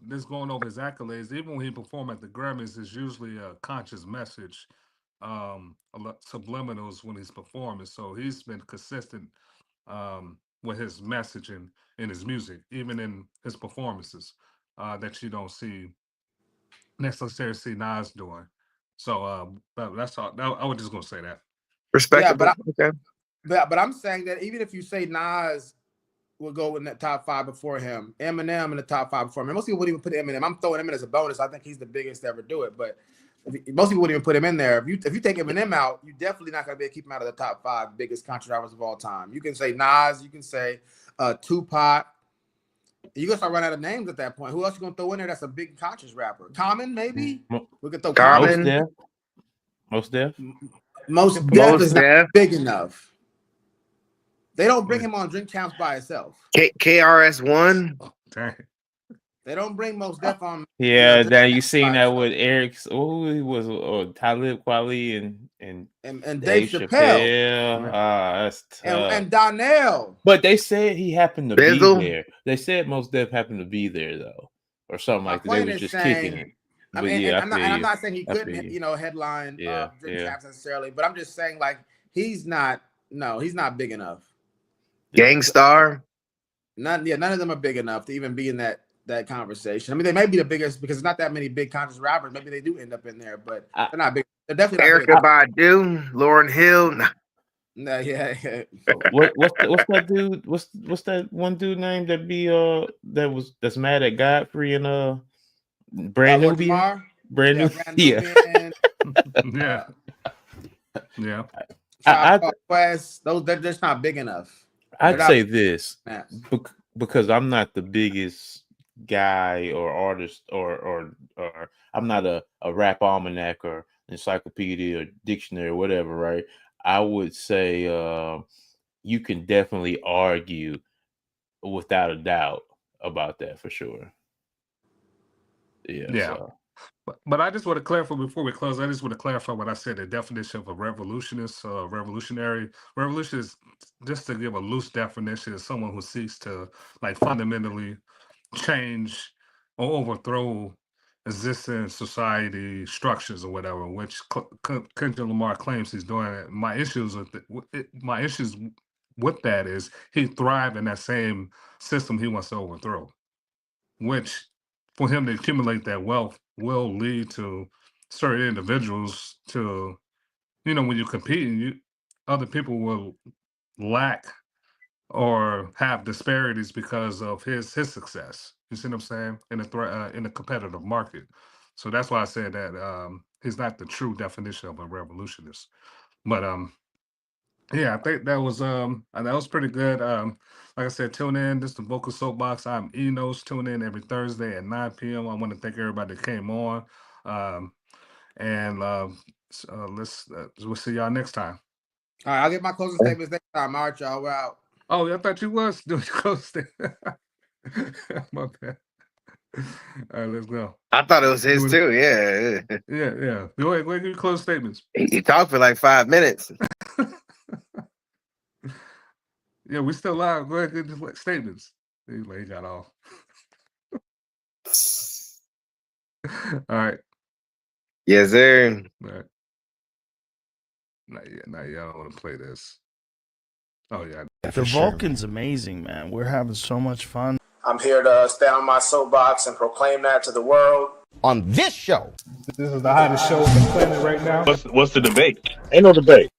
this going over his accolades, even when he performed at the Grammys, is usually a conscious message, subliminals when he's performing. So he's been consistent with his messaging in his music, even in his performances, that you don't necessarily see Nas doing. So that's all. I was just gonna say that. Respectable. Yeah, but I'm saying that even if you say Nas will go in that top 5 before him, Eminem in the top 5 before him. Most people wouldn't even put Eminem. I'm throwing him in as a bonus. I think he's the biggest to ever do it. But most people wouldn't even put him in there. If you take Eminem out, you're definitely not going to be able to keep him out of the top 5 biggest conscious rappers of all time. You can say Nas. You can say Tupac. You're going to start running out of names at that point. Who else you going to throw in there that's a big conscious rapper? Common, maybe? We could throw Common. Most Def is not big enough. They don't bring him on drink counts by itself. KRS-One. Dang. They don't bring most def on. Yeah, just now you seen that stuff. with Eric's. Who he was? Talib Kweli and and Dave Chappelle. Chappelle. That's tough. And Donnell. But they said he happened to Bizzle? be there. They said Most Def happened to be there though, or something My like that. They point was is just saying- kicking it. I But mean, yeah, and I'm not saying he I feel couldn't, you. headline Yeah, Drink yeah. Champs necessarily, but I'm just saying like he's not big enough. Gangstar. None of them are big enough to even be in that conversation. I mean, they may be the biggest because there's not that many big conscious rappers. Maybe they do end up in there, but they're not big. They're definitely not Erica Badu, Lauren Hill. Nah. No, yeah. What's that dude? What's that one dude name that be that's mad at Godfrey and Brand New Lamar? Brand New Yeah. yeah. West, they're just not big enough. I'd say this Yeah. because I'm not the biggest guy or artist or I'm not a rap almanac or encyclopedia or dictionary or whatever, right? I would say you can definitely argue without a doubt about that for sure. Yeah. So. But I just want to clarify before we close. I just want to clarify what I said. The definition of a revolutionist, revolutionary. Revolution is, just to give a loose definition, is someone who seeks to like fundamentally change or overthrow existing society structures or whatever. Which Kendrick Lamar claims he's doing it. My issues with that is he thrived in that same system he wants to overthrow, which for him to accumulate that wealth will lead to certain individuals to, when you're competing, other people will lack or have disparities because of his success. You see what I'm saying? In a competitive market. So that's why I said that he's not the true definition of a revolutionist. But yeah, I think that was pretty good. Like I said, tune in. This is the Vocal Soapbox. I'm Enos. Tune in every Thursday at 9 p.m. I want to thank everybody that came on. We'll see y'all next time. All right, I'll get my closing statements next time. All right, y'all. We're out. Oh, I thought you was doing your closing statement. My bad. All right, let's go. I thought it was his too. Yeah. Yeah. Go ahead, give your closing statements. He talked for like 5 minutes. Yeah, we still live. Go ahead, get the statements. He got off. All right. Yes, sir. All right. Not yet. I don't want to play this. Oh, yeah. The Vulcan's amazing, man. We're having so much fun. I'm here to stand on my soapbox and proclaim that to the world. On this show. This is the hottest show on the planet right now. What's the debate? Ain't no debate.